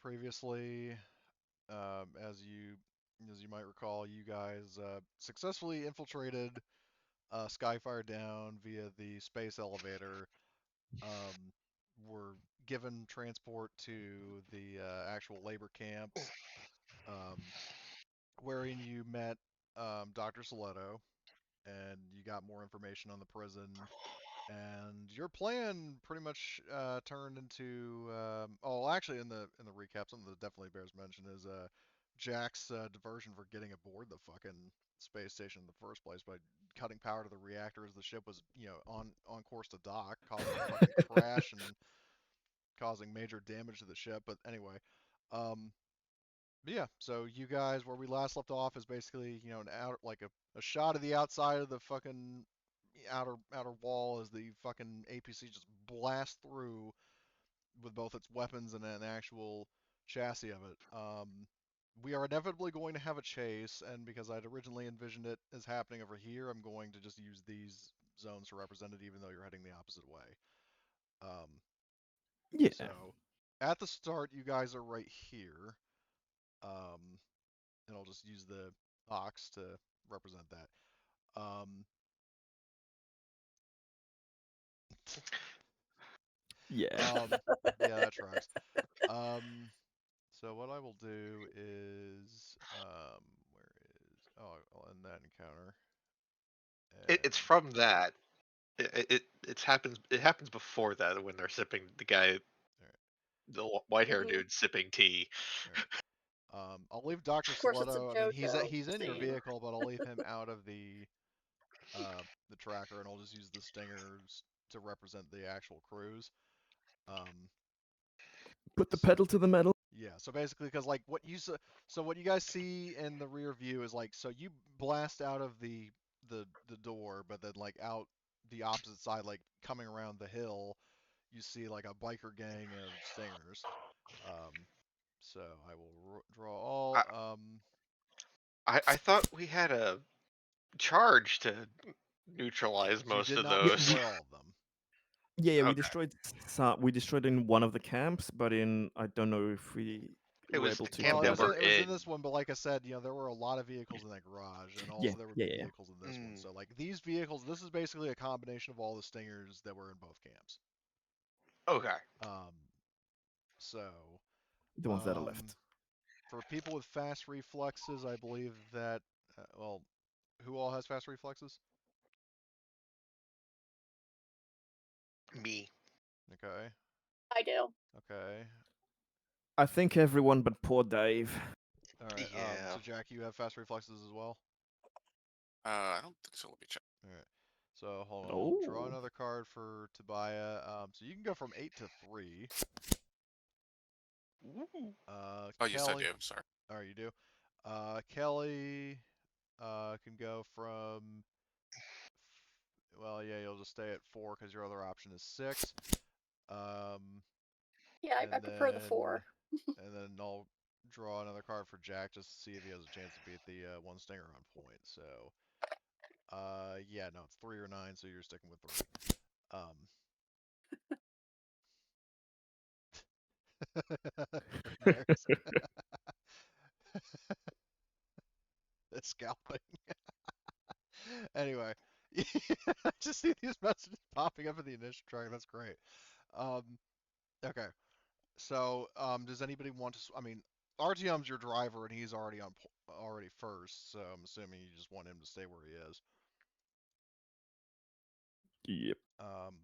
previously, as you might recall, you guys successfully infiltrated Skyfire Down via the space elevator. Um, were given transport to the actual labor camps, um, wherein you met Dr. Saletto, and you got more information on the prison. And your plan pretty much turned into oh, actually, in the recap, something that definitely bears mention is Jack's diversion for getting aboard the fucking space station in the first place by cutting power to the reactor as the ship was, on course to dock, causing a fucking crash and causing major damage to the ship. But anyway, um, but yeah, so you guys, where we last left off is basically, an outer, like a shot of the outside of the fucking outer wall as the fucking APC just blasts through with both its weapons and an actual chassis of it. We are inevitably going to have a chase, and because I'd originally envisioned it as happening over here, I'm going to just use these zones to represent it, even though you're heading the opposite way. Um, Yeah. so at the start, you guys are right here. Um, and I'll just use the ox to represent that. Um, Yeah. um, yeah, that tracks. Um, so what I will do is, where is? Oh, I'll end that encounter. It's And from that. It happens before that when they're sipping the guy, all right, the white hair Mhm. dude sipping tea. all right. I'll leave Doctor Of course, it's a Saletto. I mean, he's JoJo he's in your scene. vehicle, but I'll leave him out of the tracker, and I'll just use the stingers to represent the actual cruise. Um, Put the so pedal to the metal. yeah, so basically, because like so what you guys see in the rear view is like, so you blast out of the door, but then like out the opposite side, like coming around the hill, you see like a biker gang of stingers. Um, so I will draw all. I, I thought we had a charge to neutralize You most did of not Yeah, those. destroy all of them. yeah, we Okay, destroyed we destroyed in one of the camps, but in I don't know if we it were was able the to camp Well, get it the that was other. in, we're it was in this in. one, but like I said, there were a lot of vehicles in that garage, and Yeah, also there would yeah, be yeah. vehicles in this one. Mm, So like these vehicles, this is basically a combination of all the stingers that were in both camps. okay. Um, so The ones that are um, left. for people with fast reflexes, I believe that well, who all has fast reflexes? Me. Okay, I do. okay, I think everyone but poor Dave. all right. Yeah. So Jack, you have fast reflexes as well. I don't think so. Let me check. All right. So hold on, I'll draw Oh. another card for Tobiah. So you can go from 8 to 3. Ooh. Oh, yes, I Kelly. do. Sorry. All right, you do. Kelly can go from. Well, yeah, you'll just stay at 4 because your other option is 6. Um, Yeah, I and prefer the then 4. and then I'll draw another card for Jack just to see if he has a chance to beat the one stinger on point. So, yeah, no, it's 3 or 9, so you're sticking with 3. Um, there's it's scalping. Anyway, I just see these messages popping up in the initial track. That's great. Um, okay. So, does anybody want to? I mean, RTM's your driver, and he's already already first. So I'm assuming you just want him to stay where he is. Yep. Um,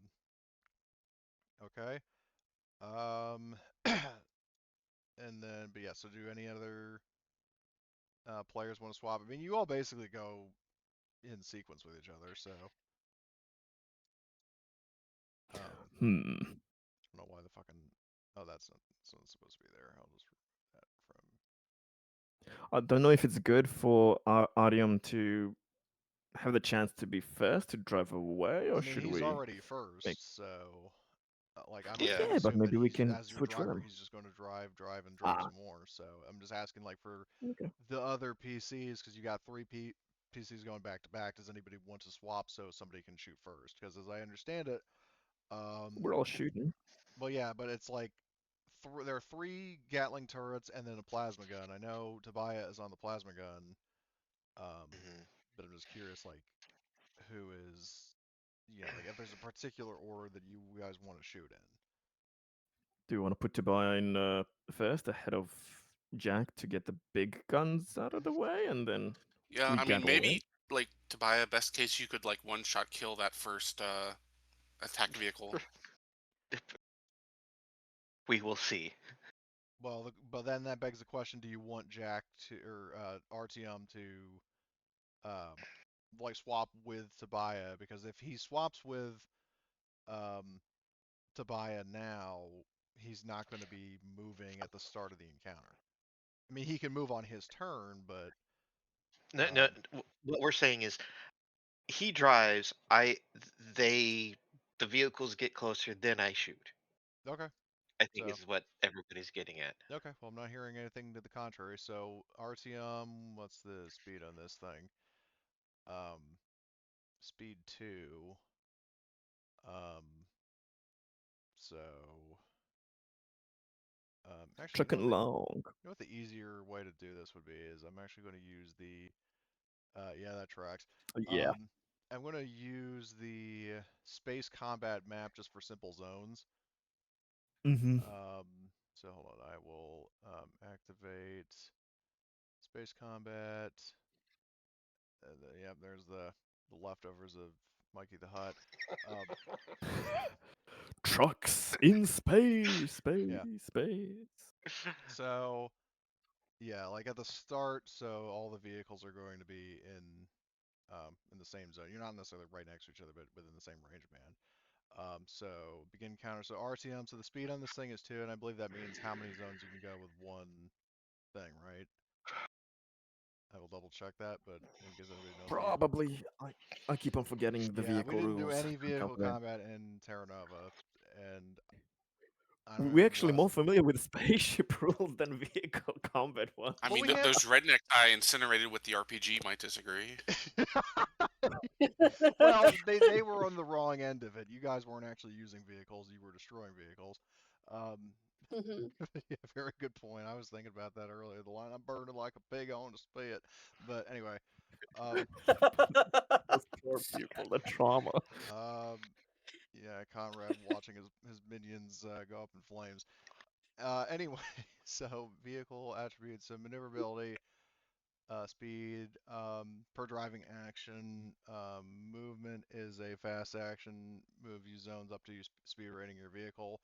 okay. Um, and then, but yeah. So, do any other players want to swap? I mean, you all basically go in sequence with each other. So, I Hmm. don't know why the fucking. Oh, that's not supposed to be there. I'll just remove that from. I don't know if it's good for Artyom to have the chance to be first to drive away, I or mean, should he's we already make? first, so like I'm Well, just Yeah. gonna yeah, but assume that maybe we he's can as your switch with driver, him. he's just going to drive and drive Ah, some more. So I'm just asking like for okay. the other PCs because you got three PCs going back to back. Does anybody want to swap so somebody can shoot first? Because as I understand it, um, We're all shooting. well yeah, but it's like there are 3 Gatling turrets and then a plasma gun. I know Tobiah is on the plasma gun, but I'm just curious, like, who is, like if there's a particular order that you guys want to shoot in. Do you want to put Tobiah in first ahead of Jack to get the big guns out of the way, and then Yeah, we I get mean, away? maybe like to buy a best case, you could like one shot kill that first attack vehicle. We will see. Well, but then that begs the question: do you want Jack to or Artyom to like swap with Tobiah? Because if he swaps with um, Tobiah now, he's not going to be moving at the start of the encounter. I mean, he can move on his turn, but No, what we're saying is he drives. The vehicles get closer, then I shoot. okay. I think So is what everybody's getting at. okay, well, I'm not hearing anything to the contrary. So RTM, what's the speed on this thing? Speed 2. So actually, Trucking along. you know what the easier way to do this would be is I'm actually going to use the yeah, that tracks. Yeah. I'm going to use the space combat map just for simple zones. Mm-hmm. So hold on, I will activate space combat. Yeah, there's the leftovers of Mikey the Hut. Trucks in space, space, Yeah. space. So yeah, like at the start, so all the vehicles are going to be in the same zone. You're not necessarily right next to each other, but within the same range band. So begin counter. So RTM. So the speed on this thing is 2, and I believe that means how many zones you can go with one thing, right? I will double check that, but in case anybody knows me, Probably. I keep on forgetting the yeah, we vehicle didn't do rules. any vehicle Calculate. combat in Terra Nova, and I don't We're know actually more familiar with spaceship rules than vehicle combat ones. I Well, mean, we had those rednecks I incinerated with the RPG might disagree. well, they were on the wrong end of it. You guys weren't actually using vehicles; you were destroying vehicles. Um, Mhm. yeah, very good point. I was thinking about that earlier. The line, I'm burning like a pig on a spit. But anyway, um, Those poor people, the trauma. um, yeah, Conrad watching his minions go up in flames. Anyway, so vehicle attributes, so maneuverability, speed, per driving action, movement is a fast action, move you zones up to your speed rating of your vehicle.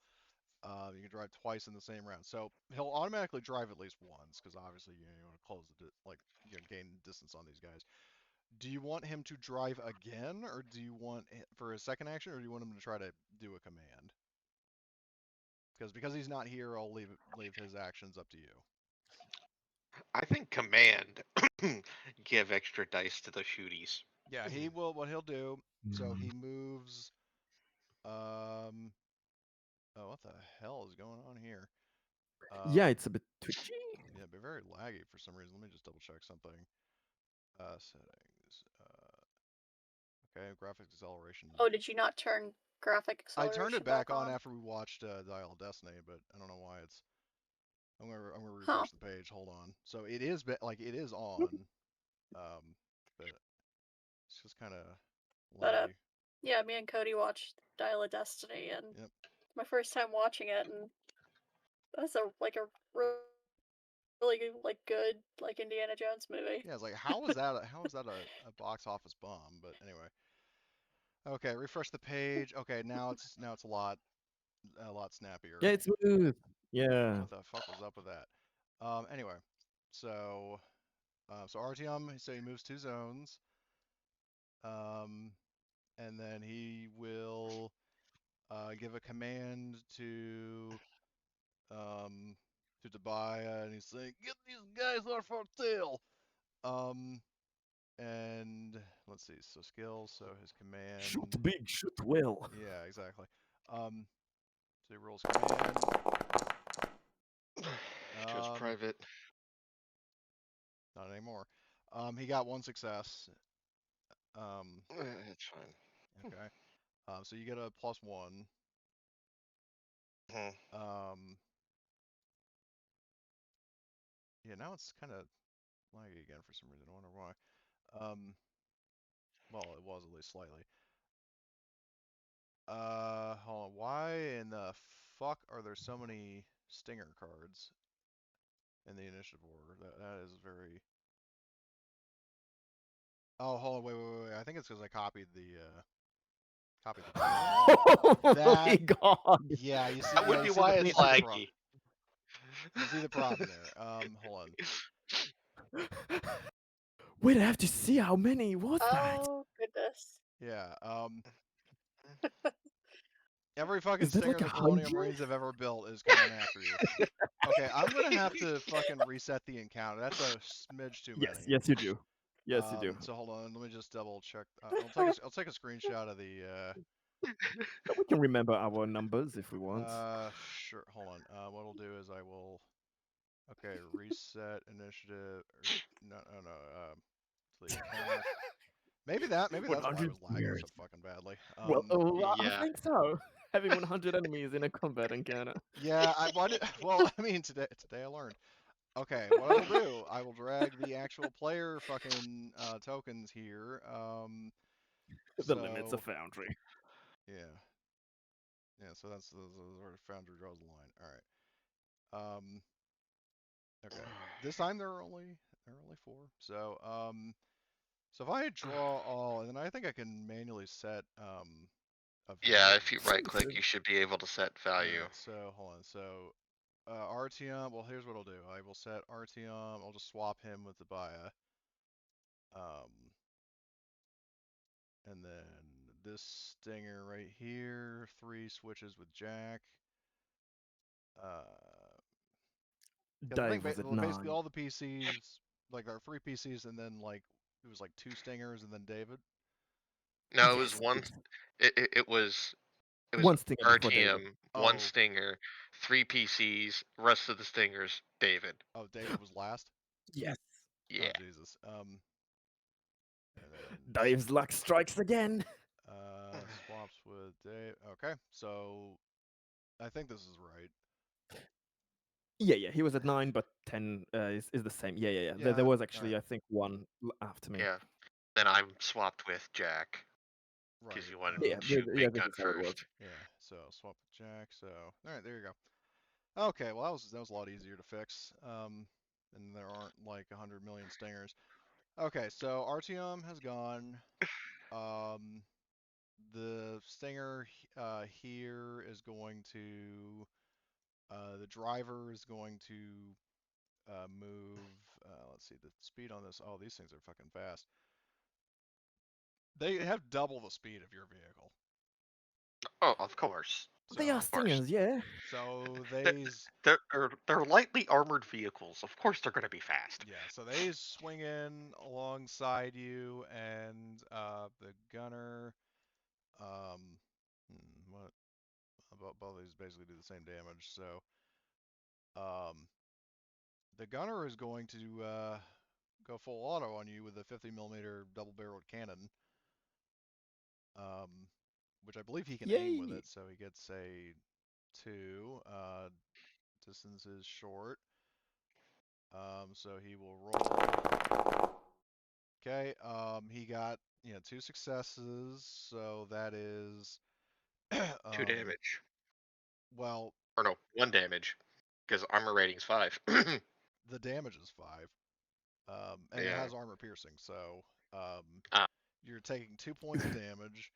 You can drive twice in the same round, so he'll automatically drive at least once because obviously you want to close like gain distance on these guys. Do you want him to drive again, or do you want for his second action, or do you want him to try to do a command? Because he's not here, I'll leave his actions up to you. I think command give extra dice to the shooties. Yeah, he will. What he'll do. So Mm. he moves. Um. Oh, what the hell is going on here? Yeah, it's a bit twitchy. Yeah, but very laggy for some reason. Let me just double check something. Settings. Okay, graphics acceleration. Oh, did you not turn graphic I acceleration turned it back on on? after we watched Dial of Destiny, but I don't know why it's. I'm gonna Huh. refresh the page. Hold on. So it is like it is on, but it's just kind of But laggy. yeah, me and Cody watched Dial of Destiny, and Yep. my first time watching it, and that's a really like good like Indiana Jones movie. Yeah, it's like how is that a box office bomb? But anyway. Okay, refresh the page. Okay, now it's a lot snappier. Yeah, it's smooth. Yeah. What the fuck was up with that? Anyway, so so RTM, so he moves 2 zones. Um, and then he will give a command um to Tobiah, and he's saying, "Get these guys off our tail." Um, and let's see. So skills. So his Shoot command. big, shoot well. Yeah, exactly. So he rolls command. Just Um, private. not anymore. He got 1 success. It's fine. Okay. So you get a +1. Mhm. Um, Yeah, now it's kind of laggy again for some reason. I wonder why. Well, it was at least slightly. Hold on. Why in the fuck are there so many stinger cards in the initiative order? That is very. Oh, hold on. Wait. I think it's because I copied the table. Oh my That. god! Yeah, you see. That Yeah, would you be see the. why You it's see the pro. laggy. You see the problem there. Hold on. Wait, I have to see how many was that? Oh goodness. Yeah. Every fucking Is that stinger like the Colonial 100? Marines have ever built is coming after you. Okay, I'm gonna have to fucking reset the encounter. That's a smidge too Yes, many. yes you do. Yes, you do. So hold on, let me just double check. I'll take a screenshot of the. But we can remember our numbers if we want. Sure. Hold on. What I'll do is I will. Okay, reset initiative. No. Delete encounter. Maybe that's why I 100 was lagging so years. fucking badly. Well, I Yeah. think so. Having 100 enemies in a combat encounter. Yeah, I wanted. Well, I mean, today I learned. Okay, what I will do, I will drag the actual player fucking tokens here. The limits of So Foundry. yeah, So that's where Foundry draws the line. All right. Okay. This time there are only four. So if I draw all, and then I think I can manually set a Yeah, value. if you right click, you should be able to set All value. right. So hold on. So Artyom. Well, here's what I'll do. I will set Artyom. I'll just swap him with the Baya. And then this stinger right here, 3 switches with Jack. Because I think Dave was at basically 9. all the PCs, like there are 3 PCs, and then like it was like 2 stingers, and then David. No, it was Yes. one. It was One stinger before David. RTM, one Oh, stinger, 3 PCs, rest of the stingers, David. David was last. Yes. Oh Yeah. Jesus. And then Dave's luck strikes again. swaps with Dave. Okay, so I think this is right. Yeah. He was at 9, but 10 is the same. Yeah. There Yeah. was All actually, right. I think, one after me. Yeah. Then I'm swapped with Jack because Right. you wanted Yeah, to shoot yeah, Big this Gun is how it was. first. Yeah. So swap with Jack. So all right, there you go. Okay, well that was a lot easier to fix. And there aren't like 100 million stingers. Okay, so Artyom has gone. Um, the stinger here is going to. The driver is going to move. Let's see the speed on this. Oh, these things are fucking fast. They have double the speed of your vehicle. Oh, of course. They are So, Of course. stingers, yeah. so They're, they's they're lightly armored vehicles. Of course they're going to be fast. Yeah, so they swing in alongside you, and the gunner, what both of these basically do the same damage. So, the gunner is going to go full auto on you with a 50 millimeter double-barreled cannon, um, which I believe he can aim with Yay. it. So he gets a 2. Distance is short. So he will roll. Okay, he got 2 successes, so that is 2 um damage. well, Or no, 1 damage. Because armor rating's 5. the damage is 5. And it Yeah. has armor piercing, so Ah. you're taking 2 points of damage.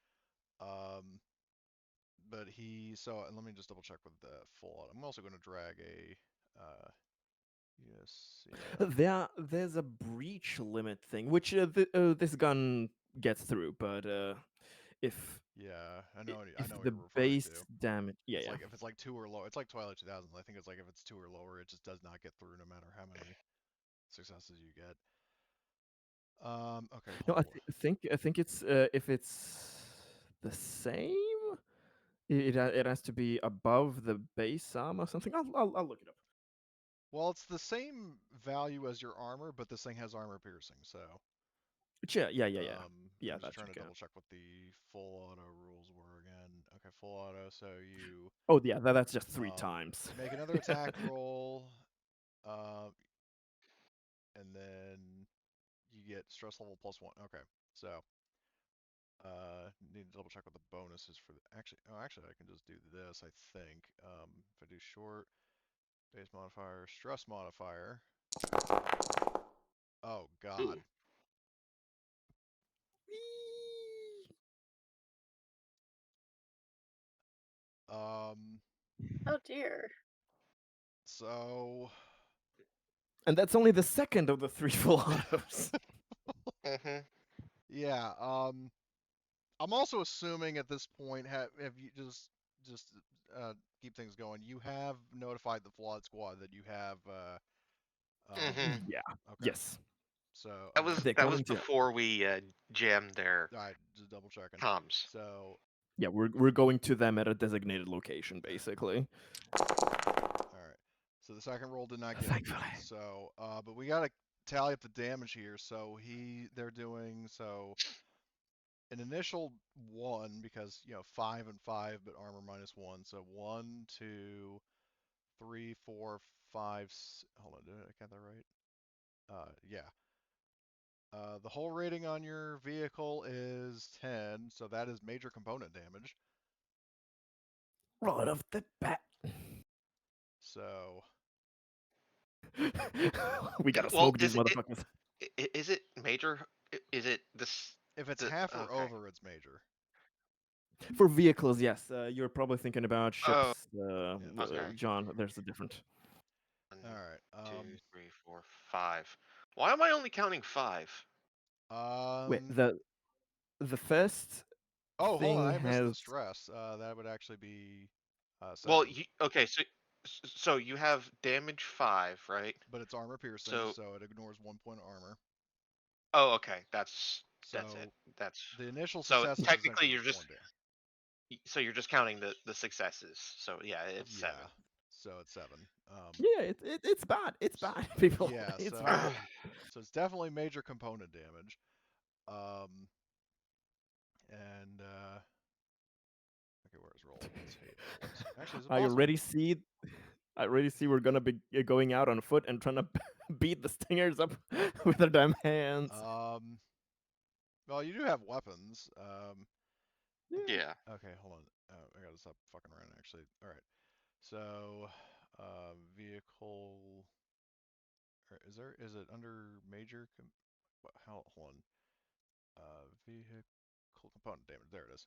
Um but and let me just double check with the full auto. I'm also going to drag a yes, yeah. There's a breach limit thing, which this gun gets through, but if Yeah, I if know what the you're referring base to. damage, yeah, It's yeah. like if it's like 2 or low, it's like Twilight 2000s. I think it's like if it's 2 or lower, it just does not get through no matter how many successes you get. Okay, No, hold on. I think it's if it's the same, it has to be above the base armor or something. I'll look it up. Well, it's the same value as your armor, but this thing has armor piercing, so But yeah. Yeah, I'm just that trying should to count. double check what the full auto rules were again. Okay, full auto, so you Oh yeah, that's just 3 times. make another attack roll. Uh, then you get stress level +1. Okay, so need to double check what the bonus is for the actually I can just do this, I think. If I do short, base modifier, stress modifier. Oh god. Um Oh dear. so And that's only the second of the 3 full autos. Mm-hmm. yeah, I'm also assuming at this point have you just keep things going. You have notified the flawed squad that you have Mm-hmm. Yeah. okay. Yes. So That okay. was They're that was going to. before we jammed their All right, just double checking. comms. So Yeah, we're going to them at a designated location, okay. basically. All right. So the second roll did not get it Thankfully. then. So but we got to tally up the damage here. So they're doing so an initial 1 because 5 and 5 but armor -1. So 1, 2, 3, 4, 5. Hold on, did I count that right? Yeah. The whole rating on your vehicle is 10, so that is major component damage. Right off the bat. So We gotta Well, smoke these motherfuckers. is it major? Is it this? if it's The half or okay. over, it's major. For vehicles, yes. You're probably thinking about Oh, ships, Yeah, that's okay. right. John. There's a different. 1, All right. 2, 3, 4, 5. Why am I only counting 5? Wait, Um. the first Oh, hold on. thing I missed has. the stress. That would actually be 7, Well, okay. So you have damage 5, right? but it's armor piercing, So so it ignores 1 point of armor. oh, okay. That's it. So That's the initial so success is technically essentially you're just just 1 damage. so you're just counting the successes. So yeah, it's Yeah. 7. So it's 7. Yeah, it's bad. It's bad, people. Yeah. It's So bad. so it's definitely major component damage. Um. And okay, where's roll? Let's hate rolls. Actually, is it I possible? already see. I already see we're gonna be going out on foot and trying to beat the stingers up with our damn hands. Well, you do have weapons. Yeah. Yeah. Okay, hold on. I gotta stop fucking around. Actually, all right. So, vehicle. Is it under major? How? Hold on. Vehicle component damage. There it is.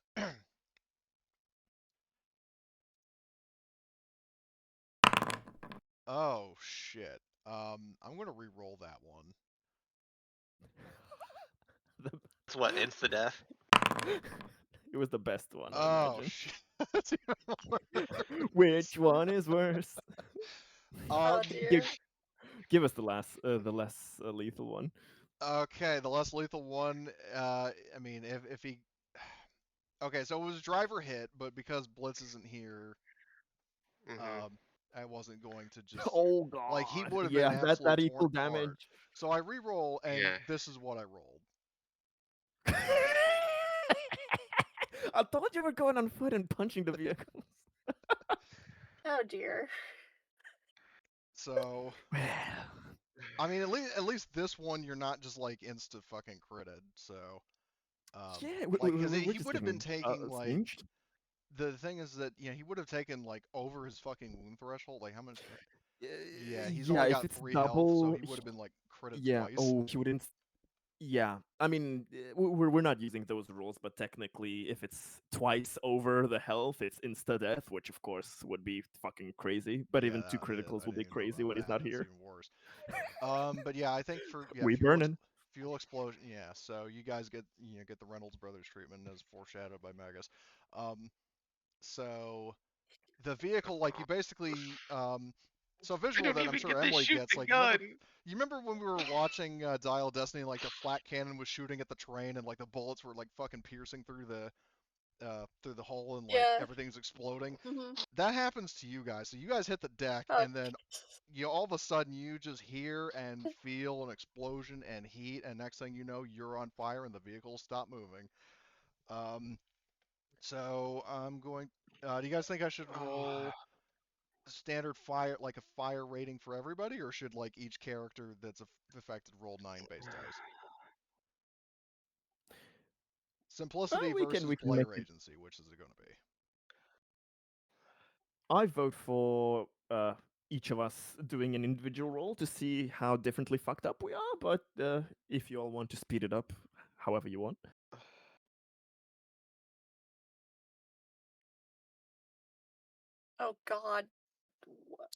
Oh shit. I'm gonna re-roll that one. It's what insta death. It was the best one, I Oh imagine. shit. That's even worse. Which one is worse? Oh Um. give, dear. give us the less lethal one. Okay, the less lethal one. I mean, if he. Okay, so it was driver hit, but because Blitz isn't here, Mm-hmm. I wasn't going to just Oh like he god. would have been Yeah, an that absolute equal torn apart. damage. So I re-roll, and Yeah. this is what I rolled. I thought you were going on foot and punching the vehicles. Oh dear. So Well, I mean, at least this one you're not just like insta fucking critted. So yeah, like because we're he just would have been getting taking like singed. the thing is that he would have taken like over his fucking wound threshold. Like how much? Yeah, he's Yeah, only if got it's 3 health, so double, he would have been like critted yeah. twice. Oh, he wouldn't. Yeah, I mean, we're not using those rules, but technically, if it's twice over the health, it's insta death, which of course would be fucking crazy. But Yeah, even two criticals I will didn't be even know crazy about when he's that. not That's here. even worse. But yeah, I think for We burning. fuel explosion. Yeah, so you guys get get the Reynolds brothers treatment as foreshadowed by Magus. So the vehicle, like you basically, so a I visual don't that I'm even sure get to Emily shoot gets, the like gun. you remember when we were watching Dial of Destiny, like the flat cannon was shooting at the train and like the bullets were like fucking piercing through the hole and like Yeah. everything's exploding. Hmm. That happens to you guys. So you guys hit the deck Oh. and then all of a sudden you just hear and feel an explosion and heat, and next thing you know you're on fire and the vehicle stop moving. So I'm going. Do you guys think I should roll standard fire, like a fire rating for everybody, or should like each character that's affected roll 9 base dice? Simplicity we can versus make player it. agency, which is it going to be? I vote for each of us doing an individual roll to see how differently fucked up we are. But if you all want to speed it up, however you want. Oh God.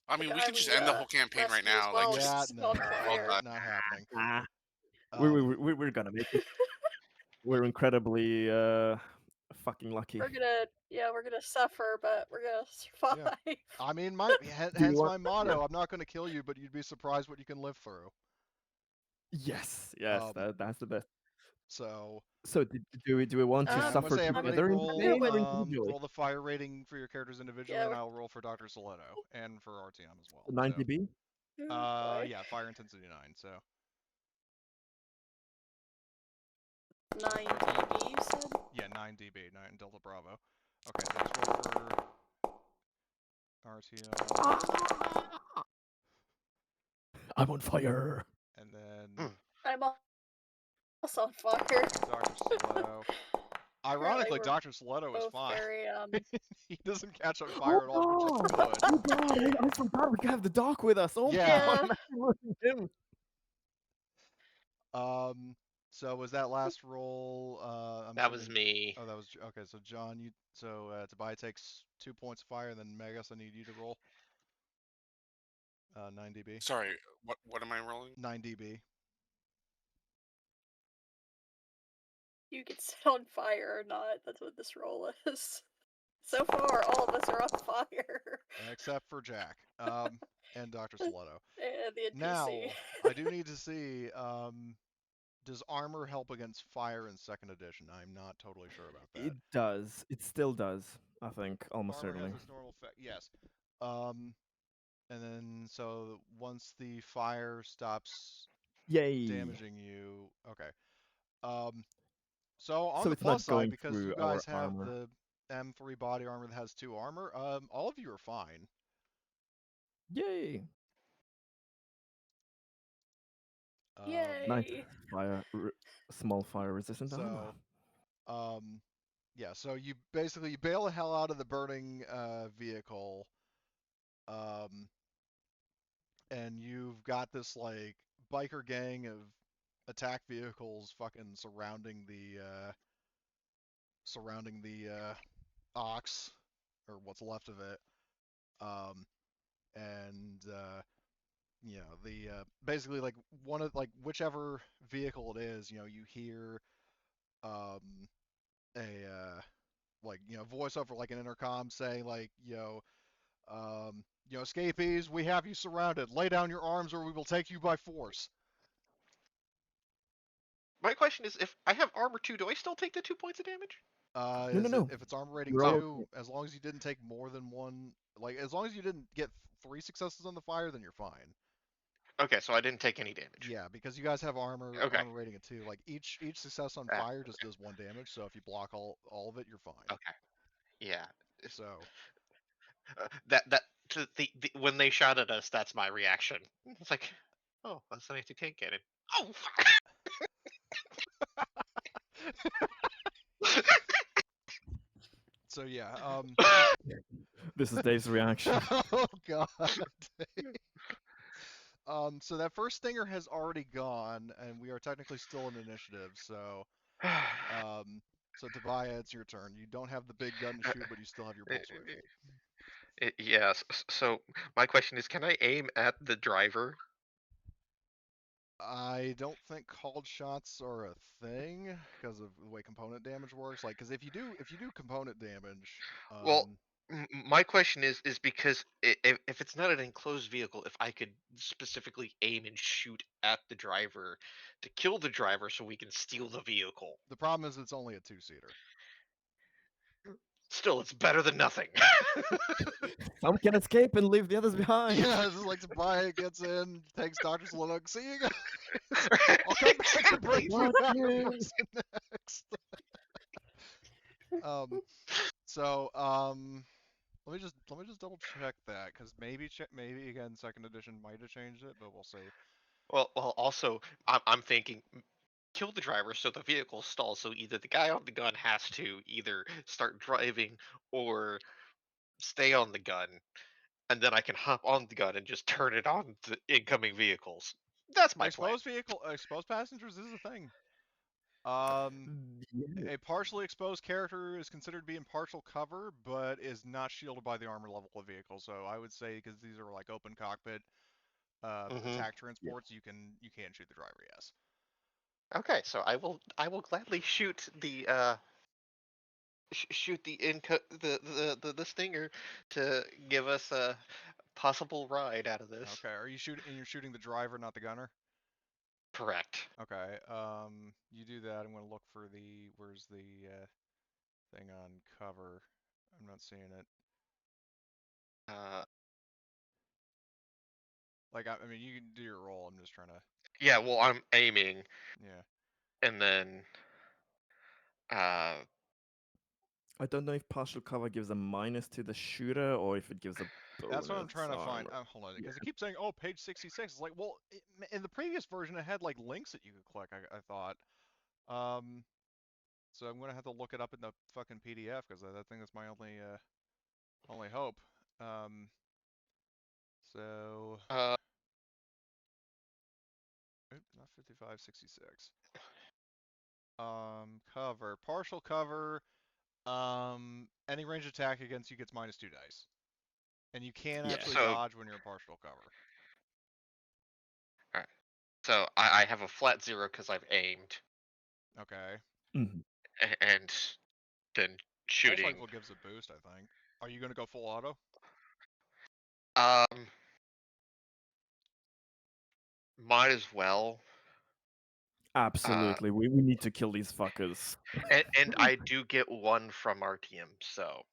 I The mean, we guy could just we end the whole campaign right rescue as now. Like, well Yeah, is on no, all fire. that. not happening. Ah, Um, we're gonna make it. We're incredibly fucking lucky. We're gonna suffer, but we're gonna survive. I mean, Do you hence want? my motto. I'm not going to kill you, but you'd be surprised what you can live through. Yes, Um, that's the best. So So do we want to yeah, I'm going to suffer say everybody together in campaign or individually? roll the fire rating for your characters individually, Yeah, and I'll roll for Dr. Saletto and for RTM as well. 9 So, dB. oh boy. yeah, fire intensity 9. So 9 dB, you said? yeah, 9 dB, 9 Delta Bravo. Okay, so just roll for RTM, I'm on fire. and then I'm also on fire. Dr. Saletto. Apparently Ironically, we're Dr. Saletto is both fine. very He doesn't catch on fire at all, which is Oh good. God! I forgot we have the doc with us. Oh Yeah. Yeah. my God, him. So was that last roll? I'm That was assuming. me. Oh, that was okay. So John, Tobias takes 2 points of fire, and then Megas, I need you to roll. 9 dB. Sorry, what am I rolling? 9 dB. You can set on fire or not. That's what this roll is. So far, all of us are on fire. Except for Jack. And Dr. Saletto. And the NPC. Now, I do need to see. Does armor help against fire in second edition? I'm not totally sure about that. It does. It still does. I think almost Armor certainly. has its normal effect. Yes. And then so once the fire stops Yay! damaging you, okay. So on So the it's plus not side, going because through you our guys have armor. the M3 body armor that has 2 armor, all of you are fine. Yay! Nice Yay! small fire resistant armor. So, yeah. So you basically bail the hell out of the burning vehicle, and you've got this like biker gang of attack vehicles fucking surrounding the ox, or what's left of it. And you know, the basically like one of like whichever vehicle it is, you know, you hear a like, you know, voice over like an intercom saying like, escapees, we have you surrounded. Lay down your arms or we will take you by force. My question is, if I have armor 2, do I still take the 2 points of damage? No. If it's armor rating You're all 2, as long as you didn't take more than one, like as long as you didn't get 3 successes on the fire, then you're fine. Okay, so I didn't take any damage. Yeah, because you guys have armor Okay. rating of 2. Like each success on Ah, fire just does 1 damage. So if you block all of it, you're fine. Okay. Yeah. So That to the when they shot at us, that's my reaction. It's like, oh, that's an anti-tank cannon. Oh, fuck. so yeah. This is Dave's reaction. Oh god. So that first stinger has already gone, and we are technically still in initiative. So Tobias, it's your turn. You don't have the big gun to shoot, but you still have your pulse rifle. Yes. So my question is, can I aim at the driver? I don't think called shots are a thing because of the way component damage works. Like, because if you do component damage, Well, my question is because if it's not an enclosed vehicle, if I could specifically aim and shoot at the driver to kill the driver so we can steal the vehicle. the problem is it's only a 2-seater. Still, it's better than nothing. Some can escape and leave the others behind. Yeah, this is like Tobias gets in, takes Dr. Slunnock. See you guys. I'll come back and bring you Exactly. out of prison next. So Let me just double check that because maybe again second edition might have changed it, but we'll see. Well, also, I'm thinking kill the driver so the vehicle stalls. So either the guy on the gun has to either start driving or stay on the gun, and then I can hop on the gun and just turn it on to incoming vehicles. That's my plan. Exposed passengers is a thing. Um, Yeah. a partially exposed character is considered to be in partial cover, but is not shielded by the armor level of vehicle. So I would say because these are like open cockpit Hmm. attack transports, you can shoot the driver. Yes. Okay, so I will gladly shoot the shoot the the stinger to give us a possible ride out of this. Okay. Are you shooting? And you're shooting the driver, not the gunner. Correct. Okay. You do that. I'm gonna look for the where's the thing on cover. I'm not seeing it. Uh, Like I mean, you can do your roll. I'm just trying to. yeah. Well, I'm aiming, Yeah. and then uh, I don't know if partial cover gives a minus to the shooter or if it gives a That's what I'm bonus trying to find. armor. Hold on, Yeah. because it keeps saying, "Oh, page 66." It's like, well, in the previous version, it had like links that you could click. I thought. Um, so I'm gonna have to look it up in the fucking PDF because I think that's my only hope. Um, so uh, not 5566. Cover, partial cover. Any range attack against you gets -2 dice, and you can Yeah. actually so dodge when you're in partial cover. all right. So I have a flat 0 because I've aimed, Okay. Mhm. and then Pulse shooting. rifle gives a boost, I think. Are you gonna go full auto? Um, might as well. Uh, Absolutely. We need to kill these fuckers. and I do get one from RTM, so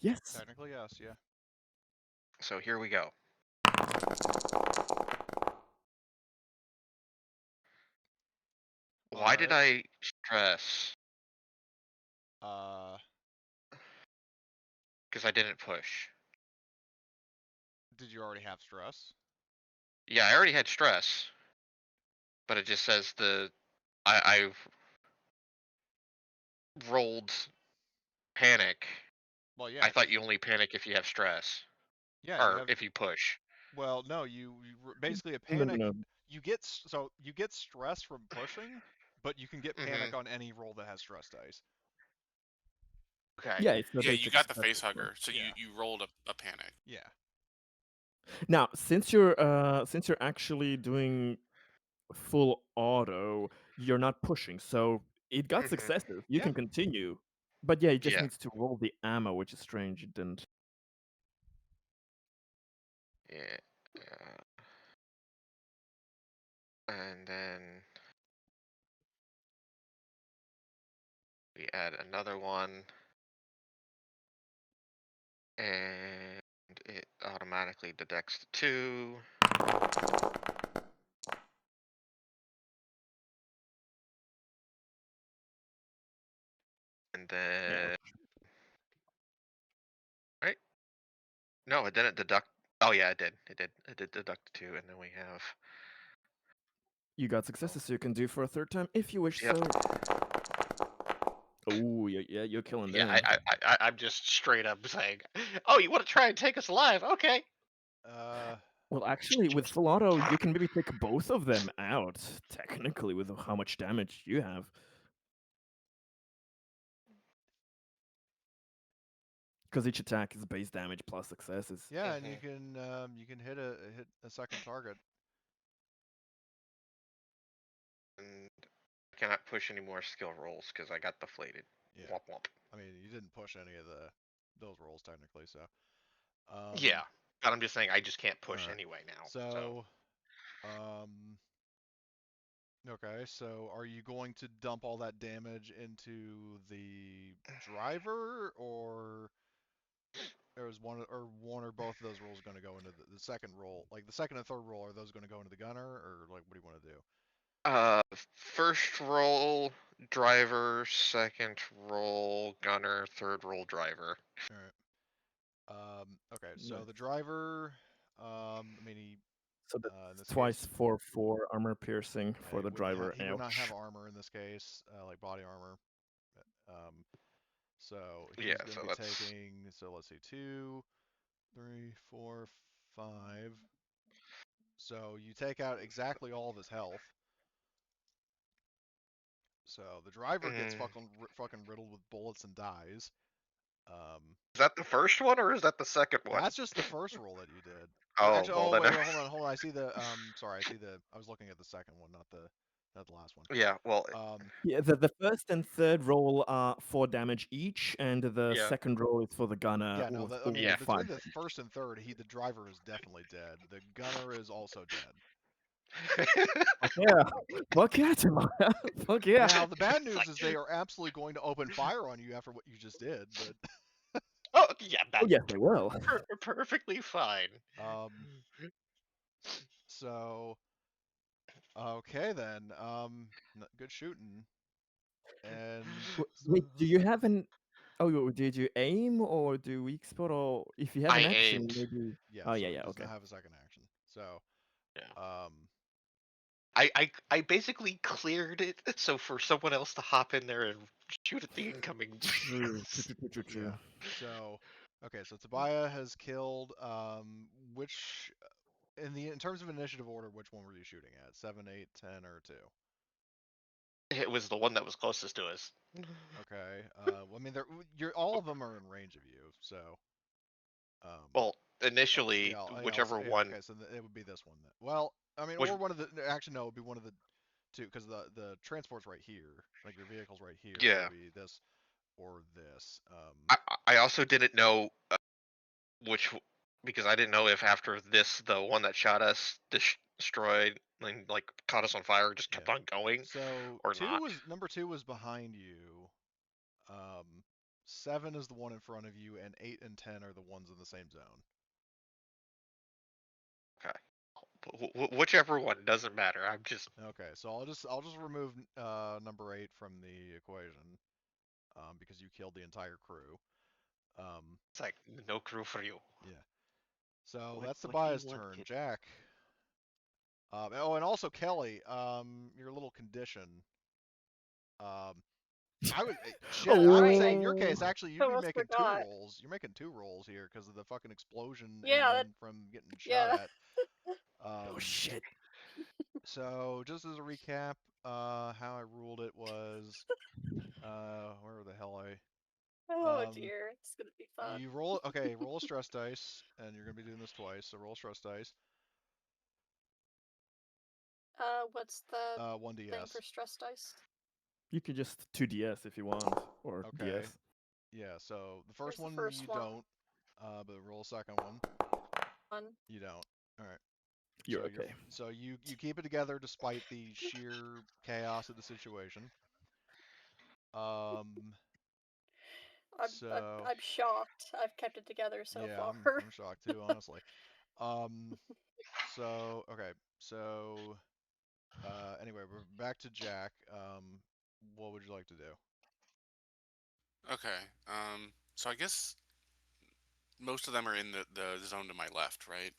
Yes. Technically, yes, yeah. here we go. Why did Alright. I stress? Uh, Because I didn't push. did you already have stress? Yeah, I already had stress, but it just says I've rolled panic. Well, yeah, I thought because you only panic if you have stress, yeah, you or have. if you push. Well, no, basically a No, no, panic. no. You get stress from pushing, but you can get Hmm. panic on any roll that has stress dice. Okay. Yeah, it's the Yeah, you basic got the stress face as well. hugger, so Yeah, you rolled a panic. yeah. Now, since you're actually doing full auto, you're not pushing, so it got Hmm. successes. You Yeah. can continue. But yeah, it just Yeah. needs to roll the ammo, which is strange. It didn't. Yeah. And then we add another one, and it automatically detects the 2. And Yeah, then, right? No, it didn't deduct. Oh yeah, it did. It did deduct the 2, and then we have. you got Oh. successes, so you can do for a third time if you wish. Yep. So, oh yeah, you're killing Yeah, them. I'm just straight up saying, "Oh, you want to try and take us alive? Okay." Uh, Well, actually, with full auto, you can maybe take both of them out. Technically, with how much damage you have, because each attack is base damage plus successes. yeah, and Hmm. you can hit a second target. And I cannot push any more skill rolls because I got deflated. Yeah. Womp womp. I mean, you didn't push any of those rolls technically, so. Yeah, but I'm just saying I just can't push Alright. anyway now. So So, um, okay, so are you going to dump all that damage into the driver, or is one or both of those rolls going to go into the second roll? Like the second and third roll, are those going to go into the gunner, or like what do you want to do? first roll driver, second roll gunner, third roll driver. All right. Okay, so Nice. the driver, I mean, he, So in that's this twice case, 4/4 armor piercing for the driver. he would not have Ouch. armor in this case, like body armor. Um, so Yeah, he's going to so be that's taking, so let's see, 2, 3, 4, 5. So you take out exactly all of his health. So the driver gets mm, fucking riddled with bullets and dies. Um, is that the first one or is that the second one? that's just the first roll that you did. Oh Actually, well oh then. wait, hold on. I see the sorry, I see the. I was looking at the second one, not the last one. Yeah, well, Yeah, the first and third roll are 4 damage each, and the yeah, second roll is for the gunner, Yeah, no, I mean all Yeah. between 5 the damage. first and third, the driver is definitely dead. The gunner is also dead. Fuck yeah. Fuck yeah, Tamara. Fuck yeah. Now the bad It's news like, is they are absolutely going to open fire on you after what you just did. But oh yeah, Oh, that's yes, they will. perfectly fine. so okay then, good shooting. And Wait, do you have an... Oh, did you aim or do weak spot, or if you have I an action, aimed. maybe... yeah, Oh, so yeah, he yeah, does okay. not have a second action. So Yeah. um, I basically cleared it so for someone else to hop in there and shoot at the incoming. True, true. yeah. So okay, so Tobiah has killed which in terms of initiative order, which one were you shooting at? 7, 8, 10, or 2? It was the one that was closest to us. Okay. Well, I mean, all of them are in range of you, so um, Well, initially, yeah, whichever one, okay, so it would be this one then. Well, I mean, which or one of the actually no, it would be one of the two because the transport's right here, like your vehicle's right here, so yeah. it'd be this or this. I also didn't know which because I didn't know if after this the one that shot us destroyed and like caught us on fire just kept Yeah. on going So or not. number 2 was behind you. 7 is the one in front of you, and 8 and 10 are the ones in the same zone. Okay. Whichever one doesn't matter. I'm just Okay, so I'll just remove number 8 from the equation because you killed the entire crew. it's like no crew for you. Yeah. So What that's what do you Tobias' want, turn. kid? Jack. Oh, and also Kelly. Your little condition. Um, shit. I would say in your Oh, case, actually, I you'd be almost making 2 forgot. rolls. You're making 2 rolls here because of the fucking explosion and Yeah, then from getting shot yeah. at. oh Um, shit. so just as a recap, how I ruled it was, where the hell Oh um, dear, it's gonna be fun. you roll, okay, roll a stress dice, and you're gonna be doing this twice. So roll stress dice, What's the thing 1d8. for stress dice? You could just 2DS if you want, or Okay, DS. yeah. So the first Where's the one first you one? don't, but roll a second one. You don't. All right. You're okay. So you keep it together despite the sheer chaos of the situation. Um. So I'm shocked. I've kept it together so yeah, far. I'm shocked too, honestly. Um. So okay. So anyway, we're back to Jack. What would you like to do? Okay. So I guess most of them are in the zone to my left, right?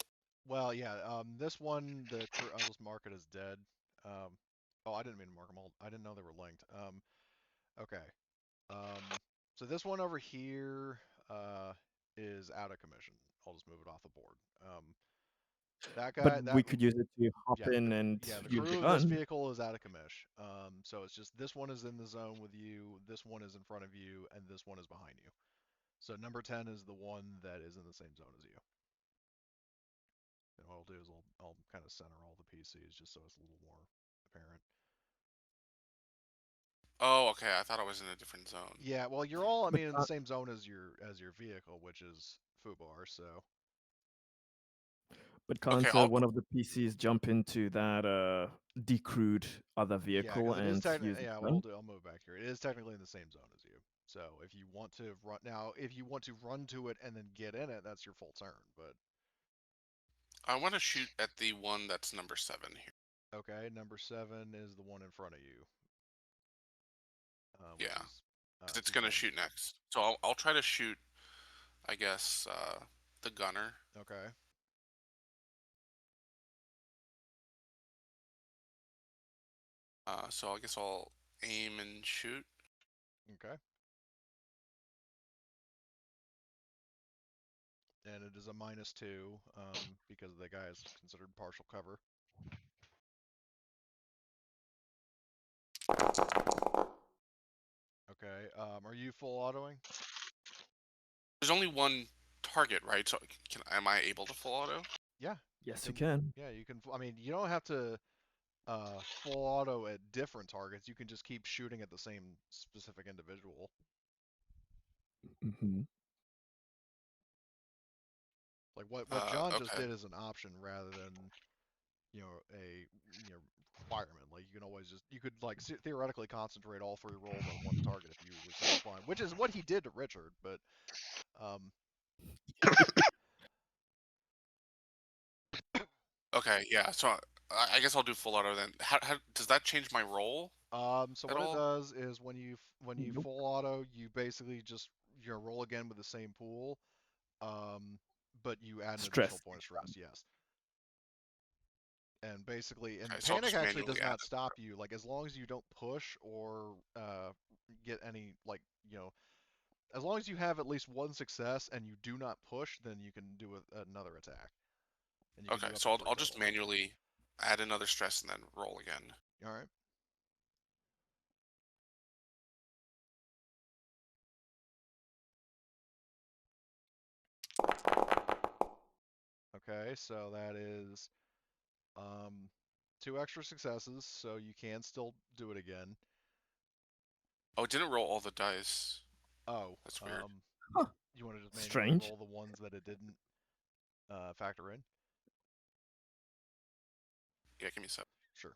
Well, yeah. This one, the crew, I'll just mark it as dead. Um. Oh, I didn't mean to mark them all. I didn't know they were linked. Okay. So this one over here is out of commission. I'll just move it off the board. That But guy, we could use it to hop yeah, in and the use the crew of this gun. vehicle is out of commission. So it's just this one is in the zone with you, this one is in front of you, and this one is behind you. So number 10 is the one that is in the same zone as you. And what I'll do is I'll kind of center all the PCs just so it's a little more apparent. Oh, okay. I thought I was in a different zone. Yeah, well, you're all, I But mean, in the same zone as your vehicle, which is Fubar. So can't Okay, I'll one of the PCs jump into that decrewed other yeah, vehicle because it is and use technically, the yeah. gun? I'll move back here. It is technically in the same zone as you. So if you want to run now, if you want to run to it and then get in it, that's your full turn. But I want to shoot at the one that's number 7 here. okay, number 7 is the one in front of you, which Yeah, is because it's who's gonna that? shoot next. So I'll try to shoot I guess, the gunner. Okay. So I guess I'll aim and shoot. Okay. And it is a -2 because the guy is considered partial cover. Okay. Are you full autoing? There's only one target, right? So am I able to full auto? Yeah. Yes, you can. Yeah, you can. I mean, you don't have to full auto at different targets. You can just keep shooting at the same specific individual. Hmm. Like what John just Okay. did is an option rather than a requirement. Like you can always you could like theoretically concentrate all 3 rolls on one target if you were so inclined, which is what he did to Richard. But um, Okay, yeah. So I guess I'll do full auto then. How does that change my roll so at what it all? does is when you Nope. full auto, you basically just roll again with the same pool, but you add an additional Stress. point of stress. Yes. And basically, Okay, and so I'll panic just actually manually does add not it. stop you. Like as long as you don't push or get any as long as you have at least one success and you do not push, then you can do another attack, and you can Okay, do up so to I'll 3 I'll just total. manually add another stress and then roll again. All right. Okay, so that is um 2 extra successes, so you can still do it again. Oh, it didn't roll all the dice. Oh, That's weird. Huh. you want to just manually Strange. roll the ones that it didn't factor in? Yeah, give me a sec. Sure.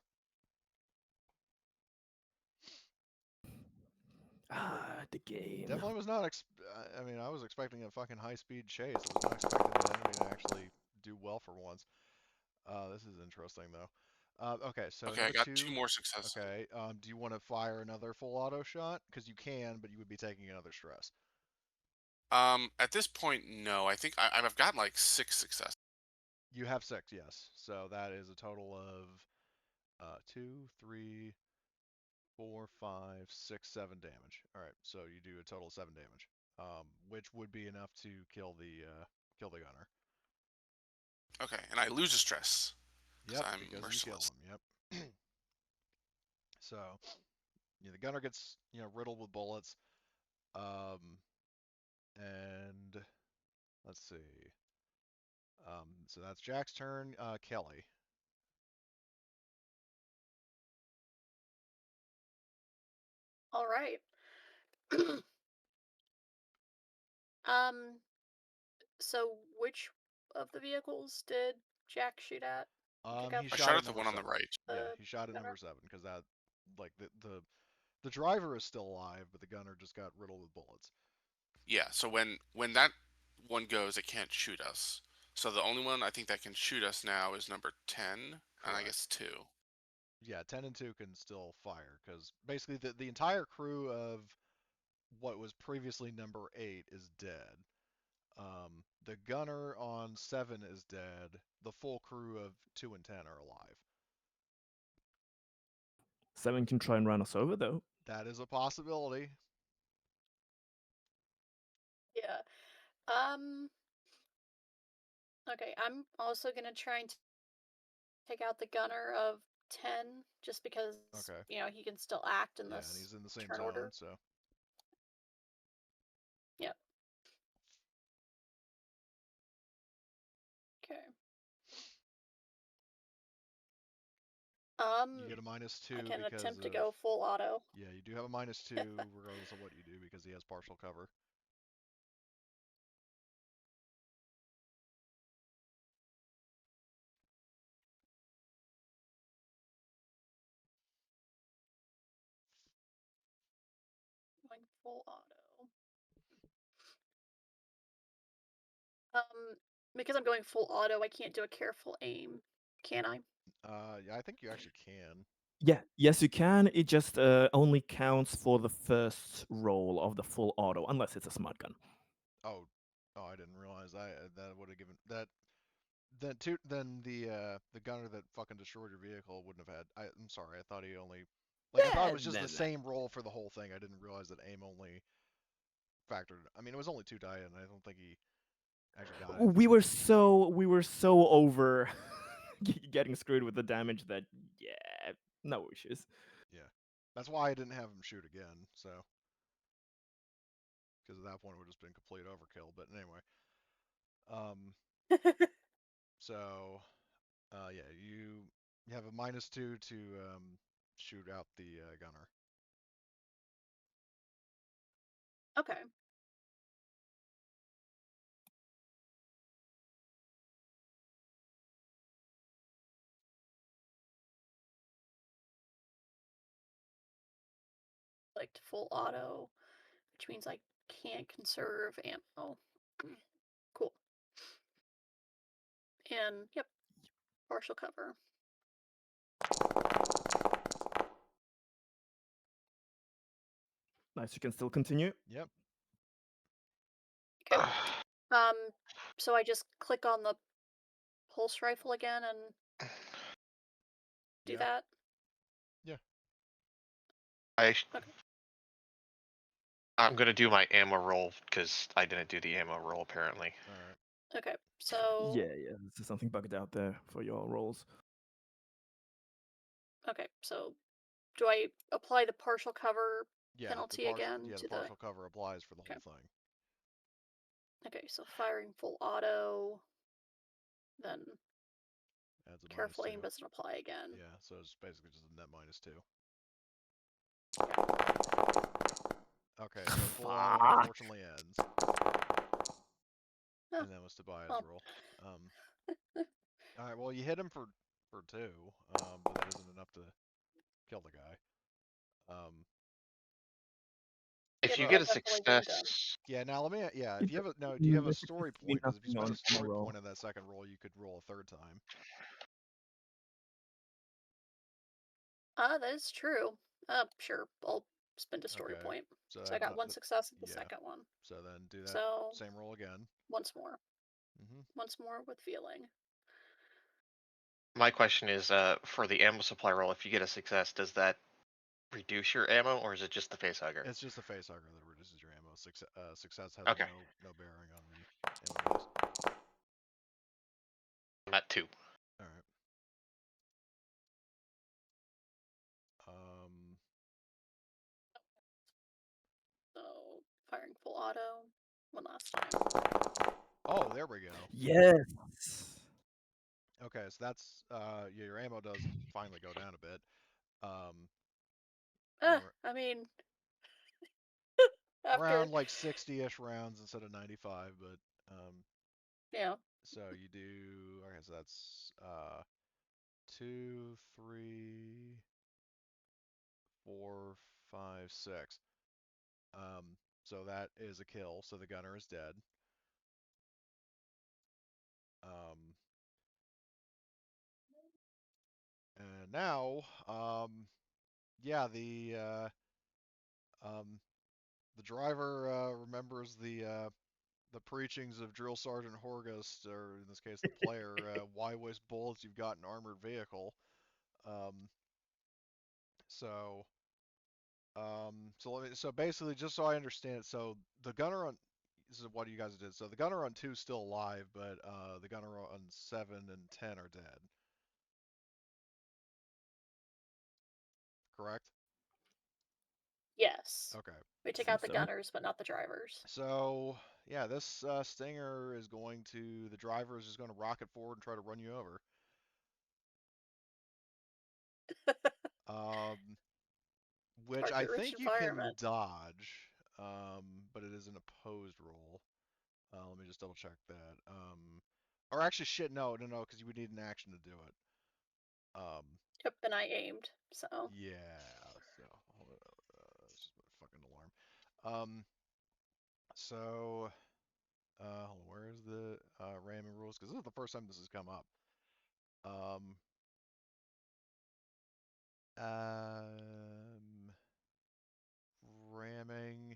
The game. Definitely was not. I mean, I was expecting a fucking high-speed chase. I was not expecting that enemy to actually do well for once. This is interesting though. Okay, so Okay, I number got 2 2. more successes. Okay. Do you want to fire another full auto shot? Because you can, but you would be taking another stress. At this point, no. I think I've gotten like 6 successes. You have 6, yes. So that is a total of 2, 3, 4, 5, 6, 7 damage. All right, so you do a total of 7 damage, which would be enough to kill the gunner. Okay, and I lose a stress because Yep, I'm because you killed merciless. him. Yep. So the gunner gets riddled with bullets, um, and let's see. So that's Jack's turn. Kelly. All right. um. So which of the vehicles did Jack shoot at? Pick up He I shot shot at at the number one on the 7. right. Yeah, the he shot at number gunner. 7 because that, like the driver is still alive, but the gunner just got riddled with bullets. Yeah, so when that one goes, it can't shoot us. So the only one I think that can shoot us now is number 10, and I Correct. guess 2. Yeah, 10 and 2 can still fire because basically the entire crew of what was previously number 8 is dead. The gunner on 7 is dead. The full crew of 2 and 10 are alive. 7 can try and run us over, though. That is a possibility. Yeah. Um. Okay, I'm also gonna try and take out the gunner of 10, just because Okay. he can still act in Yeah, and this he's in the same turn zone, order. so Yep. Okay. you get a I -2 can because attempt to of go full auto. yeah, you do have a -2 regardless of what you do because he has partial cover. Going full auto. Because I'm going full auto, I can't do a careful aim, can I? Yeah, I think you actually can. Yeah, yes, you can. It just only counts for the first roll of the full auto, unless it's a smart gun. Oh, Oh, I didn't realize that would have given that. Then the gunner that fucking destroyed your vehicle wouldn't have had. I'm sorry. I thought he only. Like I thought it was just Nah, the nah. same roll for the whole thing. I didn't realize that aim only factored. I mean, it was only 2 die, and I don't think he actually got it. We were so over getting screwed with the damage that yeah, no issues. Yeah, that's why I didn't have him shoot again. So, because at that point it would have just been complete overkill. But anyway, um, so yeah, you have a -2 to shoot out the gunner. Okay. Like to full auto, which means I can't conserve ammo. Cool. And yep, partial cover. Nice, you can still continue. Yep. Okay. So I just click on the pulse rifle again and do Yeah. that. Yeah. I Okay. I'm gonna do my ammo roll because I didn't do the ammo roll apparently. All right. Okay. So Yeah, there's something bugged out there for your rolls. okay. So do I apply the partial cover Yeah. penalty again the to the? partial cover applies for the Okay. whole thing. Okay. So firing full auto, then Adds a careful aim -2. doesn't apply again. Yeah. So it's basically just a net -2. Okay. So full auto Fuck. unfortunately ends, Oh, and that was Tobias' well. roll. All right. Well, you hit him for 2, but that isn't enough to kill the guy. If Yep, you So get a that definitely dinged him. success, yeah. Now let me. Yeah. If Keep you have it- a no, do you have a There's story successfully point? Because if you nothing spend on a story roll. point in that second roll, you could roll a third time. That is true. Sure. I'll spend a story Okay. point. So So I got one success at the yeah. second one. So then do that So same roll again. once more. Mm-hmm. Once more with feeling. my question is, for the ammo supply roll, if you get a success, does that reduce your ammo or is it just the face hugger? It's just the face hugger that reduces your ammo. Success has Okay. no bearing on the ammo dice. I'm at 2. All right. So firing full auto one last time. Oh, there we go. Yes. Okay, so that's yeah, your ammo does finally go down a bit. Um, I mean, after around like 60-ish rounds instead of 95, but yeah. so you do. Okay, so that's 2, 3, 4, 5, 6. So that is a kill. So the gunner is dead. Um, and now, yeah, the driver remembers the preachings of Drill Sergeant Horgust, or in this case, the player. Why waste bullets? You've got an armored vehicle. Um, so, so basically, just so I understand it, so the gunner on this is what you guys did. So the gunner on 2 is still alive, but the gunner on 7 and 10 are dead. Correct? Yes. Okay. We took Seems out the so. gunners, but not the drivers. So yeah, this Stinger is going to the driver is just going to rocket forward and try to run you over. Um, which I Target-rich think you can environment. dodge, but it is an opposed roll. Let me just double check that. Or actually, shit, no, because you would need an action to do it. Yep, and I aimed. So Yeah. So hold on, it's just a fucking alarm. So hold on, where is the ramming rules? Because this is the first time this has come up. Um, um, ramming.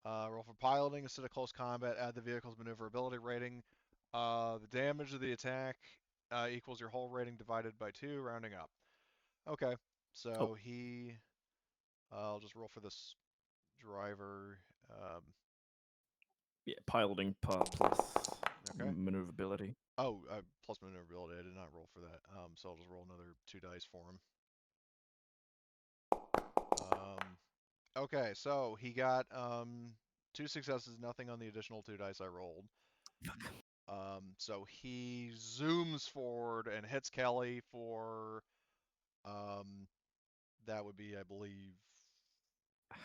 Roll for piloting instead of close combat. Add the vehicle's maneuverability rating. The damage of the attack equals your whole rating divided by 2, rounding up. Okay, so he. I'll just roll for this driver. Yeah, piloting plus Okay. maneuverability. Oh, plus maneuverability. I did not roll for that. So I'll just roll another 2 dice for him. Okay, so he got 2 successes, nothing on the additional 2 dice I rolled. So he zooms forward and hits Kelly for that would be, I believe,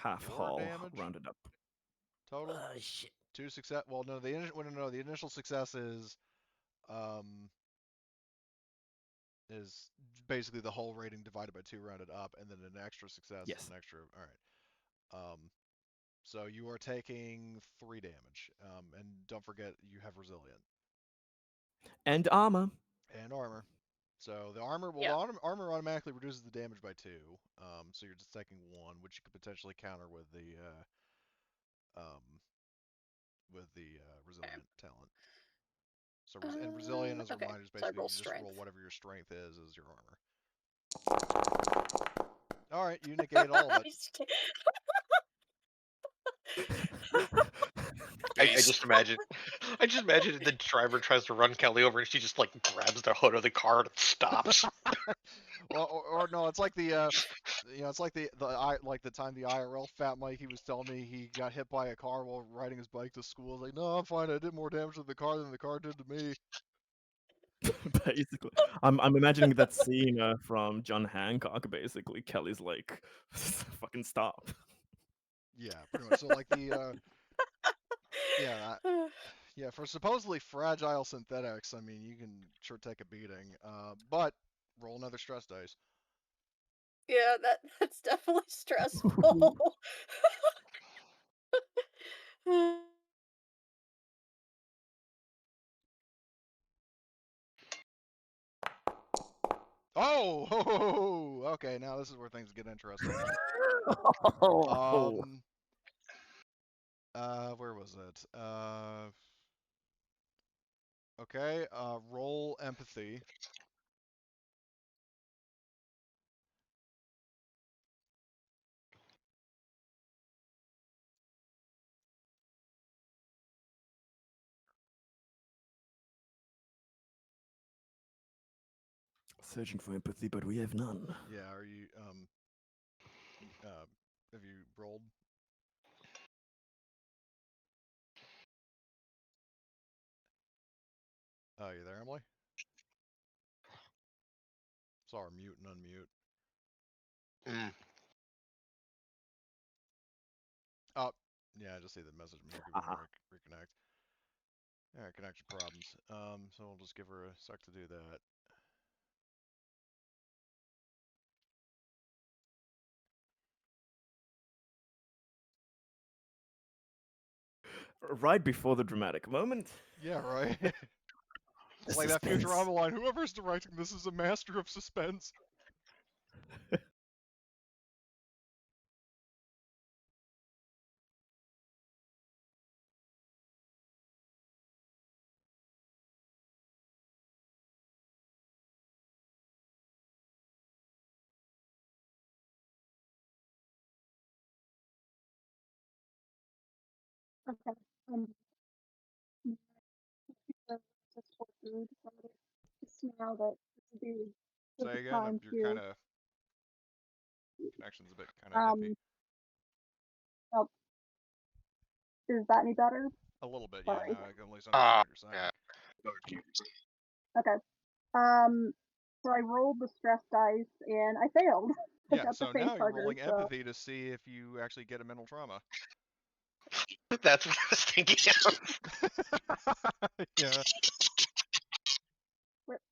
Half 4 hull damage rounded up. total. Shit. 2 success. Well, no, the initial success is basically the whole rating divided by 2 rounded up, and then an extra success Yes. is an extra. All right. So you are taking 3 damage, and don't forget you have resilient And armor. and armor. So the armor, well, Yeah. the armor automatically reduces the damage by 2. So you're just taking 1, which you could potentially counter with the resilient talent. So and resilient, as a Okay, reminder, is so I basically roll you just roll strength. whatever your strength is as your armor. All right, you negate all of it. I Base. just imagine, I just imagine the driver tries to run Kelly over, and she just like grabs the hood of the car and stops. Well, or no, it's like the it's like like the time the IRL Fat Mikey was telling me he got hit by a car while riding his bike to school. Like, no, I'm fine. I did more damage to the car than the car did to me. Basically, I'm imagining that scene from John Hancock. Basically, Kelly's like, "Fucking stop." Yeah, pretty much. So like the yeah, yeah, for supposedly fragile synthetics, I mean, you can sure take a beating. But roll another stress dice. Yeah, that's definitely stressful. Oh, okay. Now this is where things get interesting. Oh. Where was it? Okay. Roll empathy. Searching for empathy, but we have none. Yeah. Are you have you rolled? Oh, you there, Emily? Saw her mute and unmute. Mm. Oh, yeah. I just see the message. More people want to reconnect. All right, connection problems. So we'll just give her a sec to do that. Right before the dramatic moment. Yeah, right. The It's like that suspense. Futurama line. Whoever's directing this is a master of suspense. Okay. Just for food. So just now that this would be a Say good again. time Your to connection's a bit kind of iffy. oh, is that any better? A little bit, yeah. Sorry. Now I can at least understand what you're saying. Yeah. Okay. So I rolled the stress dice and I failed. I Yeah. got the So face now you're hugger, rolling so empathy to see if you actually get a mental trauma. That's what I was thinking of. Yeah.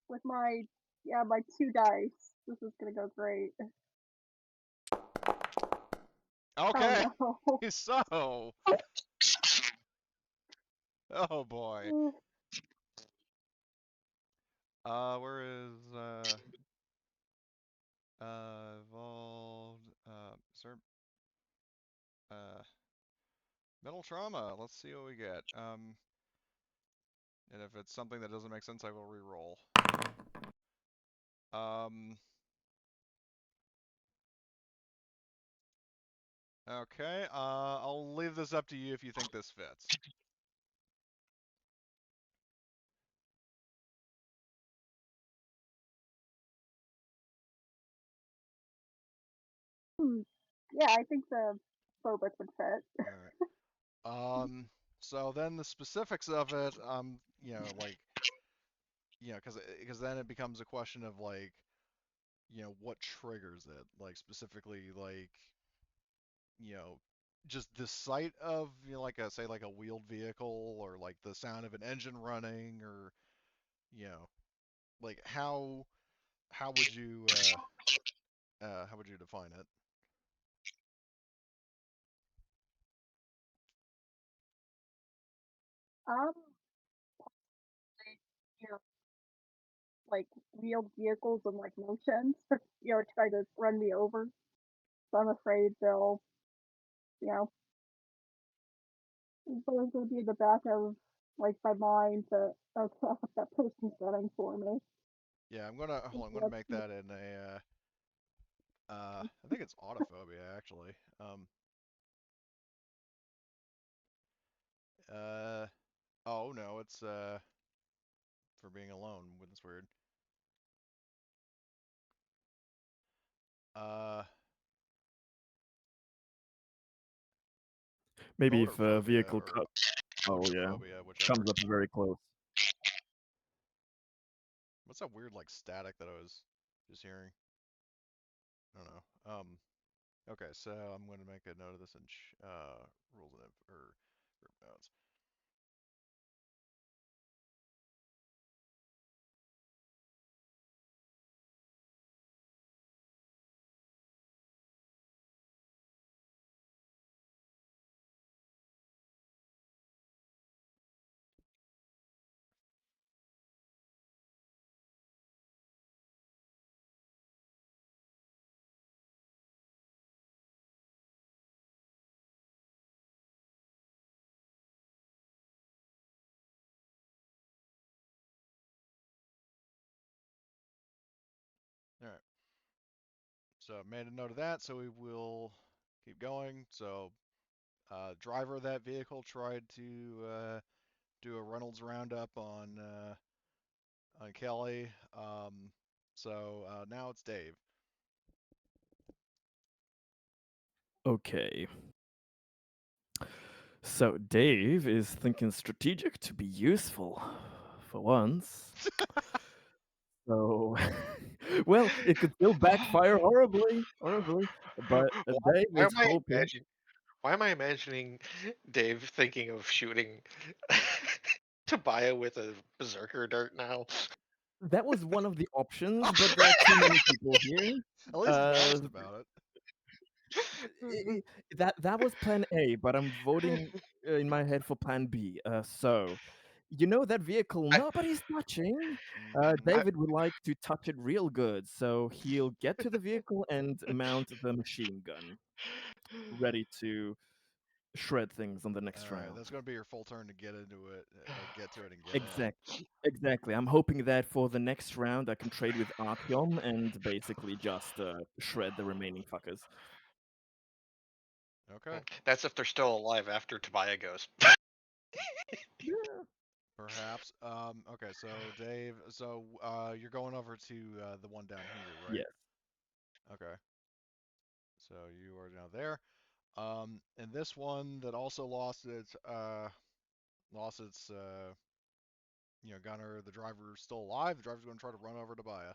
with my my 2 dice, this is gonna go great. Okay. Oh no. So. Oh boy. Where is evolved sir Mental trauma. Let's see what we get. And if it's something that doesn't make sense, I will re-roll. Okay. I'll leave this up to you if you think this fits. Yeah, I think the phobic would fit. All right. So then the specifics of it, you know, like, you know, because then it becomes a question of like, you know, what triggers it, like specifically, like, you know, just the sight of, you know, like a say like a wheeled vehicle or like the sound of an engine running or, you know, like how would you how would you define it? Um, you know, like wheeled vehicles and like motions, try to run me over. So I'm afraid they'll, you know, it's always going to be in the back of like my mind that okay, that person's running for me. Yeah, I'm gonna hold on, I'm gonna make that in a I think it's autophobia actually. Uh oh no, it's for being alone. That's weird. Uh Maybe if a Photophobia vehicle or oh yeah, phobia, whichever. comes up very close. What's that weird like static that I was just hearing? I don't know. Okay, so I'm going to make a note of this in rules and or group notes. All right. So I made a note of that, so we will keep going. So driver of that vehicle tried to do a Reynolds roundup on Kelly. So now it's Dave. Okay. So Dave is thinking strategic to be useful for once. So, well, it could still backfire horribly, but Dave Why is am I hoping. imagining? Why am I imagining Dave thinking of shooting Tobiah with a berserker dart now? That was one of the options, but there are too many people here. At least he's honest about it. That was plan A, but I'm voting in my head for plan B. So, you know that vehicle I, nobody's touching. Mhm. David would like to touch it real good, so he'll get to the vehicle and mount the machine gun, ready to shred things on the next All right, round. that's going to be your full turn to get into it, get to it and get in. Exactly. I'm hoping that for the next round I can trade with Artyom and basically just shred the remaining fuckers. Okay. that's if they're still alive after Tobiah goes. Yeah. Perhaps. Okay, so Dave, so you're going over to the one down here, right? Yes. Okay. So you are now there. And this one that also lost its you know, gunner, the driver's still alive. The driver's going to try to run over to Baya.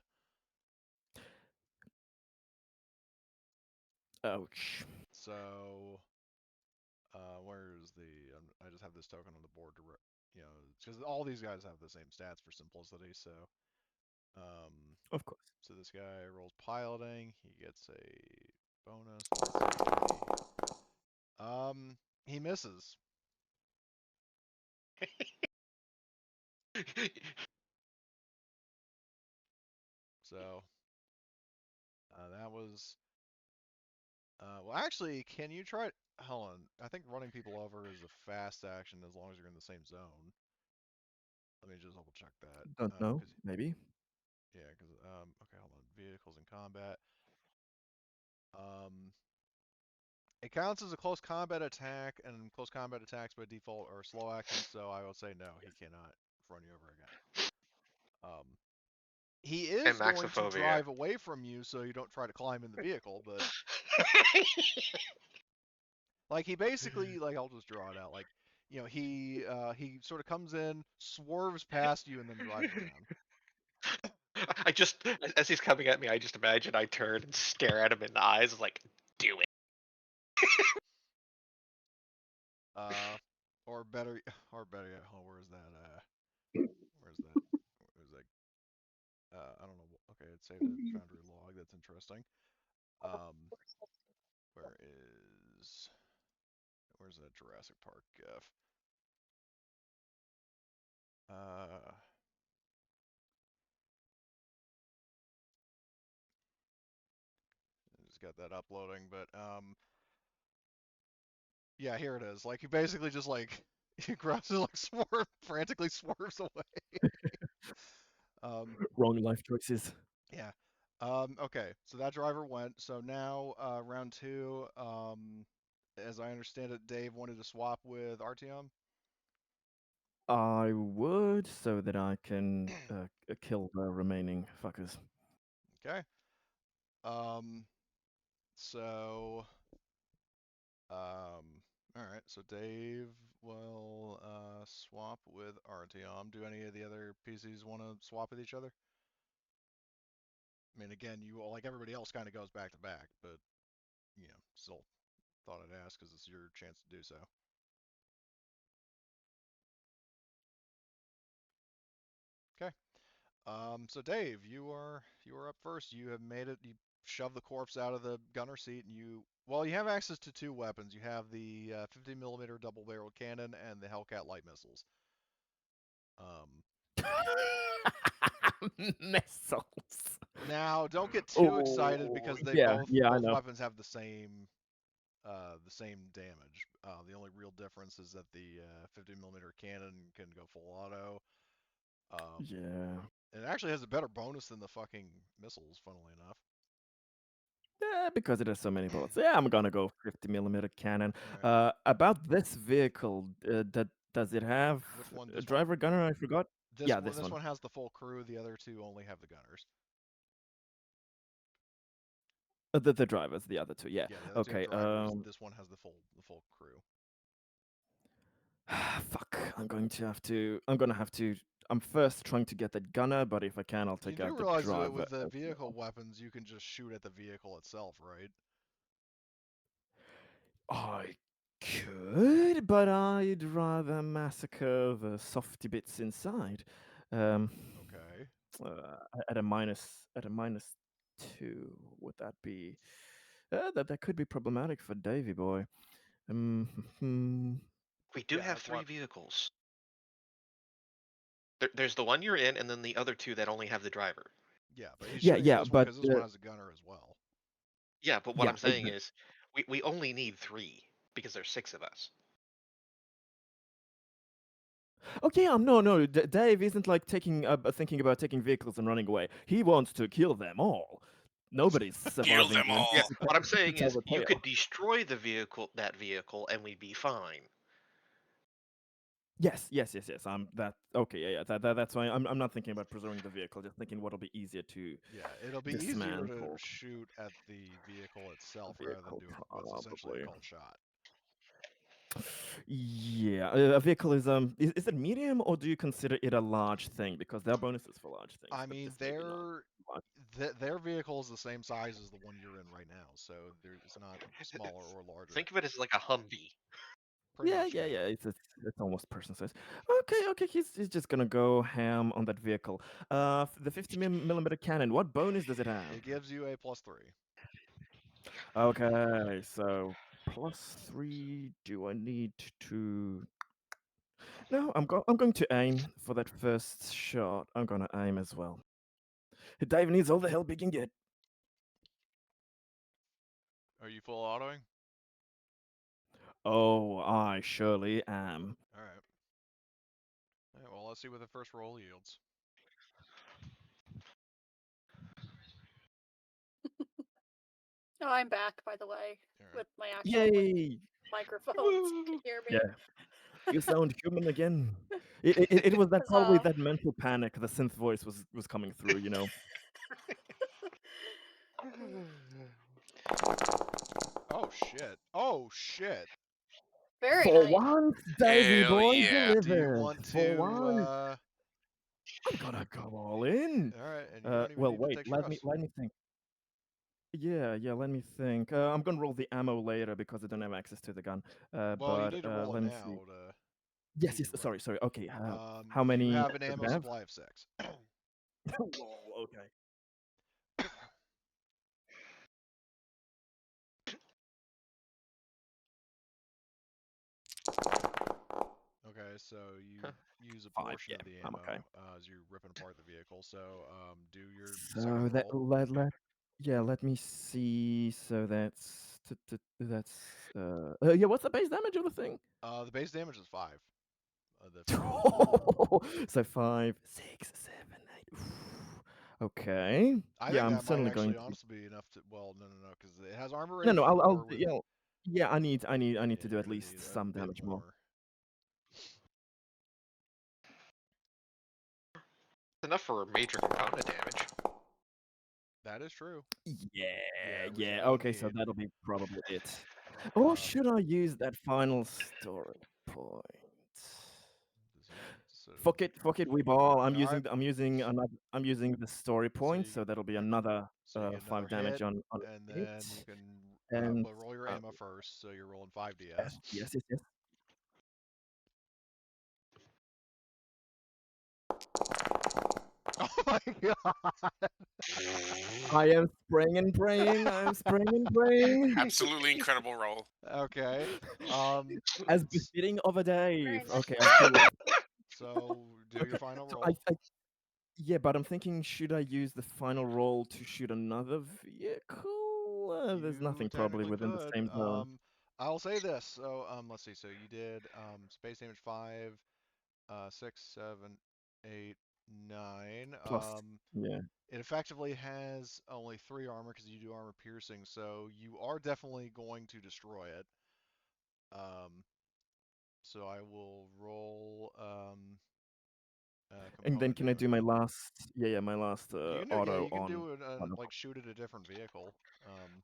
Ouch. So where's the I just have this token on the board to you know, because all these guys have the same stats for simplicity, so Of course. so this guy rolls piloting, he gets a bonus. Let's see. He misses. So that was Well, actually, can you try? Hold on. I think running people over is a fast action as long as you're in the same zone. Let me just double check that. Don't know. 'Cause Maybe. yeah, because okay, hold on. Vehicles in combat. Um, it counts as a close combat attack, and close combat attacks by default are slow actions. So I will say no, he cannot run you over again. He And is going to Maxophobia. drive away from you, so you don't try to climb in the vehicle. But like he basically, like I'll just draw it out. Like he sort of comes in, swerves past you, and then drives around. I just, as he's coming at me, I just imagine I turn and stare at him in the eyes, like, do it. Or better, or better yet, oh, where's that? Where's that? Where's that? I don't know. Okay, it saved a Foundry log. That's interesting. Um, where is? Where's that Jurassic Park gif? Uh, I just got that uploading, but yeah, here it is. Like he basically just like he grabs it, like frantically swerves away. Wrong life choices. Yeah. Okay, so that driver went. So now round two. As I understand it, Dave wanted to swap with Artyom. I would, so that I can kill the remaining fuckers. Okay. Um. So. All right. So Dave will swap with Artyom. Do any of the other PCs want to swap with each other? I mean, again, you all, like everybody else, kind of goes back to back, but still thought I'd ask because it's your chance to do so. Okay. So Dave, you are up first. You have made it. You shove the corpse out of the gunner seat, and you have access to two weapons. You have the 50 millimeter double-barreled cannon and the Hellcat light missiles. Um, Missiles. Now don't get too excited Oh, because they yeah, both yeah, I both know. weapons have the same damage. The only real difference is that the 50 millimeter cannon can go full auto. Yeah. It actually has a better bonus than the fucking missiles, funnily enough. Yeah, because it has so many bullets. Yeah, I'm gonna go 50 millimeter cannon. All right. About this vehicle, does it have Which one? a This one? driver gunner? I forgot. This Yeah, one. this This one. one has the full crew. The other two only have the gunners. The drivers, the other two. Yeah. Yeah, the other two have Okay. drivers. This one has the full crew. Fuck. I'm gonna have to. I'm first trying to get that gunner, but if I can, I'll You take do out the realize that driver with the as vehicle well. weapons, you can just shoot at the vehicle itself, right? I could, but I'd rather massacre the softy bits inside. Um, Okay. at a minus 2, would that be? That could be problematic for Davy boy. Hmm. We do Yeah. have three What? vehicles. There's the one you're in, and then the other two that only have the driver. Yeah, but he's Yeah, shooting at yeah, this one but because this one has a gunner as well. Yeah, but what yeah, I'm saying is, we only need three because there's six of us. okay. No. Dave isn't like thinking about taking vehicles and running away. He wants to kill them all. Nobody's Kill surviving them the Yeah, all. what I'm to saying tell is, the you tale. could destroy that vehicle, and we'd be fine. Yes. I'm that. Okay, yeah. That's why I'm not thinking about preserving the vehicle. Just thinking what'll be easier to Yeah, it'll be easier to dismantle shoot at the vehicle the itself rather than vehicle, doing what's essentially a probably. call shot. Yeah, a vehicle is it medium, or do you consider it a large thing? Because there are bonuses for large things, I but mean, this maybe not. Large. their vehicle is the same size as the one you're in right now, so it's not smaller or larger. Think of it as like a Humvee. Pretty Yeah, much, yeah, yeah. yeah. It's almost person size. Okay. He's just gonna go ham on that vehicle. The 50 millimeter cannon. What bonus does it have? It gives you a +3. Okay, so +3. Do I need to? No, I'm going to aim for that first shot. I'm gonna aim as well. Dave needs all the help he can get. Are you full autoing? Oh, I surely am. All right. All right. Well, let's see what the first roll yields. Oh, I'm back, by the way, All right. with my actual like, Yay! microphones. Can you hear me? Yeah, you sound human again. It was that probably that mental panic. The synth voice was coming through, you know. Oh shit. Oh shit. Very For nice. once, Davy Hell boy yeah. Do you delivered. want For to? once, I'm gonna go all in. All right, and you don't even Well, need to wait. take Let me stress. let me think. Yeah. Let me think. I'm gonna roll the ammo later because I don't have access to the gun. Well, you But need to roll it let me see. now to Yes. see Yes. your weapon. Sorry. Okay. How You many have an ammo do I have? supply of 6. Lol, okay. Okay, so you use a 5. portion Yeah. of the I'm okay. ammo as you're ripping apart the vehicle. So do your second So that roll. let me see. So that's yeah. What's the base damage of the thing? The base damage is 5. The field. So 5, 6, 7, 8. Oof. Okay. I Yeah, think I'm that might certainly going actually to. honestly be enough to. Well, no, because it has armor No, rating no. I'll 4 with. you know. Yeah, I need Yeah, to do you're at gonna need least a some bit damage more. more. Enough for major component damage. That is true. Yeah, Which you're yeah. gonna Okay, so need. that'll be probably it. Or Uh, should I use that final story point? so, Fuck it, we ball. all right. I'm using the story So point, so that'll be yep. another So you get another 5 damage hit, on and it. then you can. And But roll your uh, ammo first. So you're rolling 5 yes, DS. yes, yes, yes. Oh my god! I am spraying and praying. I am spraying and praying. Absolutely incredible roll. Okay. Um. As s- befitting of a Very Dave. nice. Okay, I have 2 left. So do your Okay, final so roll. yeah, but I'm thinking, should I use the final roll to shoot another vehicle? There's You nothing probably technically within the could. same zone. I'll say this. So let's see. So you did space damage 5, 6, 7, 8, 9. Plus, yeah. It effectively has only 3 armor because you do armor piercing. So you are definitely going to destroy it. Um. So I will roll And then component can I do my damage. last? Yeah, my last You can do yeah. auto You can on. do it on like shoot at a different vehicle. Um.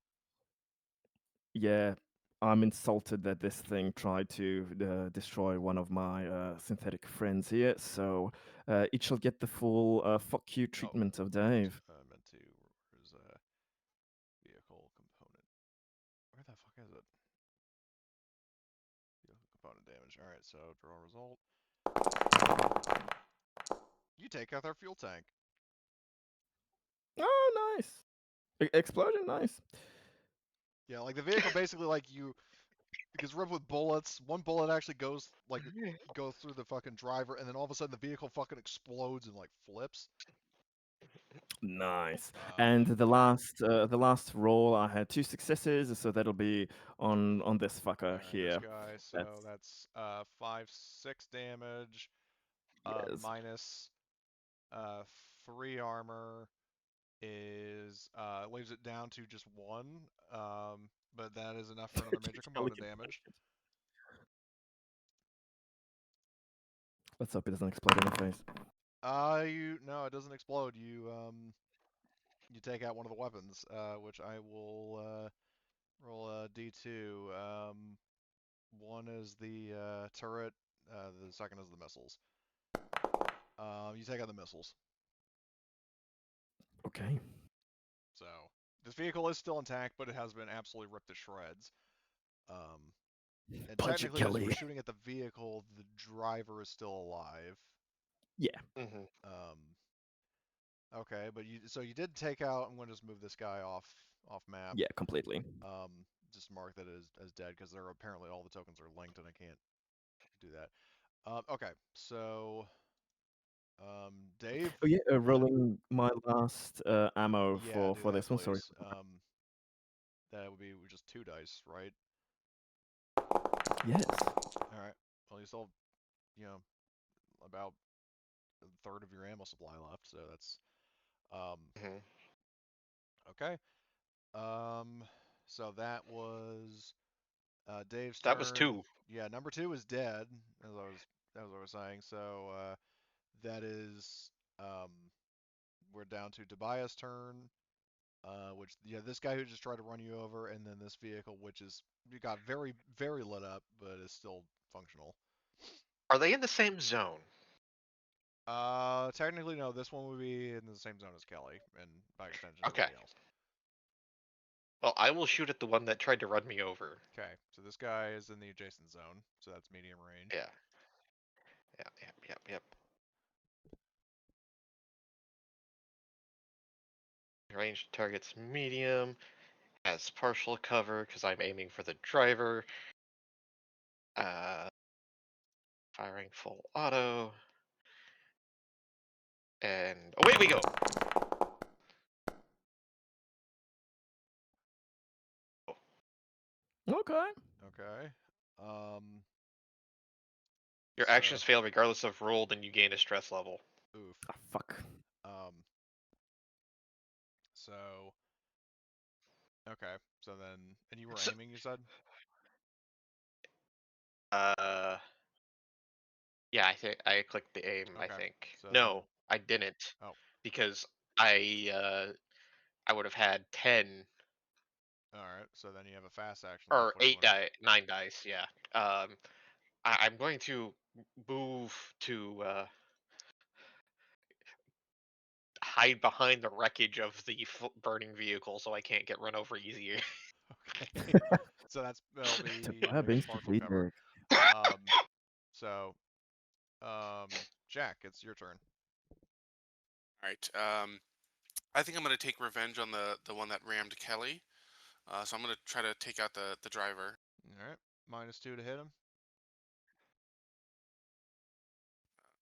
Yeah, I'm insulted that this thing tried to destroy one of my synthetic friends here, so it shall get the full fuck you Oh, treatment of right. Dave. I meant to. Where's vehicle component? Where the fuck is it? Vehicle component damage. All right. So draw result. You take out their fuel tank. Oh, nice. Explosion, nice. Yeah, like the vehicle basically like you it gets ripped with bullets. One bullet actually goes through the fucking driver, and then all of a sudden the vehicle fucking explodes and like flips. Nice. Um, And the last roll, I had 2 successes, so that'll be on this all fucker right, this here. guy. So That's that's 5, 6 damage, yes. minus 3 armor is leaves it down to just 1. But that is enough for another major component Delicate damage. question. Let's hope it doesn't explode in the face. You no, it doesn't explode. You take out one of the weapons, which I will roll a d2. One is the turret. The second is the missiles. You take out the missiles. Okay. So this vehicle is still intact, but it has been absolutely ripped to shreds. And Punch it, technically, as you were Kelly. shooting at the vehicle, the driver is still alive. Yeah. Mm-hmm. Okay, but you did take out. I'm going to just move this guy off map. Yeah, completely. Um, just mark that as dead because they're apparently all the tokens are linked and I can't do that. Okay, so Dave, Oh yeah, what? rolling my last ammo Yeah, do for that, this one. Sorry. please. that would be just 2 dice, right? Yes. All right. Well, you still, you know, about a third of your ammo supply left, so that's Mhm. okay. Um, so that was Dave's That was turn. 2. Yeah, number 2 is dead, as I was saying. So that is we're down to Tobias' turn. Which this guy who just tried to run you over, and then this vehicle, which is you got very very lit up, but is still functional. Are they in the same zone? Technically no. This one would be in the same zone as Kelly, and by extension Okay. everybody else. Well, I will shoot at the one that tried to run me over. Okay, so this guy is in the adjacent zone, so that's medium range. Yeah. Yep. Range target's medium. Has partial cover because I'm aiming for the driver. Firing full auto. And away we go. Okay. Okay. Your So actions fail regardless of roll, then you gain a stress level. oof. Ah, fuck. So okay. So then, and you were So, aiming, you said? uh, yeah, I think I clicked the aim. I Okay. think So then, no, I didn't oh, because I would have had 10 all right. So then you have a fast action left. or What do you 8 want to do? die, 9 dice. Yeah. I'm going to move to hide behind the wreckage of the burning vehicle so I can't get run over easier. Okay. So that'll be, Tobiah I guess, being partial cover. strategic. Um, so Jack, it's your turn. All right. I think I'm gonna take revenge on the one that rammed Kelly. So I'm gonna try to take out the driver. All right. -2 to hit him.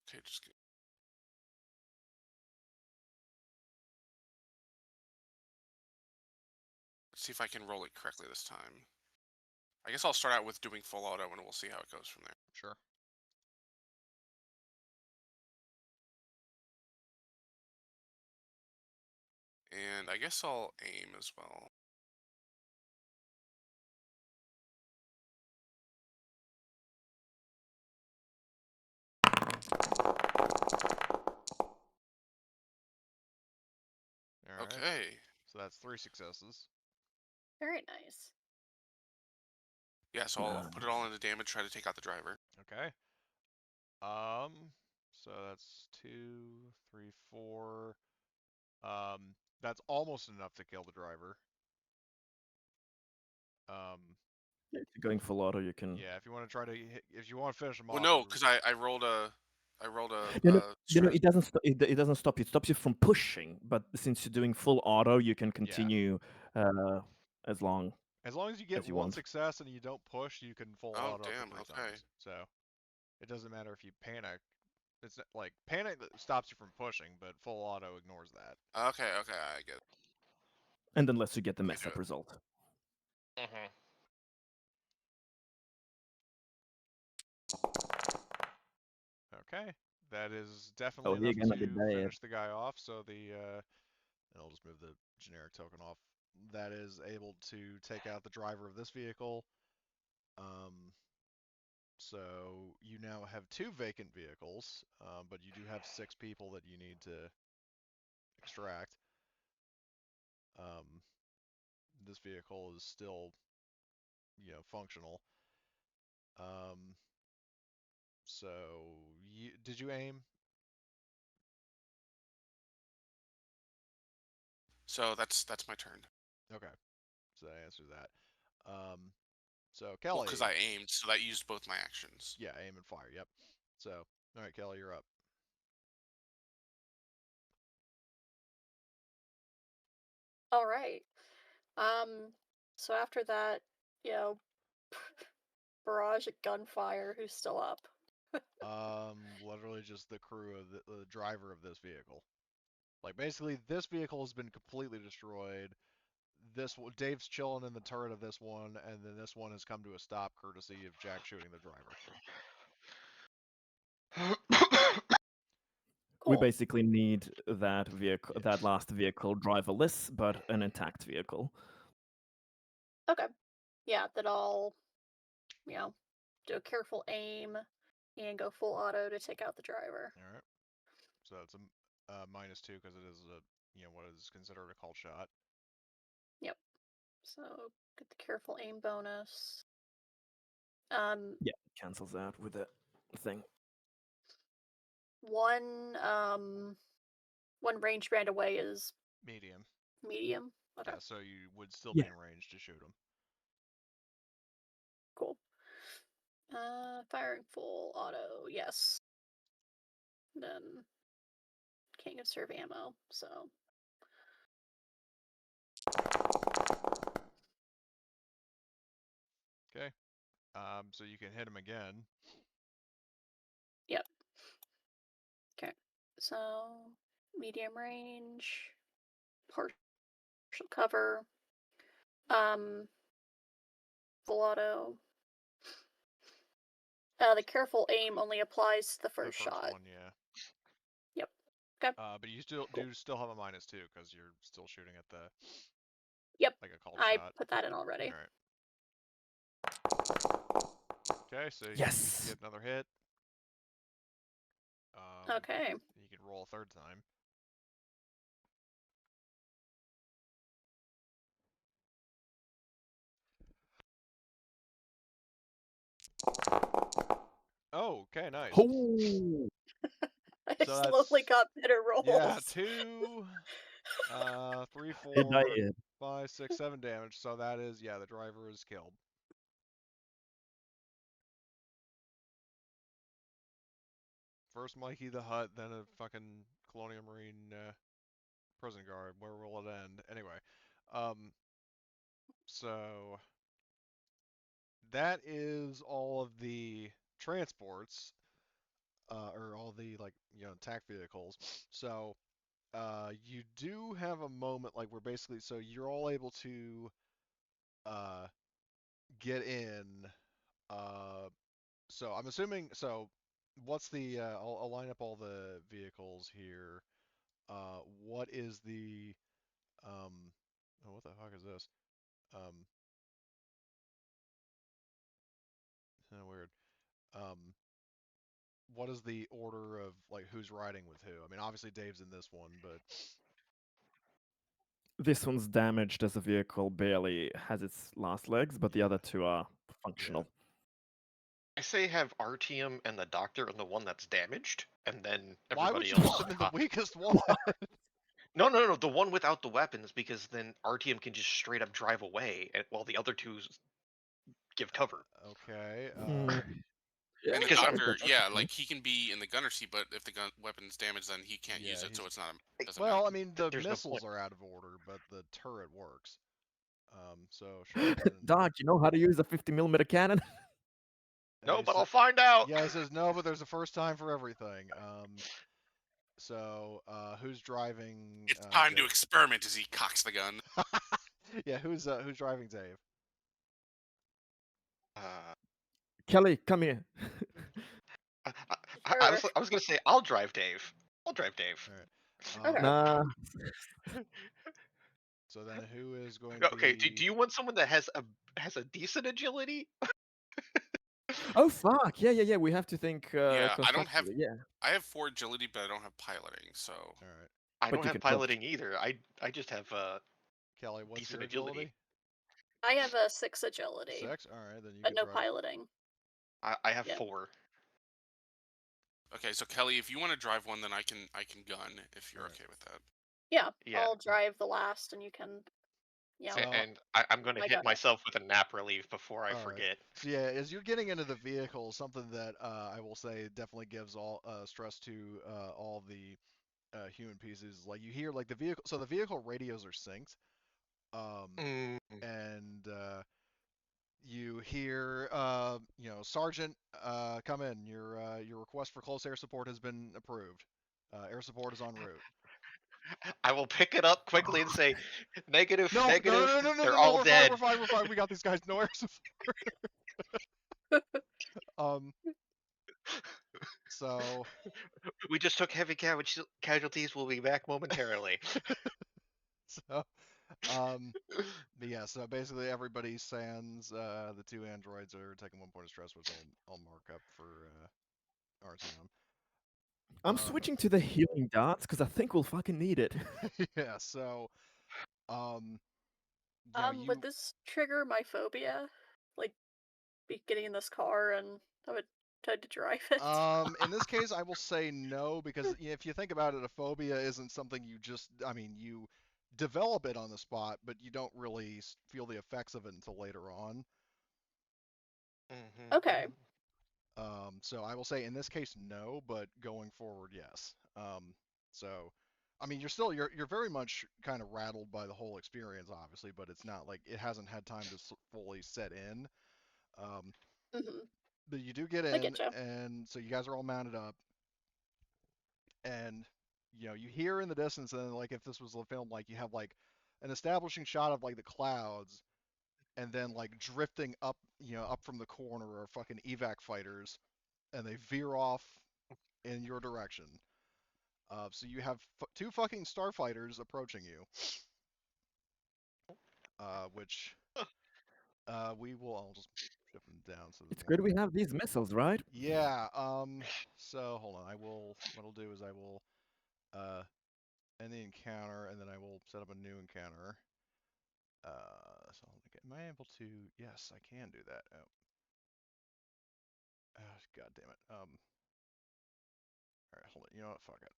Okay, just let's see if I can roll it correctly this time. I guess I'll start out with doing full auto, and we'll see how it goes from there. Sure. And I guess I'll aim as well. All right. Okay. So that's 3 successes. Very nice. Yeah, so I'll put it all into damage, try to take out the driver. Okay. So that's 2, 3, 4. That's almost enough to kill the driver. If you're going full auto, you can. Yeah, if you want to try to hit, if you want to finish him Well, off, no, because I rolled a stress. It doesn't. It doesn't stop. It stops you from pushing. But since you're doing full auto, you can continue as long as long as you get as you one want. success and you don't push, you can full Oh auto up to damn. 3 Okay. times. So it doesn't matter if you panic. It's like panic that stops you from pushing, but full auto ignores that. Okay. I get it. And unless you get the Let me mess do up it. result. Mm-hmm. Okay, that is definitely Oh, you're enough gonna be to bad. finish the guy off. So and I'll just move the generic token off. That is able to take out the driver of this vehicle. So you now have 2 vacant vehicles, but you do have 6 people that you need to extract. Um, this vehicle is still, functional. Um, so did you aim? So that's my turn. Okay, so that answers that. So Well, Kelly, because I aimed, so that used both my actions. yeah, aim and fire. Yep. So all right, Kelly, you're up. All right. So after that, you know, barrage of gunfire. Who's still up? Literally just the crew of the driver of this vehicle. Like basically, this vehicle has been completely destroyed. Dave's chilling in the turret of this one, and then this one has come to a stop courtesy of Jack shooting the driver. We Cool. basically need that vehicle, that last vehicle, driverless, but an intact vehicle. Okay. Yeah, then I'll, you know, do a careful aim and go full auto to take out the driver. All right. So it's a -2 because it is what is considered a call shot. Yep. So get the careful aim bonus. Yeah, cancels out with the thing. One range band away is Medium. medium. Okay. Yeah, so you would still Yeah. be in range to shoot him. Cool. Firing full auto, yes. Then can't conserve ammo, so. Okay. So you can hit him again. Yep. Okay. So medium range, partial cover, full auto. The careful aim only applies to the first shot. one, yeah. Yep. Okay. But you still have a -2 because you're still shooting at the. Yep. Like a called I shot. put that in already. All right. Okay, so Yes. you get another hit. Okay. You can roll a third time. Oh, okay, nice. Oh. I So slowly got better rolls. Yeah, 2, 3, 4, It died. 5, 6, 7 damage. So that is, the driver is killed. First Mikey the Hut, then a fucking Colonial Marine prison guard. Where will it end? Anyway, so that is all of the transports, or all the attack vehicles. So you do have a moment like where basically, so you're all able to get in. So I'm assuming. So what's the? I'll line up all the vehicles here. What is the? Oh, what the fuck is this? Um, Weird. Um, what is the order of like who's riding with who? I mean, obviously Dave's in this one, but This one's damaged as a vehicle, barely has its last legs, but the Yeah. other two are functional. I say have Artyom and the doctor and the one that's damaged, and then why would everybody you else. put them in the weakest one? No, the one without the weapons, because then Artyom can just straight up drive away, while the other two give cover. Okay. Yeah, And the Because I'm- doctor, that's yeah, okay. like he can be in the gunner seat, but if the weapon's damaged, then he can't use Yeah, it, so it's not. Doesn't well, matter. I mean, the There's no missiles point. are out of order, but the turret works. So sure. Then, Doc, you know how to use a 50mm cannon? No, he but sa- I'll find out. Yeah, he says no, but there's a first time for everything. So who's driving? It's time to Dave? experiment as he cocks the gun. Yeah, who's driving Dave? Uh, Kelly, come here. I was gonna say I'll drive Dave. I'll drive Dave. All right. Okay. Nah. So then, who is going to Okay, be? do you want someone that has a decent agility? Oh fuck! Yeah. We have to think Yeah, I don't have. constructively. Yeah, I have 4 agility, but I don't have piloting. So All right, I But don't you have can help. piloting either. I just have Kelly, what's decent your agility? agility. I have a 6 agility, 6. All right, then you but can no drive. piloting. I have Yep. 4. okay, so Kelly, if you want to drive one, then I can gun if you're Alright. okay with that. Yeah, Yeah. I'll drive the last, and you can. Yeah. So- And I'm going to My hit gunner. myself with a nap relief before I All right. forget. So yeah, as you're getting into the vehicle, something that I will say definitely gives all stress to all the human pieces. Like you hear like the vehicle. So the vehicle radios are synced. Mm. And you hear, Sergeant, come in. Your request for close air support has been approved. Air support is en route. I will pick it up quickly and say, negative, No, no, negative. no, no, no, no, They're no, no. all We're fine. dead. We're fine. We're fine. We got these guys. No air support. So We just took heavy casualties. We'll be back momentarily. so but yeah, so basically everybody sans the two androids are taking 1 point of stress, which I'll mark up for RTM. I'm switching to the healing darts because I think we'll fucking need it. Yeah, so you know, Would this trigger my phobia? Like, be getting in this car and I would try to drive it? in this case, I will say no, because if you think about it, a phobia isn't something you just, I mean, you develop it on the spot, but you don't really feel the effects of it until later on. Okay. So I will say in this case, no, but going forward, yes. So, I mean, you're very much kind of rattled by the whole experience, obviously, but it's not like it hasn't had time to fully set in. hmm But you do get I in, get you. and so you guys are all mounted up, and you know you hear in the distance, and like if this was a film, like you have like an establishing shot of like the clouds, and then like drifting up, you know, up from the corner are fucking evac fighters, and they veer off in your direction. So you have two fucking starfighters approaching you, which we will. I'll just shift them down so It's there's good one. we have these missiles, right? Yeah. So hold on. I will. What I'll do is I will uh, end the encounter, and then I will set up a new encounter. So am I able to? Yes, I can do that. Oh, God damn it. All right, hold it. You know what? Fuck it.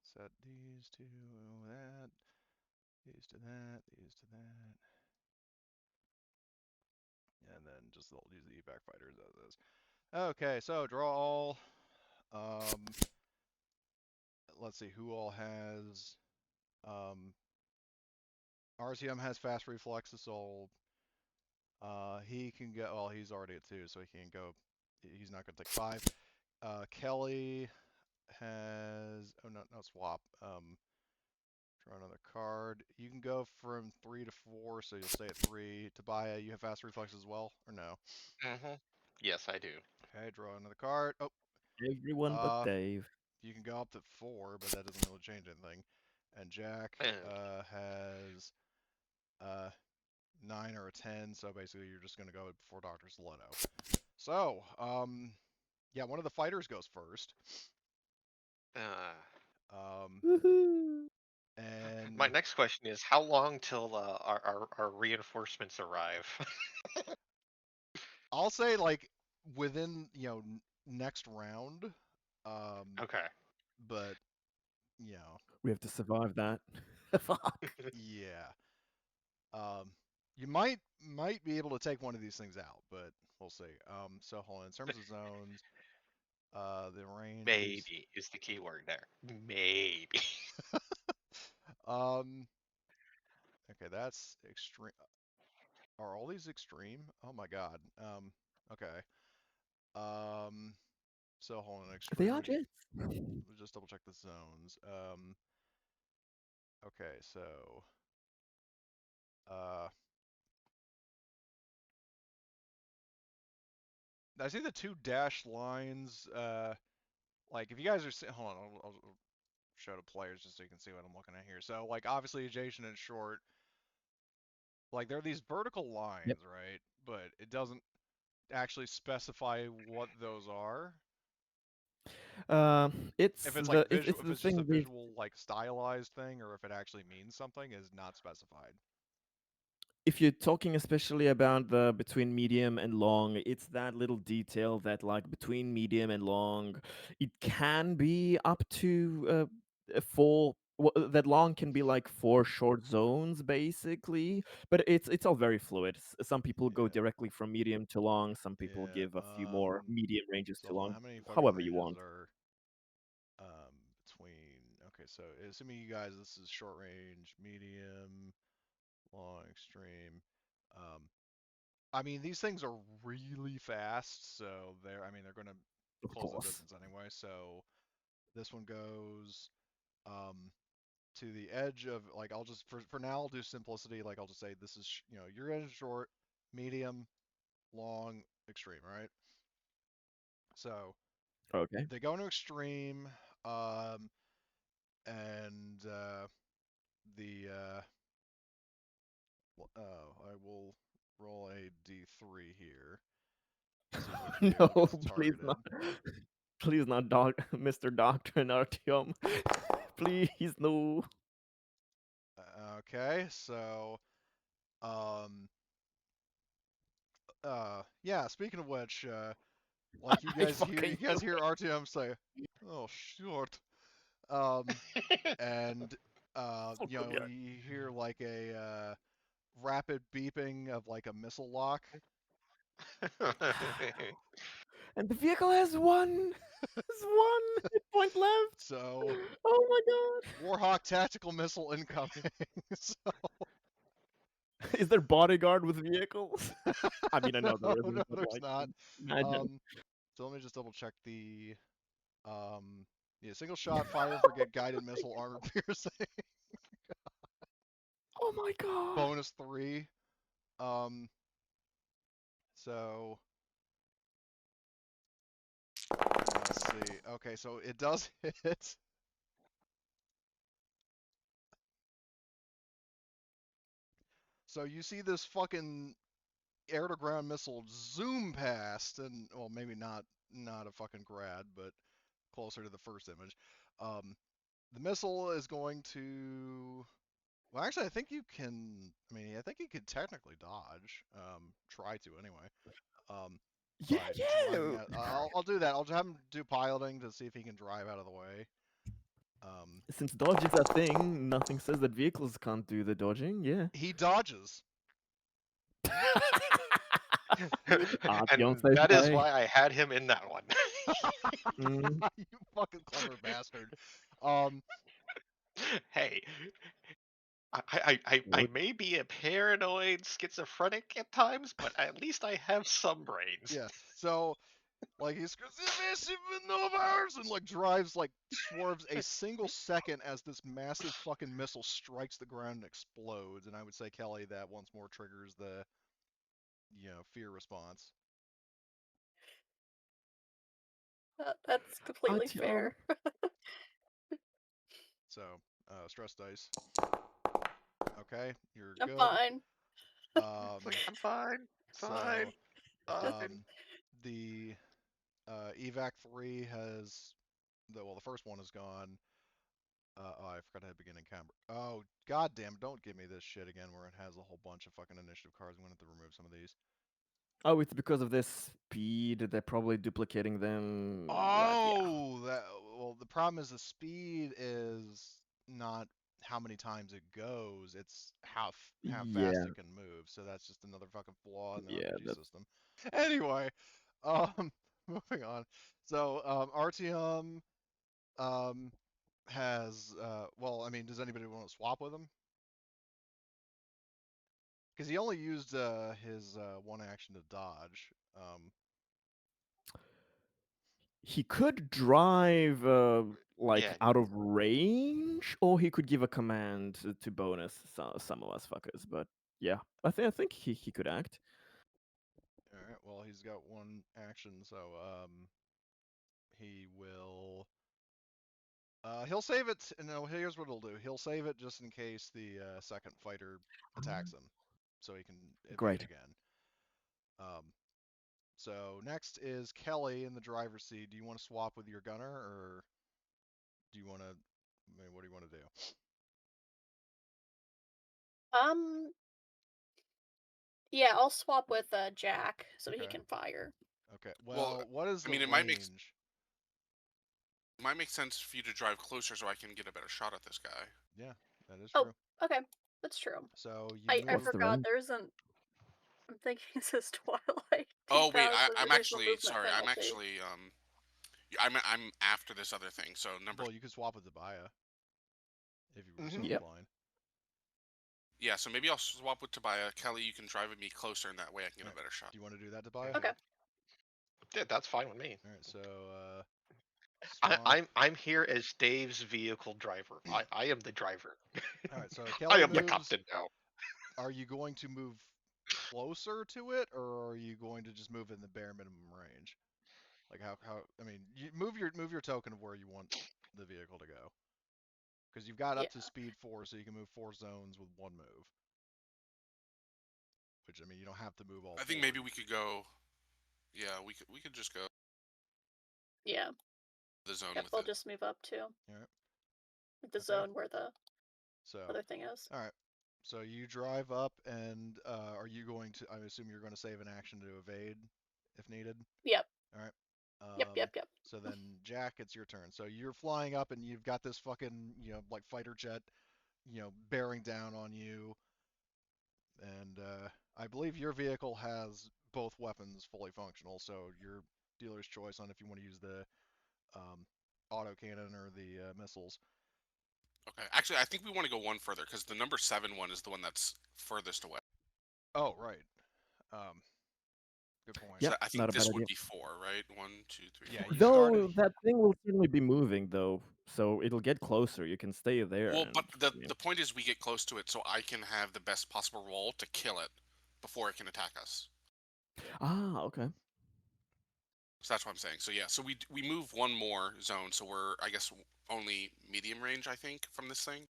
Set these to that. These to that. These to that. And then just they'll use the evac fighters as is. Okay, so draw all. Let's see who all has. RCM has fast reflexes, so he can go. Well, he's already at 2, so he can go. He's not going to take 5. Kelly has. Oh no, no swap. Draw another card. You can go from 3 to 4, so you'll stay at 3. Tobiah, you have fast reflexes as well, or no? Yes, I do. Okay, draw another card. Oh, Everyone but Dave. you can go up to 4, but that doesn't really change anything. And Jack has 9 or a 10, so basically you're just going to go before Dr. Saletto. So, yeah, one of the fighters goes first. Woohoo! And My next question is, how long till our reinforcements arrive? I'll say like within, you know, next round. Okay. But you know, We have to survive that. Fuck. yeah. You might be able to take one of these things out, but we'll see. So hold on. In terms of zones, the range is Maybe is the key word there. Maybe. okay, that's extreme. Are all these extreme? Oh my god. Okay. So hold on, They are extreme. jets. We'll just double check the zones. Okay, so uh, I see the two dashed lines. Like if you guys are hold on, I'll show to players just so you can see what I'm looking at here. So like obviously adjacent and short, like there are these vertical Yep. lines, right? But it doesn't actually specify what those are. If it's like visual, it's if the it's just a thing with visual like stylized thing, or if it actually means something, is not specified. if you're talking especially about the between medium and long, it's that little detail that like between medium and long, it can be up to four. That long can be like 4 short zones basically, but it's all very fluid. Some people go Yeah, directly from medium to long. Some people yeah. give a few more medium ranges So to hold on, long, how many fucking however you ranges want. are between? Okay, so assuming you guys, this is short range, medium, long, extreme. Um, I mean, these things are really fast, so I mean, they're going to Of close the course. distance anyway. So this one goes, um, to the edge of like I'll just for now I'll do simplicity. Like I'll just say this is your edge short, medium, long, extreme. Right. So Okay. they go into extreme, and the I will roll a d3 here. See which No, vehicle gets please targeted. not. Please not, Mr. Doctor and Artyom. Please, no. Okay, so yeah. Speaking of which, like you I guys fucking knew it. hear RTM say, "Oh short," um, and So good. you hear like a rapid beeping of like a missile lock. And the vehicle has one hit point left. So Oh my god. Warhawk tactical missile incoming. So Is there bodyguard with vehicles? I mean, I know there no, isn't, but there's like, not. imagine. So let me just double check the yeah, single shot fire forget guided missile armor piercing Oh my god. bonus 3. Um so let's see. Okay, so it does hit. So you see this fucking air to ground missile zoom past, and well, maybe not a fucking grad, but closer to the first image. The missile is going to. Well, actually, I think you can. I mean, I think you could technically dodge. Try to anyway. Yeah, By driving yeah. out. I'll do that. I'll have him do piloting to see if he can drive out of the way. Since dodge is a thing, nothing says that vehicles can't do the dodging. Yeah. He dodges. Artyom And says that is hey. why I had him in that one. Mm. You fucking clever bastard. Um, Hey, I What? may be a paranoid schizophrenic at times, but at least I have some brains. yeah. So like he screams "Evasive maneuvers" and like drives like swerves a single second as this massive fucking missile strikes the ground and explodes. And I would say Kelly that once more triggers the fear response. That's completely Artyom. fair. So stress dice. Okay, you're I'm good. fine. It's like I'm fine, fine, So fine. the evac 3 has the first one is gone. Oh, I forgot to hit beginning camera. Oh, god damn, don't give me this shit again where it has a whole bunch of fucking initiative cards. I'm gonna have to remove some of these. Oh, it's because of this speed. They're probably duplicating them. Yeah. Oh, well, the problem is the speed is not how many times it goes, it's how fast Yeah. it can move. So that's just another fucking flaw in the Yeah. RPG That's system. Anyway, moving on. So, Artyom has well, I mean, does anybody want to swap with him? Because he only used his one action to dodge. he could drive like Yeah, out of range, or he could give a command to bonus some of us fuckers. But yeah, I think he could act. All right. Well, he's got one action, so he will. He'll save it. No, here's what he'll do. He'll save it just in case the second fighter attacks him, so he can evade Great. again. Um, so next is Kelly in the driver's seat. Do you want to swap with your gunner, or do you want to? I mean, what do you want to do? Um, yeah, I'll swap with Jack so he Okay. can fire. Okay. Well, Well, what is I the mean, it might range? make sense for you to drive closer so I can get a better shot at this guy. Yeah, that is Oh, true. okay, that's true. So you I move. What's the forgot range? there isn't. I'm thinking it says Twilight Oh wait, 2000 I'm additional actually movement sorry. I'm penalty. actually I'm after this other thing. So number Well, you could swap with Zabaya if you were so Mhm. Yep. inclined. yeah. So maybe I'll swap with Tobiah. Kelly, you can drive with me closer, and that way I can get a better shot. Do you want to do that, Zabaya? Okay. Yeah, that's fine with me. All right. So Spawn. I'm here as Dave's vehicle driver. I am the driver. All right, so I Kelly am the Yep. moves. captain now. Are you going to move closer to it, or are you going to just move in the bare minimum range? Like how? I mean, you move your token of where you want the vehicle to go, because you've got Yeah. up to speed 4, so you can move 4 zones with 1 move. Which, I mean, you don't have to move all I think 4. maybe we could go. Yeah, we could just go Yeah. the zone Yep, with we'll it. just move up to All right. the Okay. zone where the So, other thing is. all right. So you drive up, and are you going to? I assume you're going to save an action to evade if needed. Yep. All right. Yep. So then, Jack, it's your turn. So you're flying up, and you've got this fucking, like fighter jet, bearing down on you, and I believe your vehicle has both weapons fully functional. So your dealer's choice on if you want to use the autocannon or the missiles. Okay. Actually, I think we want to go one further because the number 7 one is the one that's furthest away. Oh, right. Um, Good point. So Yep, I think not a bad this would idea. be 4, right? 1, 2, 3, Yeah, 4. you Yeah. Though started. that thing will certainly be moving, though, so it'll get closer. You can stay there, Well, but and the point is we get close to it so I can have the best possible roll to kill it before it can attack us. okay. So that's what I'm saying. So yeah, so we move one more zone, so we're I guess only medium range I think from this thing.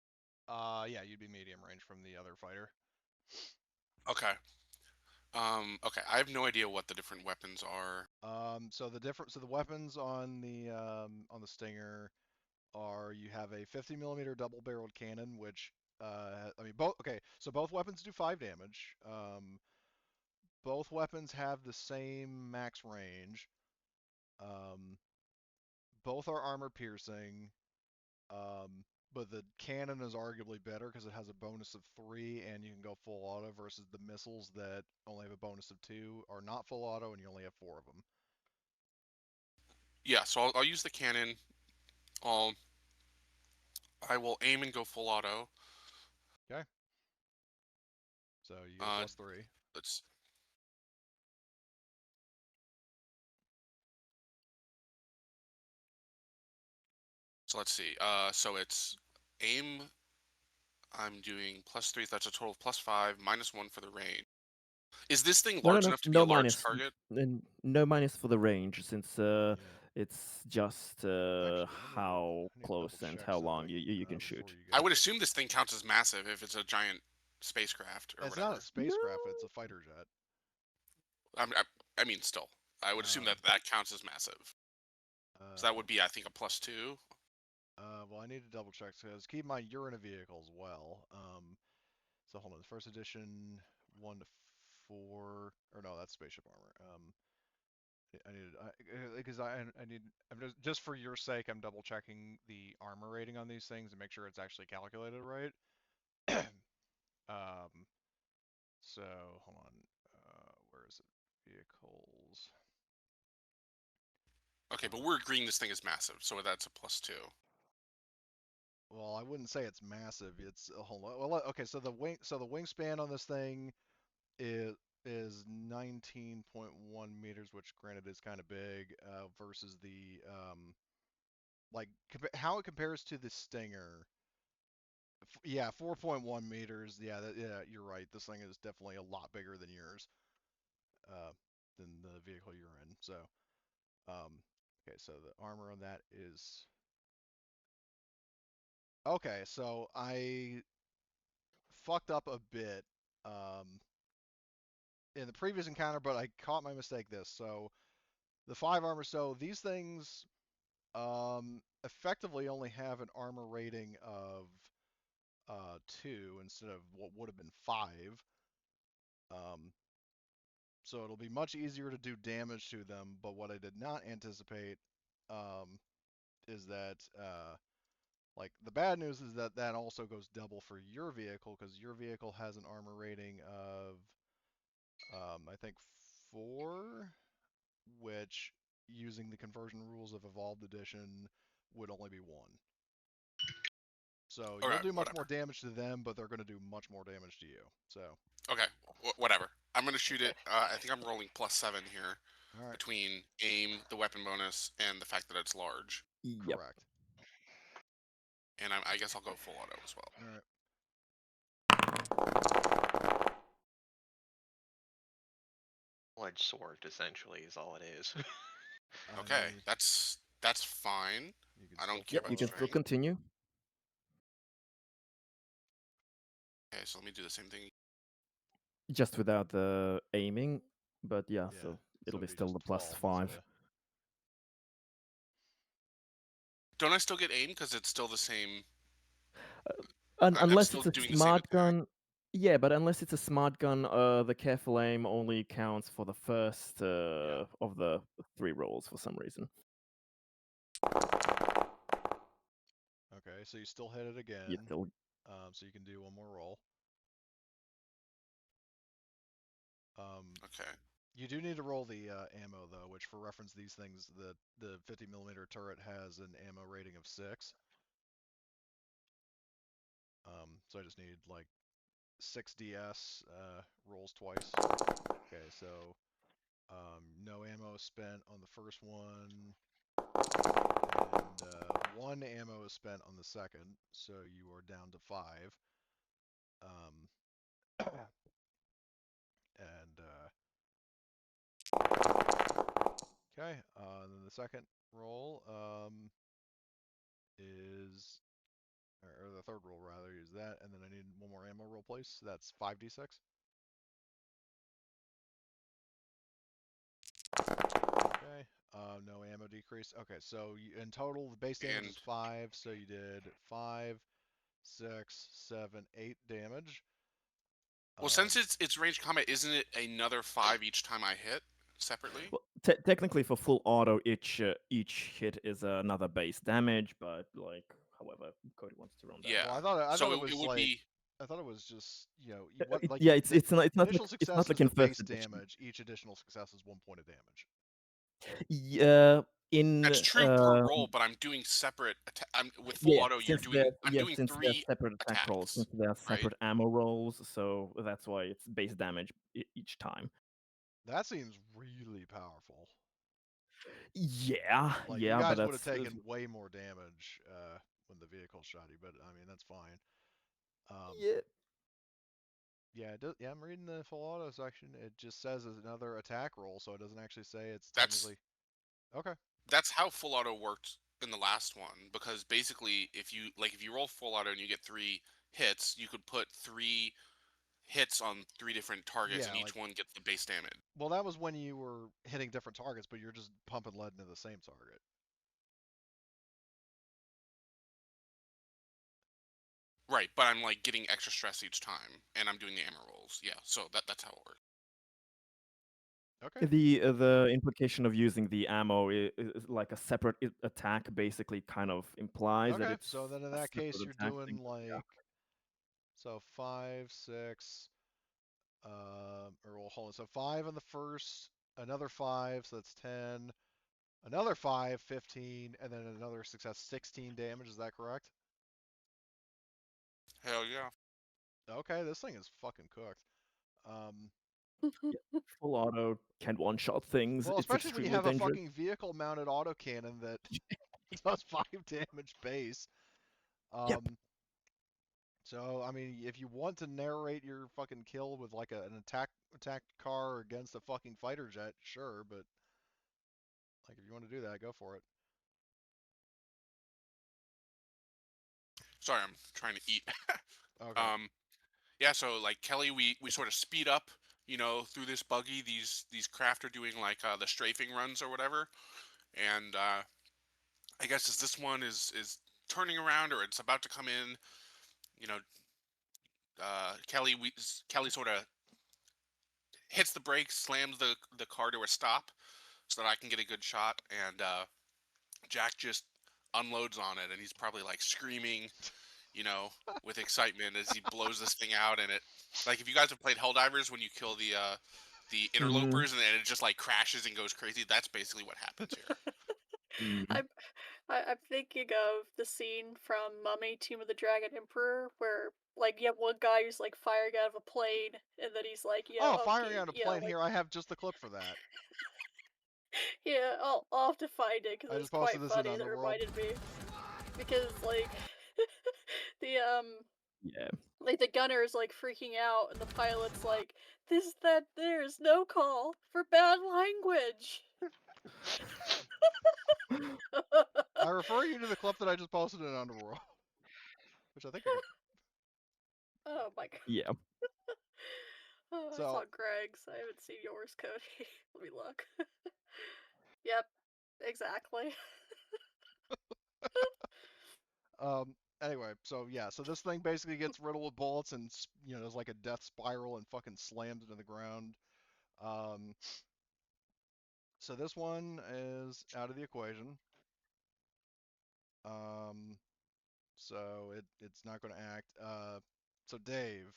Yeah, you'd be medium range from the other fighter. Okay. Okay. I have no idea what the different weapons are. So the weapons on the Stinger are, you have a 50 millimeter double-barreled cannon, which I mean both. Okay, so both weapons do 5 damage. Both weapons have the same max range. Um, both are armor piercing. Um, but the cannon is arguably better because it has a bonus of 3 and you can go full auto, versus the missiles that only have a bonus of 2 are not full auto and you only have 4 of them. Yeah, so I'll use the cannon. I'll I will aim and go full auto. Okay. So you get a Uh, +3. let's let's see. So it's aim. I'm doing +3. That's a total of +5, -1 for the range. Is this thing large enough to be a No large minus. target? No minus for the range, since Yeah. it's just Actually, how I need to double close and check how long something you can before shoot. you I go. would assume this thing counts as massive if it's a giant spacecraft or It's not a whatever. spacecraft; it's a fighter jet. I mean, still, I would assume Um, that that counts as massive. So that would hold be, I think, a +2. well, I need to double check because keep in mind you're in a vehicle as well. So hold on, the first edition 1 to 4, or no, that's spaceship armor. I need because I need, I'm just for your sake, I'm double checking the armor rating on these things and make sure it's actually calculated right. um, so hold on, where is it? Vehicles. Okay, but we're agreeing this thing is massive, so that's a +2. Well, I wouldn't say it's massive. It's a whole lot. Well, okay, so the wingspan on this thing is 19.1 meters, which granted is kind of big, versus the like how it compares to the Stinger. Yeah, 4.1 meters. Yeah, yeah, you're right. This thing is definitely a lot bigger than yours, uh, than the vehicle you're in. So, okay, so the armor on that is okay. So I fucked up a bit in the previous encounter, but I caught my mistake this. So the 5 armor. So these things effectively only have an armor rating of 2 instead of what would have been 5. Um, so it'll be much easier to do damage to them. But what I did not anticipate um, is that like the bad news is that that also goes double for your vehicle, because your vehicle has an armor rating of I think 4, which using the conversion rules of Evolved Edition would only be 1. So you'll Okay, do much more whatever. damage to them, but they're going to do much more damage to you. So, Okay, whatever. I'm gonna shoot Okay. it. I think I'm rolling +7 here all right. between aim, the weapon bonus, and the fact that it's large. Yep. Correct. And I guess I'll go full auto as well. All right. Edged sword, essentially, is all it is. I Okay, mean, that's fine. you can I don't still care Yep, about you can still strength. continue. Okay, so let me do the same thing. Just without the aiming, but yeah, Yeah, so so it'll be it'd be still just the 12 +5. instead of. Don't I still get aim because it's still the same? I'm Unless still it's a doing the same smart attack. gun. Yeah, but unless it's a smart gun, the careful aim only counts for the first Yeah. of the 3 rolls for some reason. Okay, so you still hit it You again. still So you can do one more roll. Okay. You do need to roll the ammo though, which for reference, these things, the 50mm turret has an ammo rating of 6. So I just need like 6 DS rolls twice. Okay, so no ammo spent on the first one, and 1 ammo is spent on the second, so you are down to 5. And okay, then the second roll is, or the third roll rather, is that, and then I need one more ammo roll, please. That's 5d6. Okay, no ammo decrease. Okay, so in total, the base damage is And 5, so you did 5, 6, 7, 8 damage. well, since it's range combat, isn't it another 5 each time I hit separately? well, technically for full auto, each hit is another base damage, but like however Cody wants to run that. Yeah. Well, I thought So it it was would like, be I thought it was just, what, like, Yeah, the initial it's success not like is in the first base edition. damage. Each additional success is 1 point of damage. Yeah, in that's true per roll, but I'm doing separate. I'm with full yeah, auto. You're doing. I'm doing since they're 3 separate attack rolls, attacks, since they're right? separate ammo rolls, so that's why it's base damage each time. That seems really powerful. Yeah, Like, you yeah, but guys would have that's taken way more damage when the vehicle shot you, but I mean, that's fine. yeah. Yeah, yeah, I'm reading the full auto section. It just says it's another attack roll, so it doesn't actually say it's That's technically. Okay. that's how full auto worked in the last one, because basically if you roll full auto and you get 3 hits, you could put 3 hits on 3 different targets, Yeah, and like, each one gets the base damage. well, that was when you were hitting different targets, but you're just pumping lead into the same target. Right, but I'm like getting extra stress each time, and I'm doing the ammo rolls. Yeah, so that's how it works. Okay. The implication of using the ammo is like a separate attack basically kind of implies that Okay. it's So then in a that case, separate you're attack thing. doing like, so 5, 6, or well, hold on. So 5 on the first, another 5, so that's 10, another 5, 15, and then another success, 16 damage. Is that correct? Hell yeah. Okay, this thing is fucking cooked. Um, Full auto can one-shot things. well, It's especially when you extremely have a dangerous. fucking vehicle-mounted autocannon that does 5 damage base. Yep. So I mean, if you want to narrate your fucking kill with like an attack car against a fucking fighter jet, sure, but like if you want to do that, go for it. Sorry, I'm trying to eat. Okay. Yeah, so like Kelly, we sort of speed up, through this buggy. These craft are doing like the strafing runs or whatever, and I guess as this one is turning around or it's about to come in, you know, Kelly sort of hits the brakes, slams the car to a stop so that I can get a good shot, and Jack just unloads on it, and he's probably like screaming, you know, with excitement as he blows this thing out. And it, like, if you guys have played Helldivers, when you kill the Mhm. interlopers and then it just like crashes and goes crazy, that's basically what happens here. Mhm. I'm thinking of the scene from Mummy: Tomb of the Dragon Emperor where like you have one guy who's like firing out of a plane and then he's like, yeah, Oh, firing okay, out a yeah, plane like here. I have just the clip for that. Yeah, I'll have to find it because I it was just posted quite this in funny. That Underworld. reminded me because like the Yeah. like the gunner's like freaking out and the pilot's like, there's no call for bad language. I refer you to the clip that I just posted in Underworld, which I think I could. Oh my god. Yeah. Oh, I So- saw Greg's. I haven't seen yours, Cody. Let me look. Yep, exactly. Anyway, so yeah, so this thing basically gets riddled with bullets and there's like a death spiral and fucking slams into the ground. Um, so this one is out of the equation. So it's not going to act. So Dave,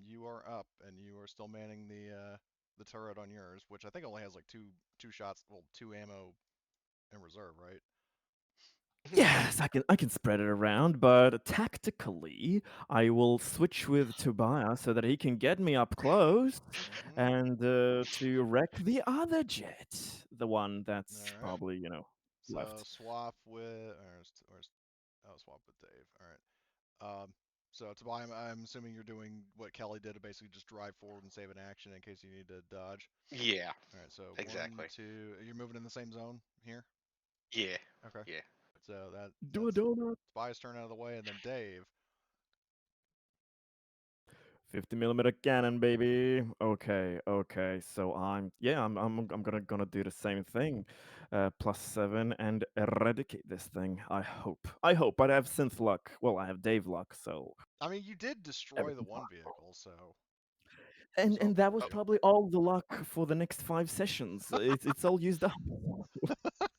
you are up and you are still manning the turret on yours, which I think only has like two shots, well, two ammo in reserve, right? Yes, I can spread it around, but tactically, I will switch with Tobias so that he can get me up close Mm-hmm. and to wreck the other jet, the one that's All right. probably So left. swap with, oh, swap with Dave. All right. So Tobias, I'm assuming you're doing what Kelly did to basically just drive forward and save an action in case you need to dodge. Yeah, All right. So exactly. 1, 2. You're moving in the same zone here. Yeah, Okay. yeah. So Do a that's donut. Tobias' turn out of the way, and then Dave. 50mm cannon, baby. Okay, okay. So I'm gonna do the same thing. +7 and eradicate this thing. I hope. But I have synth luck. Well, I have Dave luck, so I mean, you did destroy the everything's one fine. vehicle, so And that was Oh. probably all the luck for the next 5 sessions. It's all used up.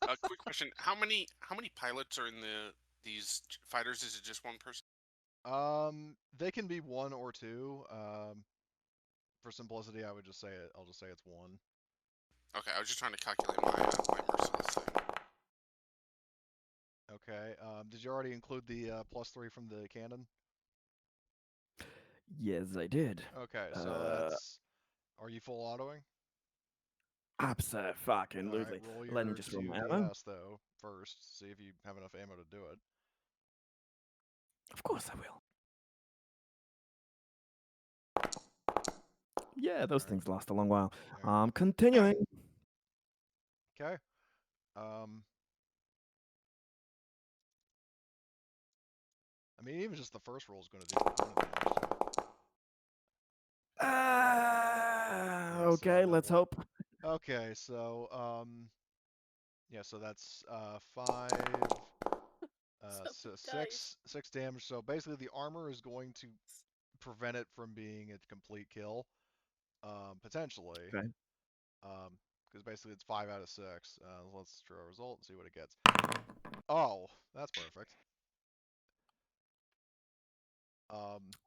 A quick question: how many pilots are in these fighters? Is it just one person? they can be 1 or 2. For simplicity, I'll just say it's 1. Okay, I was just trying to calculate my merciless thing. Okay. Did you already include the +3 from the cannon? Yes, I did. Okay, so Uh, that's. Are you full autoing? All right, Abso-fucking-lutely. roll Let me your just roll my ammo. 2 DS though first. See if you have enough ammo to do it. Of course I will. Yeah, those Alright. things last a long while. Yeah. Continuing. Okay. I mean, even just the first roll is going to do a ton of damage to it. Yeah, so Okay, let's double. hope. Okay, so yeah, so that's 5, So so dice. 6 damage. So basically, the armor is going to prevent it from being a complete kill, potentially. Okay. Because basically it's 5 out of 6. Let's draw a result and see what it gets. Oh, that's perfect.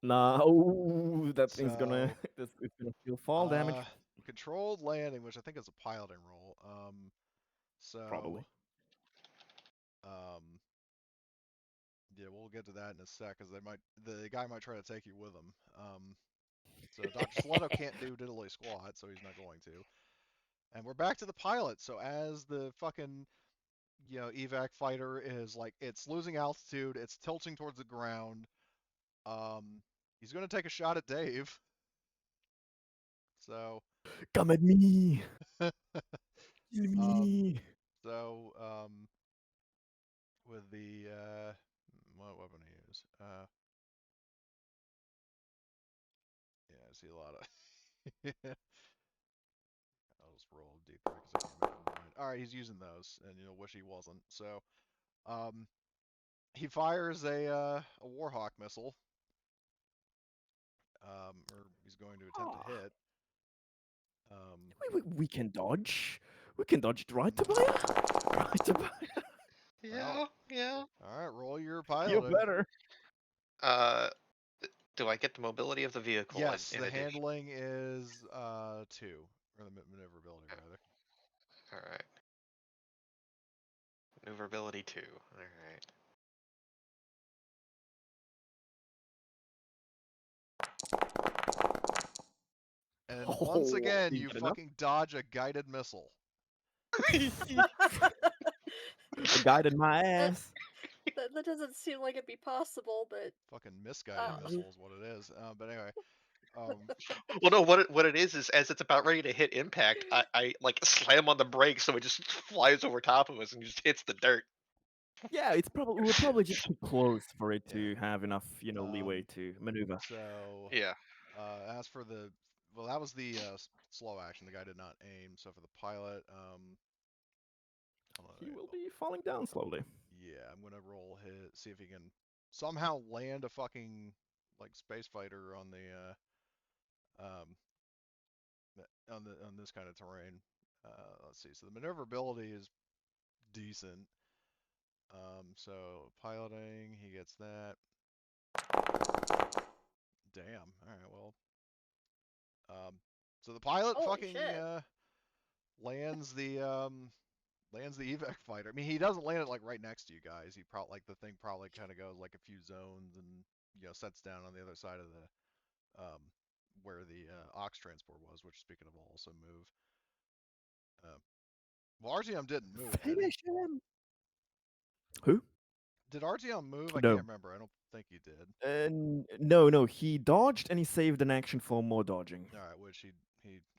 Nah, ooh, that thing's gonna So it's gonna feel fall damage. controlled landing, which I think is a piloting roll. So Probably. um, yeah, we'll get to that in a sec, because the guy might try to take you with him. So Dr. Saletto can't do diddly squat, so he's not going to. And we're back to the pilot. So as the fucking evac fighter is like, it's losing altitude, it's tilting towards the ground. He's gonna take a shot at Dave. So Come at me. Kill um, me. so with the what weapon to use? Yeah, I see a lot of. I'll just roll a d3 because I can't make up my mind. All right, he's using those, and wish he wasn't. So he fires a Warhawk missile. Or he's going to attempt to hit. We can dodge. We can dodge, right, Tobias? Right, Tobias? Yeah, yeah. All right, roll your You piloting. better. Uh, do I get the mobility of the vehicle Yes, in the addition? handling is 2, or the maneuverability rather. All right. Maneuverability 2. All right. And once Oh, again, you you get enough? fucking dodge a guided missile. A guide in my ass. That doesn't seem like it'd be possible, but Fucking misguided Uh, missile is what it is. But anyway, um, Well, no, what it is as it's about ready to hit impact, I like slam on the brake so it just flies over top of us and just hits the dirt. Yeah, we're probably just too close for it to Yeah. have enough, leeway um, to maneuver. so Yeah. as for well, that was the slow action. The guy did not aim. So for the pilot, hold on, He will be falling down slowly. yeah, I'm gonna roll hit, see if he can somehow land a fucking like space fighter on the on this kind of terrain. Let's see. So the maneuverability is decent. So piloting, he gets that. Damn. All right. Well. So the pilot holy fucking shit. lands the evac fighter. I mean, he doesn't land it like right next to you guys. He probably like the thing probably kind of goes like a few zones and sets down on the other side of the where the ox transport was. Which, speaking of, will also move. Well, RTM didn't move, did he? Finish him. Who? Did RTM move? I No. can't remember. I don't think he did. No. He dodged and he saved an action for more dodging. All right, which he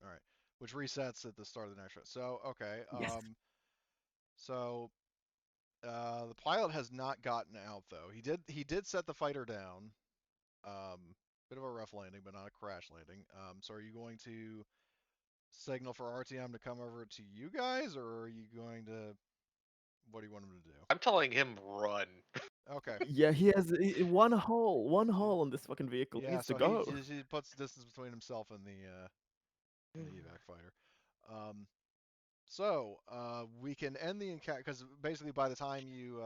all right, which resets at the start of the next round. So okay, Yes. so the pilot has not gotten out though. He did set the fighter down. Bit of a rough landing, but not a crash landing. So are you going to signal for RTM to come over to you guys, or are you going to? What do you want him to do? I'm telling him run. Okay. Yeah, he has one hole on this fucking vehicle. He Yeah, needs to so go. he puts distance between himself and the evac fighter. So we can end the encounter because basically by the time you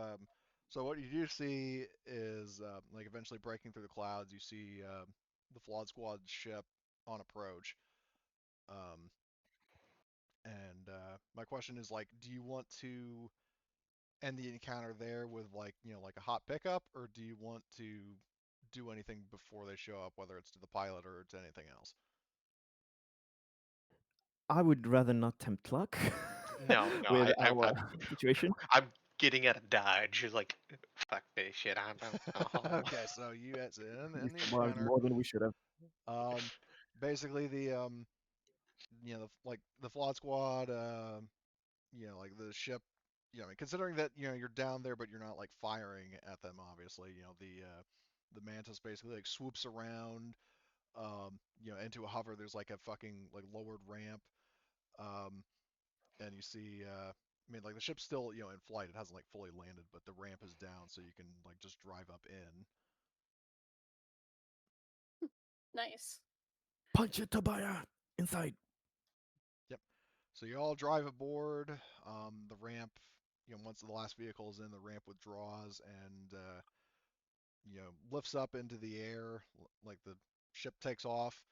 so what you do see is like eventually breaking through the clouds, you see the flawed squad ship on approach. Um, and my question is like, do you want to end the encounter there with like like a hot pickup, or do you want to do anything before they show up, whether it's to the pilot or to anything else? I would rather not tempt luck No, with our situation. I'm getting out of dodge. Like, fuck this shit. I'm home. Okay, so you guys We in the survived encounter. more than we should have. Basically the like the flawed squad, like the ship, I mean, considering that you're down there, but you're not like firing at them. Obviously, the mantis basically like swoops around, into a hover. There's like a fucking like lowered ramp, um, and you see, I mean, like the ship's still in flight. It hasn't like fully landed, but the ramp is down, so you can like just drive up in. Nice. Punch it, Tobiah! Inside. Yep. So you all drive aboard. The ramp, once the last vehicle is in, the ramp withdraws and lifts up into the air. Like the ship takes off,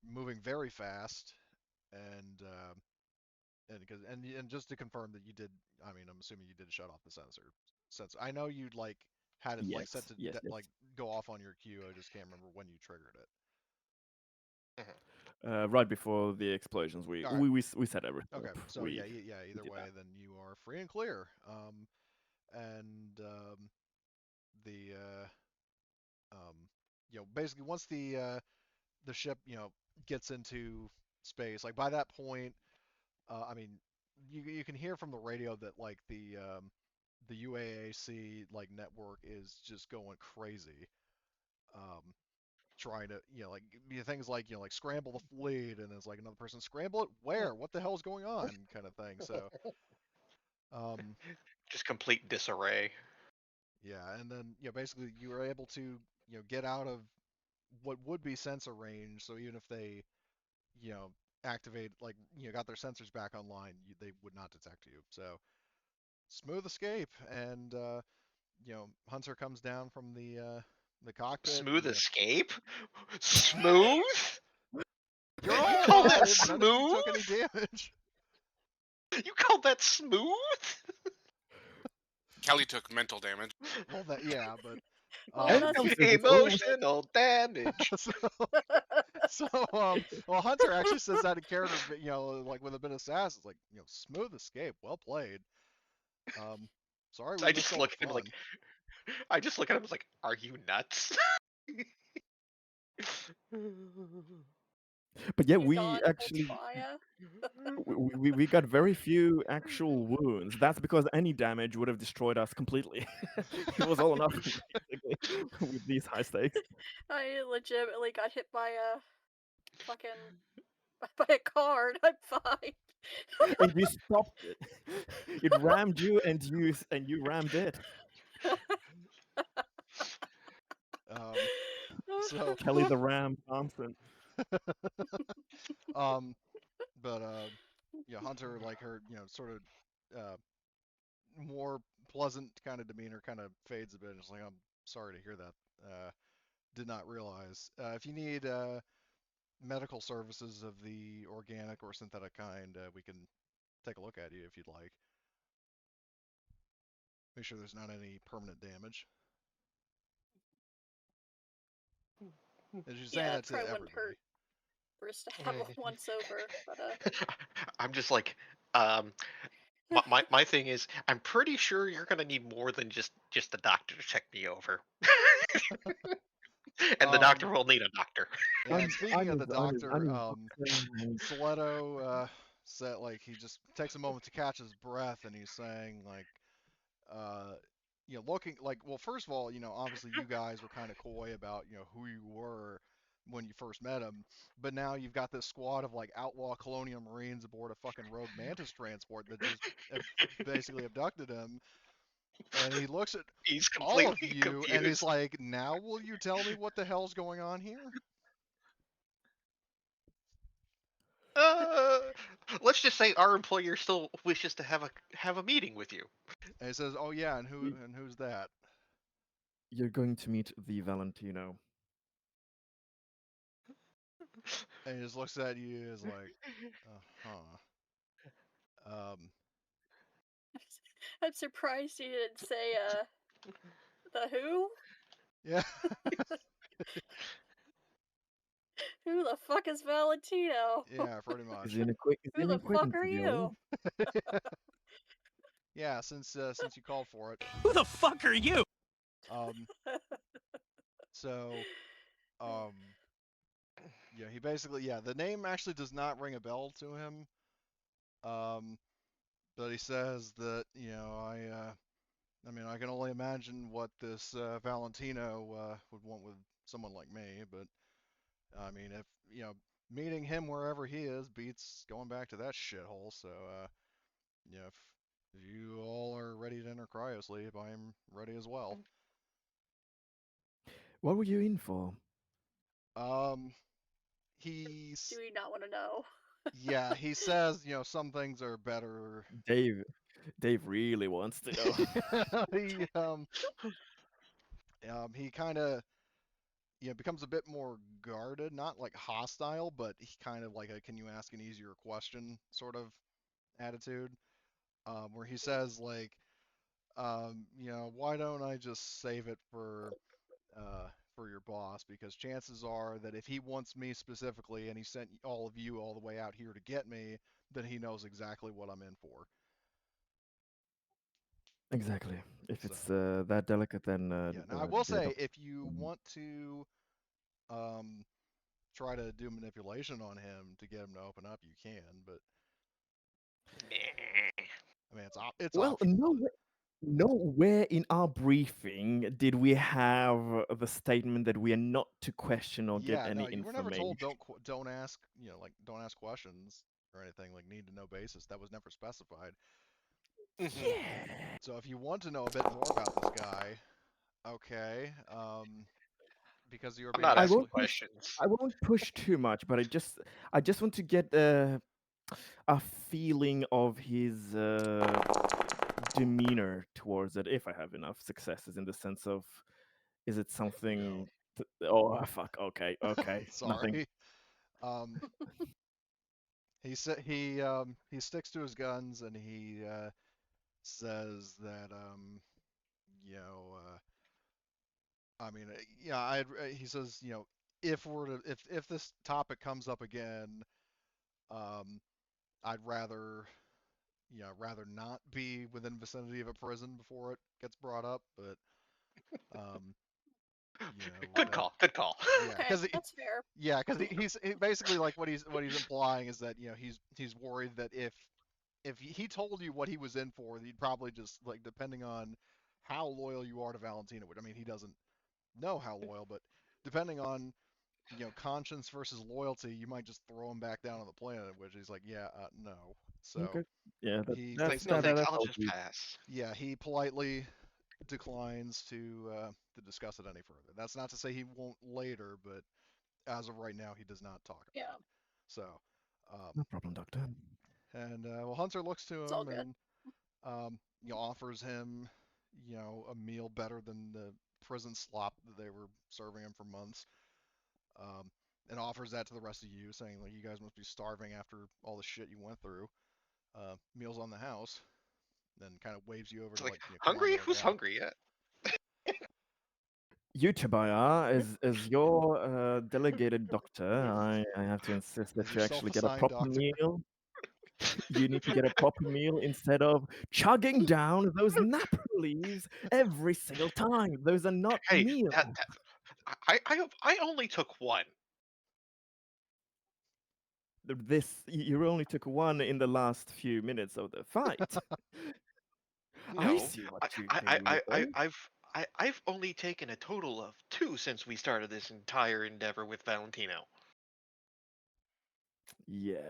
moving very fast, and and just to confirm that you did, I mean, I'm assuming you did shut off the sensor. Since I know you'd like had it like set Yes, to yes, yes. like go off on your cue, I just can't remember when you triggered it. Right before the explosions, we All right. we set everything Okay, up. so yeah, either did way, that. then you are free and clear. And the basically once the ship gets into space, like by that point, I mean, you can hear from the radio that like the UAAC like network is just going crazy. Um, Trying to like things like like scramble the fleet, and it's like another person scramble it where, what the hell's going on, kind of thing. So um Just complete disarray. yeah, and then basically you were able to get out of what would be sensor range, so even if they you know activate like got their sensors back online, they would not detect you. So smooth escape. And Hunter comes down from the cockpit. Smooth escape? Smooth? You're You all call that alive. None of you smooth? took any damage. You call that smooth? Kelly took mental damage. Well, that, yeah, but Well, And it that's comes with its own. Emotional damage. so, well, Hunter actually says that in character, but, like with a bit of sass, it's like, smooth escape, well played. Sorry we I missed just all the look at him like, fun. I just look at him like, are you nuts? But yeah, you we gone actually fire. we got very few actual wounds. That's because any damage would have destroyed us completely. It was all or nothing basically with these high stakes. I legitimately got hit by a fucking by a car and I'm fine. And you stopped it. It rammed you, and you rammed it. Um, so, Kelly the Ram Thompson. um, but Hunter, like her, sort of more pleasant kind of demeanor kind of fades a bit. It's like, I'm sorry to hear that. Did not realize. If you need medical services of the organic or synthetic kind, we can take a look at you if you'd like. Make sure there's not any permanent damage. And she's saying Yeah, that it to probably wouldn't everybody. hurt for us to have a once over, but I'm just like, um, my thing is, I'm pretty sure you're gonna need more than just the doctor to check me over, and the Um, doctor will need a doctor. yeah, and speaking of the I'm doctor, his doctor. Saletto said, like, he just takes a moment to catch his breath, and he's saying, like, uh, looking like, well, first of all, obviously you guys were kind of coy about, who you were when you first met him, but now you've got this squad of like outlaw colonial marines aboard a fucking rogue mantis transport that just basically abducted him, and he looks at He's all of completely you and he's confused. like, now will you tell me what the hell's going on here? Uh, let's just say our employer still wishes to have a meeting with you. And he says, oh yeah, and who's that? You're going to meet the Valentino. And he just looks at you as like, uh-huh. I'm surprised you didn't say the who? Yeah. Who the fuck is Valentino? Yeah, pretty much. Is Who an the fuck acquaintance are of yours. you? Yeah, since you called for it. Who the fuck are you? Um, so, um, yeah, he basically, yeah, the name actually does not ring a bell to him. Um, but he says that, I mean, I can only imagine what this Valentino would want with someone like me. But I mean, if meeting him wherever he is beats going back to that shithole. So, if you all are ready to enter cryosleep, I am ready as well. What were you in for? Um, Do he's we not want to know? Yeah, he says, some things are better. Dave really wants to know. He kind of becomes a bit more guarded, not like hostile, but he kind of like a can you ask an easier question sort of attitude, where he says like, why don't I just save it for your boss, because chances are that if he wants me specifically and he sent all of you all the way out here to get me, then he knows exactly what I'm in for. Exactly. If So it's that delicate, then yeah, now I will the say doctor. if you want to um, try to do manipulation on him to get him to open up, you can, but I mean it's Well, optional. But nowhere in our briefing did we have the statement that we are not to question or get yeah, any no, you were never told information. don't ask, like don't ask questions or anything, like need to know basis. That was never specified. Mhm. Yeah. So if you want to know a bit more about this guy, okay, because you were I'm being not I asking awfully won't push. questions. I won't push too much, but I just want to get a feeling of his demeanor towards it. If I have enough successes, in the sense of, is it no. something? Oh fuck. Okay. Okay. Nothing. Sorry. Um, he sticks to his guns and he says that you know I mean, yeah, he says, if this topic comes up again, um, I'd rather not be within vicinity of a prison before it gets brought up, but um, Good that call. Good call. yeah, Okay, that's fair. he's basically like what he's implying is that he's worried that if he told you what he was in for, he'd probably just like depending on how loyal you are to Valentina, which I mean he doesn't know how loyal, but depending on conscience versus loyalty, you might just throw him back down on the planet, which he's like, yeah, no. So Okay. Yeah, he Like, no that thanks. that's I'll all just good. pass. yeah, he politely declines to discuss it any further. That's not to say he won't later, but as of right now, he does not talk about Yeah, it. So, No um, problem, Doctor. and well, Hunter looks to it's all him good. and offers him a meal better than the prison slop that they were serving him for months. Um, and offers that to the rest of you, saying like you guys must be starving after all the shit you went through. Meals on the house. Then kind of waves you over It's to like, like come on hungry? to the Who's water. hungry yet? You, Tobiah, as your delegated doctor, I have to insist As that your you actually get a self-assigned proper doctor. meal. You need to get a proper meal instead of chugging down those nap leaves every single time. Those are not Hey, meals. I only took one. You only took one in the last few minutes of the fight. I No, see what I you I mean I I there. I've only taken a total of two since we started this entire endeavor with Valentino. Yes.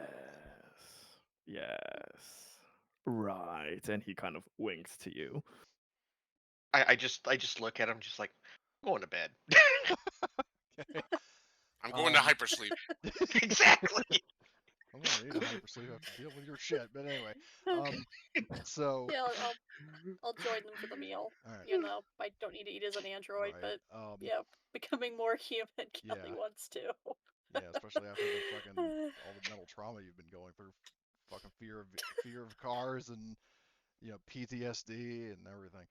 Yes. Right. And he kind of winks to you. I just look at him, just like, I'm going to bed. Okay. I'm going to Um, hypersleep. Exactly. I'm gonna need a hypersleep after deal with your shit. But anyway, so Yeah, I'll join them for the meal. all right, I don't need to eat as an android, right, but becoming more human, Kelly yeah, wants to. yeah, especially after the fucking all the mental trauma you've been going through, fucking fear of cars and PTSD and everything.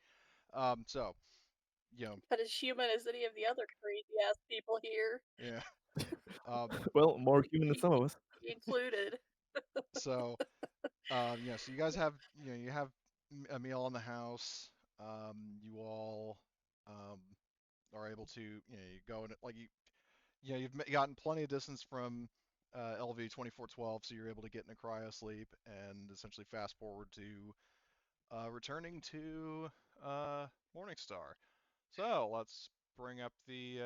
So But as human as any of the other crazy ass people here, yeah, um, Well, more human than he, some of us. he included. so so you guys have you have a meal in the house. You all um are able to you go and like you've gotten plenty of distance from LV 2412, so you're able to get in a cryo sleep and essentially fast forward to returning to Morningstar. So let's bring up the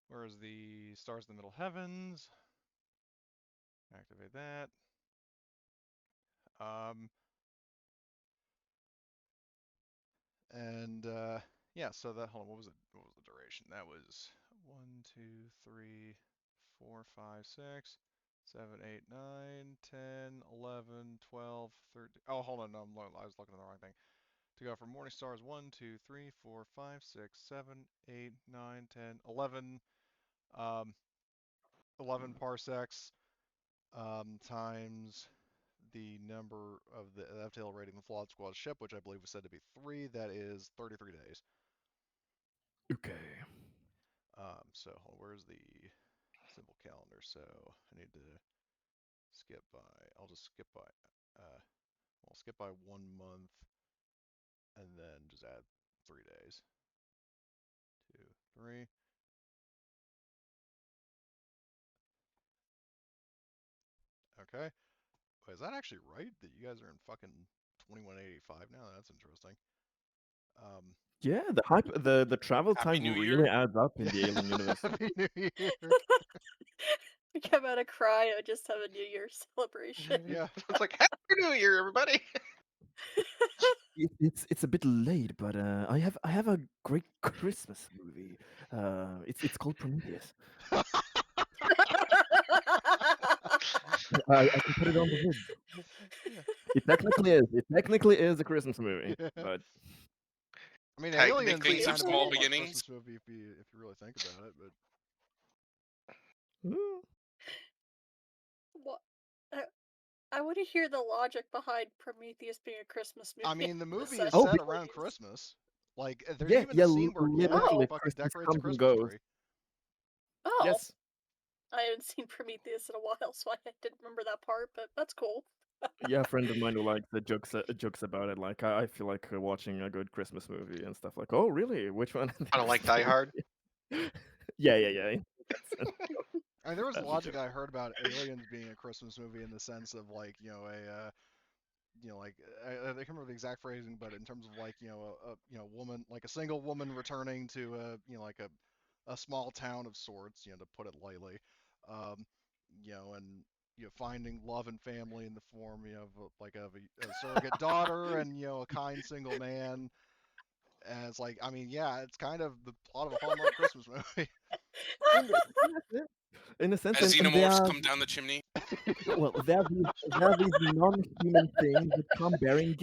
where is the stars in the middle heavens? Activate that. Um, and yeah, so that hold on, what was it? What was the duration? That was 1, 2, 3, 4, 5, 6, 7, 8, 9, 10, 11, 12, 13. Oh, hold on, no, I was looking at the wrong thing. To go from morning stars 1, 2, 3, 4, 5, 6, 7, 8, 9, 10, 11, um, 11 parsecs times the number of the FTL rating the flawed squad ship, which I believe was said to be 3. That is 33 days. Okay. So where's the symbol calendar? So I need to skip by. I'll just skip by. I'll skip by 1 month, and then just add 3 days. 2, 3. Okay. Wait, is that actually right? That you guys are in fucking 2185 now? That's interesting. Yeah, the travel Happy time New really Year. adds up in the alien universe. Happy New Year. We come out of cryo, just have a New Year's celebration. Yeah. It's like, Happy New Year, everybody. It's a bit late, but I have a great Christmas movie. It's called Prometheus. I can put it on the vid. Yeah. It technically is. It technically is a Christmas movie, Yeah. but I mean, Tag Aliens is Things of kind of a small Hallmark Seriously? beginnings. Christmas movie if you really think about it, but mm, What? I want to hear the logic behind Prometheus being a Christmas movie. I mean, the in this movie is session, oh, set around please. Christmas. Like, there's Yeah, even yeah, a scene where Git actually literally, fucking Christmas decorates a comes and Christmas goes. tree. Oh, Yes. I haven't seen Prometheus in a while, so I didn't remember that part, but that's cool. Yeah, a friend of mine who likes the jokes about it. Like, I feel like watching a good Christmas movie and stuff. Like, oh, really? Which one? I don't like Die Hard. Yeah. I mean, there was Me logic too. I heard about Aliens being a Christmas movie in the sense of like, like I can't remember the exact phrasing, but in terms of like, a woman, like a single woman returning to like a small town of sorts, to put it lightly, um, and finding love and family in the form, of a surrogate daughter and a kind single man. And it's like, I mean, yeah, it's kind of the plot of a Hallmark Christmas movie. In a sense, As and there xenomorphs are come down the chimney. there are these non-human things that come bearing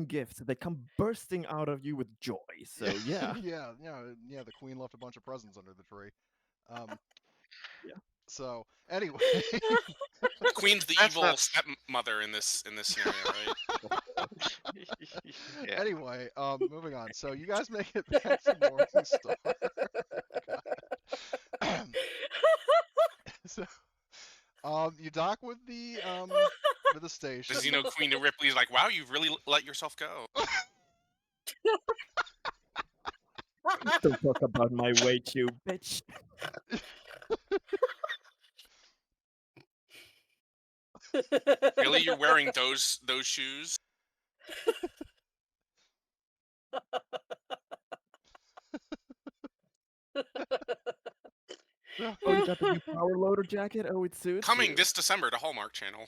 gifts. That come bursting out of you with joy. So yeah. The queen left a bunch of presents under the tree. Yeah. So anyway, The queen's the That's evil not. stepmother in this scenario, right? Yeah. anyway, moving on. So you guys make it back to Morning Star. God. So, you dock with the station. The Xeno Queen of Ripley's like, wow, you've really let yourself go. Don't talk about my weight, you bitch. Really, you're wearing those shoes? Oh, you got the new power loader jacket? Oh, it suits Coming you. this December to Hallmark Channel.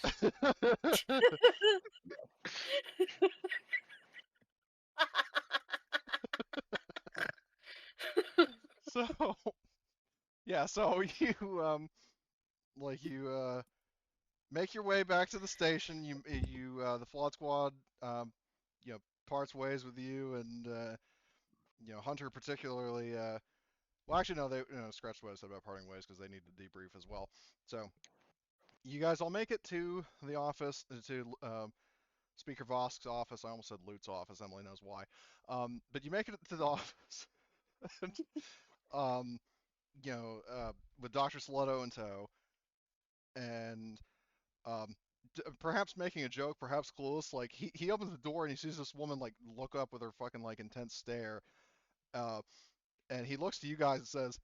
So yeah, so you make your way back to the station. You the Flawed Squad parts ways with you, and Hunter particularly. Well, actually, no, they scratched what I said about parting ways because they need to debrief as well. So you guys all make it to the office to Speaker Vosk's office. I almost said Lute's office. Emily knows why. But you make it to the office. And, um, with Dr. Saletto in tow, and perhaps making a joke, perhaps clueless. Like he opens the door and he sees this woman like look up with her fucking like intense stare, uh, and he looks to you guys and says,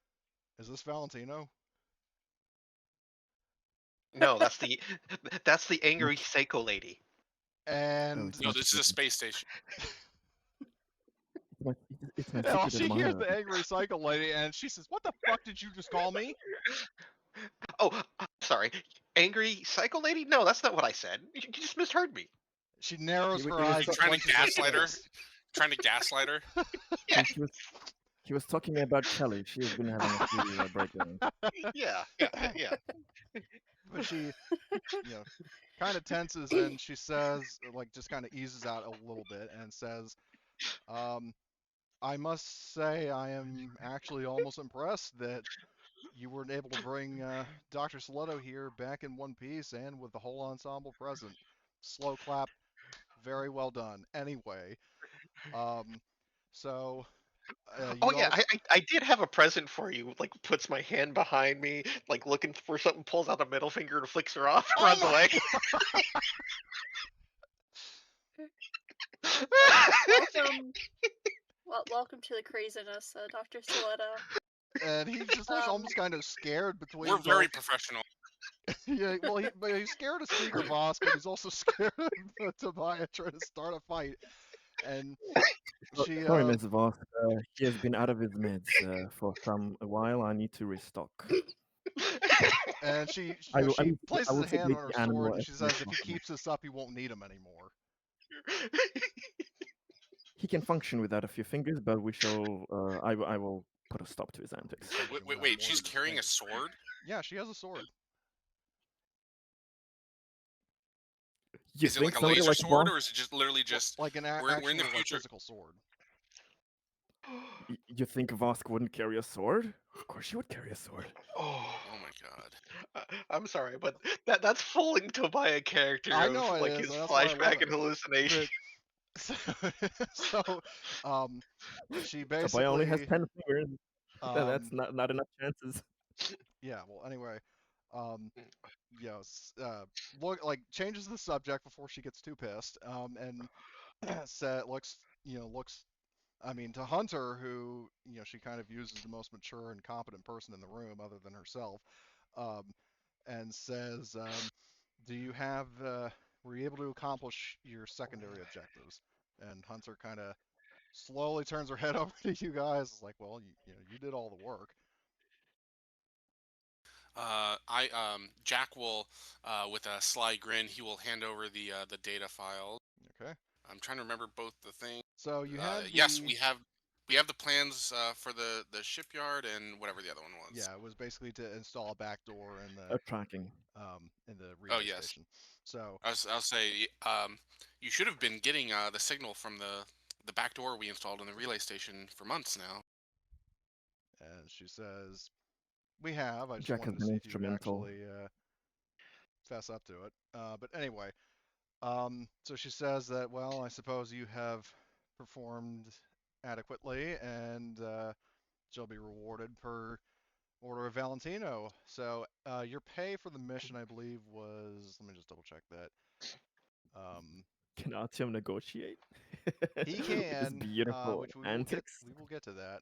"Is this Valentino?" No, that's the angry psycho lady. And it's No, this is a space station. it's my well, secret she hears admirer. the angry psycho lady, and she says, "What the fuck did you just call me?" Oh, sorry. Angry psycho lady? No, that's not what I said. You just misheard me. She narrows He her was eyes and trying to clenches her gaslight her. fist. Trying to gaslight her. Yeah, He was talking about Kelly. She has been having a few breakdowns. yeah. But she, kind of tenses, and she says, like, just kind of eases out a little bit and says, I must say I am actually almost impressed that you were able to bring Dr. Saletto here back in one piece and with the whole ensemble present. Slow clap, very well done. Anyway, so Oh you yeah, all, I did have a present for you. Like puts my hand behind me, like looking for something, pulls out a middle finger and flicks her off, runs my away. Welcome. Welcome to the craziness, Dr. Saletto. And he just looks almost kind of scared between We're very both. professional. Yeah, well, he's scared of Speaker Voss, but he's also scared of Tobias trying to start a fight. And she, Sorry, Ms. Voss. He has been out of his meds for a while. I need to restock. and she, I will places a hand sedate on her the animal sword, and as she soon as says, "If he possible. keeps this up, he won't need him anymore." He can function without a few fingers, but we shall. I will put a stop to his antics. Function without Wait, more she's than just carrying a fingers. sword? Yeah, she has a sword. You Is it think like a somebody laser like sword, Voss? or is it just literally just Like an we're in the actual future? physical sword. You think Vosk wouldn't carry a sword? Of course she would carry a sword. Oh, Oh my god. I'm sorry, but that's falling to by a character I of know it like is, his and that's why I love flashback it. and hallucination. so she The boy only has basically 10 fingers. That's um not enough chances. yeah, well anyway, um Mm. yes, look, like, changes the subject before she gets too pissed, and looks, I mean, to Hunter, who, she kind of views as the most mature and competent person in the room other than herself, um, and says, do you have, were you able to accomplish your secondary objectives? And Hunter kind of slowly turns her head over to you guys. It's like, well, you did all the work. Jack will, with a sly grin, he will hand over the data file. Okay. I'm trying to remember both the things. So you had Yes, the, we have the plans for the shipyard and whatever the other one was. yeah, it was basically to install a back door Tracking. in the Oh relay yes, station. So, I'll say you should have been getting the signal from the back door we installed in the relay station for months now. and she says, we have. I just Jack has wanted to been see if you would instrumental. actually fess up to it. But anyway, so she says that, well, I suppose you have performed adequately, and she'll be rewarded per order of Valentino. So your pay for the mission, I believe, was, let me just double check that. Can Artyom negotiate? He With his can, beautiful which antics. we will get to that.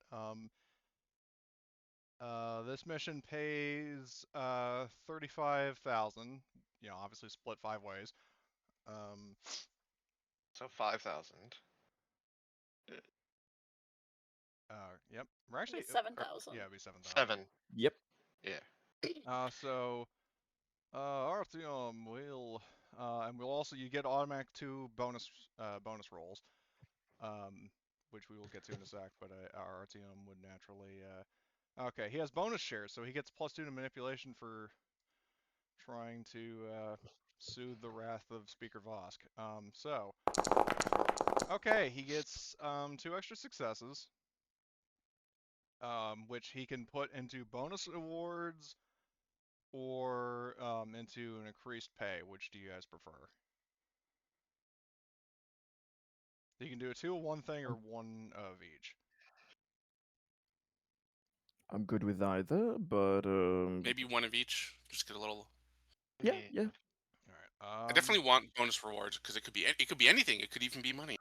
This mission pays 35,000. Obviously split 5 ways. Um, So 5,000. yep. We're actually, It's 7,000. yeah, it'd be 7,000. 7. Yep. Yeah. So Artyom will, and we'll also, you get automatic 2 bonus rolls, which we will get to in a sec. But our Artyom would naturally, okay, he has bonus shares, so he gets +2 to manipulation for trying to soothe the wrath of Speaker Vosk. Okay, he gets 2 extra successes, which he can put into bonus awards or into an increased pay. Which do you guys prefer? You can do a 2 of one thing or 1 of each. I'm good with either, but Maybe one of each. Just get a little. yeah, Yeah. yeah. All right. I definitely want bonus rewards because it could be anything. It could even be money.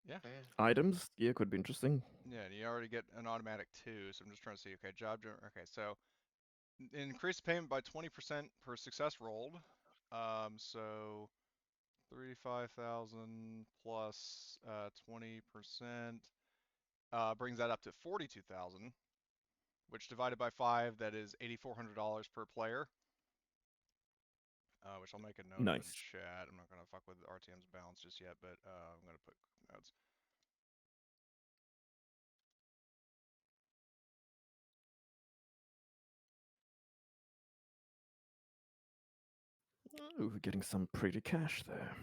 Yeah. Items, yeah, could be interesting. Yeah, and you already get an automatic 2, so I'm just trying to see. Okay, okay, so increase payment by 20% per success rolled. So 35,000 plus 20% brings that up to 42,000, which divided by 5, that is $8,400 per player. Which I'll make a note of in Nice. chat. I'm not gonna fuck with RTM's balance just yet, but I'm gonna put notes. Ooh, we're getting some pretty cash there.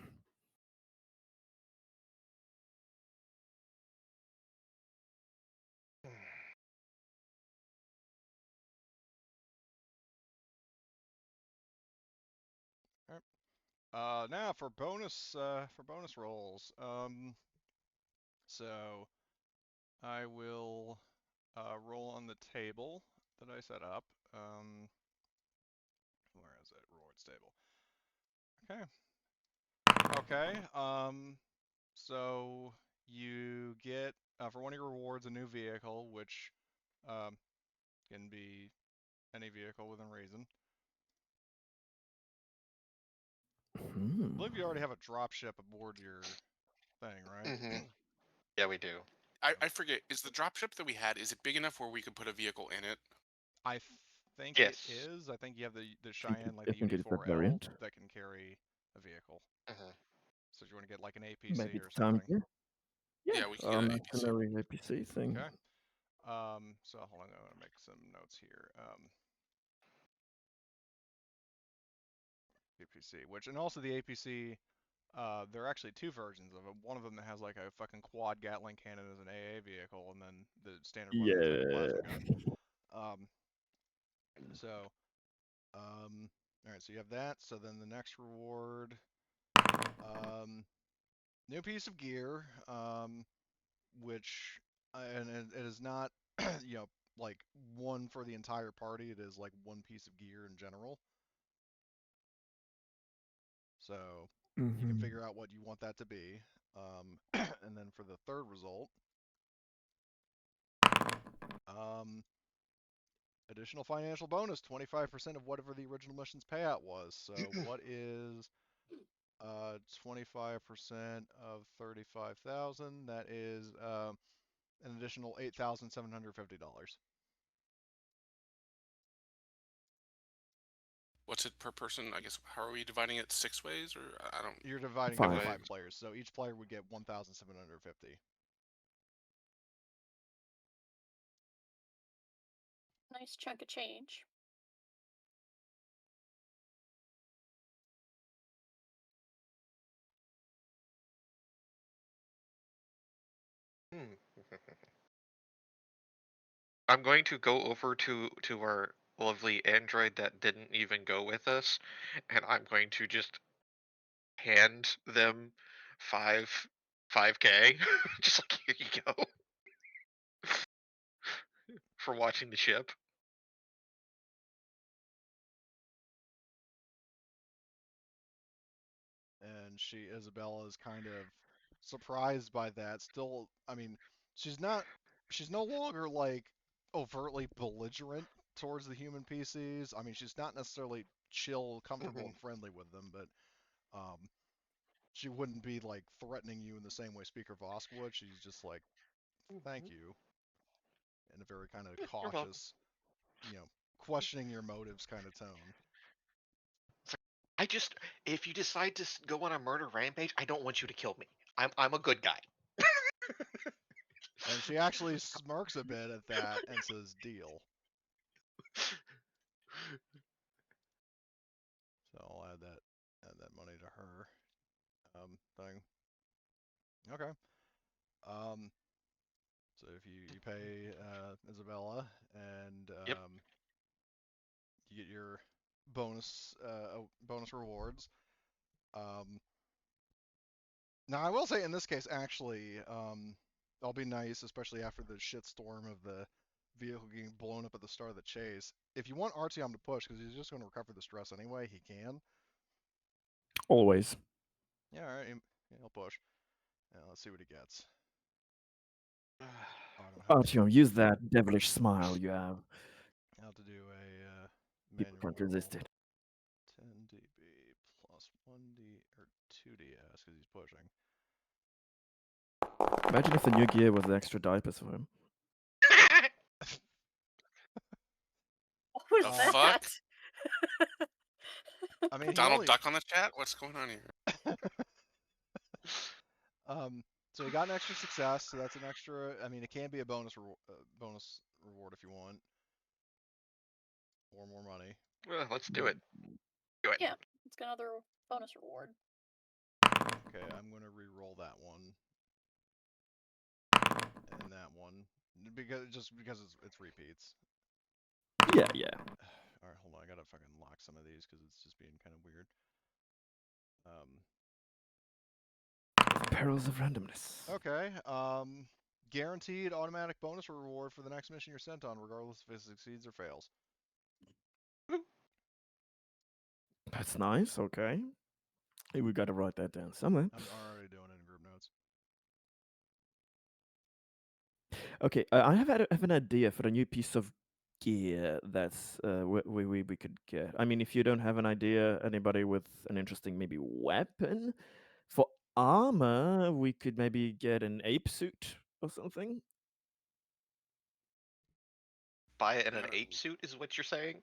Now for bonus rolls. So I will roll on the table that I set up. Where is it? Rewards table. Okay. So you get for one of your rewards a new vehicle, which can be any vehicle within reason. I believe you already have a dropship aboard your thing, right? Mm-hmm. Yeah, we do. I forget. Is the dropship that we had, is it big enough where we could put a vehicle in it? I think it Yes. is. I think you have the I Cheyenne, like I the think it is that UD4L, variant. that can carry a vehicle. Mm-hmm. So do you want to get like an APC Maybe or it's time something? here. Yeah, Yeah, we could get an APC. mercenary APC thing. Okay. So hold on, I'm gonna make some notes here. APC, which, and also the APC, there are actually 2 versions of it. One of them that has like a fucking quad Gatling cannon as an AA vehicle, and then the standard one that's like a plasma gun. Yeah. So, all right, so you have that. So then the next reward, New piece of gear, which and it is not, you know, like one for the entire party. It is like one piece of gear in general. So you can Mhm. figure out what you want that to be. And then for the third result, um, additional financial bonus, 25% of whatever the original mission's payout was. So what is 25% of 35,000? That is an additional $8,750. What's it per person? I guess how are we dividing it? 6 ways, or I don't. You're dividing it by 5. 5 players, so each player would get 1,750. Nice chunk of change. I'm going to go over to our lovely android that didn't even go with us, and I'm going to just hand them 5K, just like here you go for watching the ship. And Isabella is kind of surprised by that. Still, I mean, she's no longer like overtly belligerent towards the human PCs. I mean, she's not necessarily chill, comfortable, and friendly with them, but um, she wouldn't be like threatening you in the same way Speaker Vosk would. She's just like, thank you, in a very kind of You're welcome. cautious, questioning your motives kind of tone. It's like, I just, if you decide to go on a murder rampage, I don't want you to kill me. I'm a good guy. And she actually smirks a bit at that and says, deal. So I'll add that money to her thing. Okay. Um, so if you pay Isabella and Yep. you get your bonus rewards. Um, Now I will say in this case, actually, I'll be nice, especially after the shitstorm of the vehicle getting blown up at the start of the chase. If you want Artyom to push, because he's just going to recover the stress anyway, he can. Always. Yeah, all right, he'll push. Yeah, let's see what he gets. Oh, I don't have Artyom, use that devilish smile you have. how to do a People manual can't roll. resist it. 10 dB plus 1D or 2DS because he's pushing. Imagine if the new gear was extra diapers for him. What was The Um, fuck? that? I mean, he Donald only Duck on the chat? What's going on here? So he got an extra success, so that's an extra. I mean, it can be a bonus reward if you want, or more money. Well, let's do it. Do it. Yeah, it's got another bonus reward. Okay, I'm gonna re-roll that one and that one because it's repeats. Yeah, yeah. All right, hold on. I gotta fucking lock some of these because it's just being kind of weird. Perils of randomness. Okay. Guaranteed automatic bonus reward for the next mission you're sent on, regardless if it succeeds or fails. That's nice, okay. Hey, we gotta write that down somewhere. I'm already doing it in group notes. Okay, I have an idea for a new piece of gear that's we could get. I mean, if you don't have an idea, anybody with an interesting maybe weapon for armor, we could maybe get an ape suit or something. Buy it in an Yeah. ape suit, is what you're saying?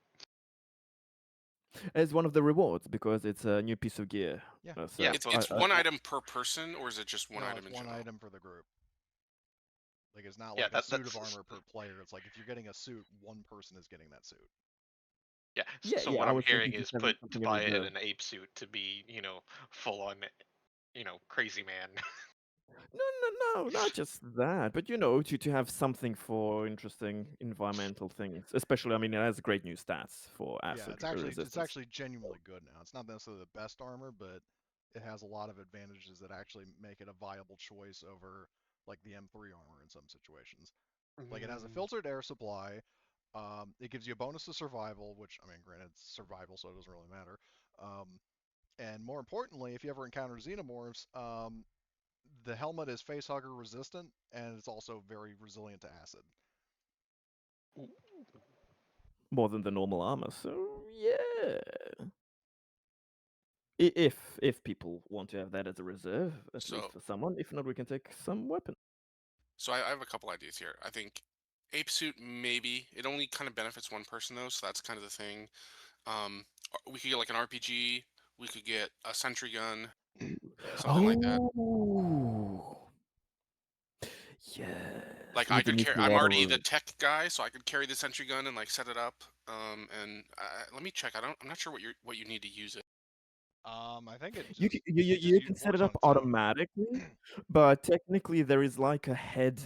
As one of the rewards because it's a new piece of gear. Yeah. So Yeah, It's but it's one item per person, or is it just one No, item it's in one general? item for the group. Like it's not yeah, like a suit of that's armor per player. It's like if you're getting a suit, one person is getting that suit. yeah. yeah, So yeah, what I I'm was hearing thinking just is having to something in buy it in reserve. an ape suit to be, full on, crazy man. No, not just that, but to have something for interesting environmental things. Especially, I mean, it has great new stats for Yeah, acid it's resistance. actually genuinely good now. It's not necessarily the best armor, but it has a lot of advantages that actually make it a viable choice over like the M3 armor in some situations. Like it has a filtered air supply. It gives you a bonus to survival, which I mean, granted, it's survival, so it doesn't really matter. And more importantly, if you ever encounter xenomorphs, the helmet is facehugger resistant, and it's also very resilient to acid. More than the normal armor. So yeah. If people want to have that as a reserve, at So- least for someone. If not, we can take some weapon. So I have a couple ideas here. I think ape suit, maybe. It only kind of benefits one person though, so that's kind of the thing. We could get like an RPG. We could get a sentry gun, something like that. Oh, yes. Like I With the could carry. nuclear I'm water already the room. tech guy, so I could carry the sentry gun and like set it up. And let me check. I'm not sure what you need to use it. I think it You just can, you, it you just can set works it on up its own. automatically, but technically there is like a head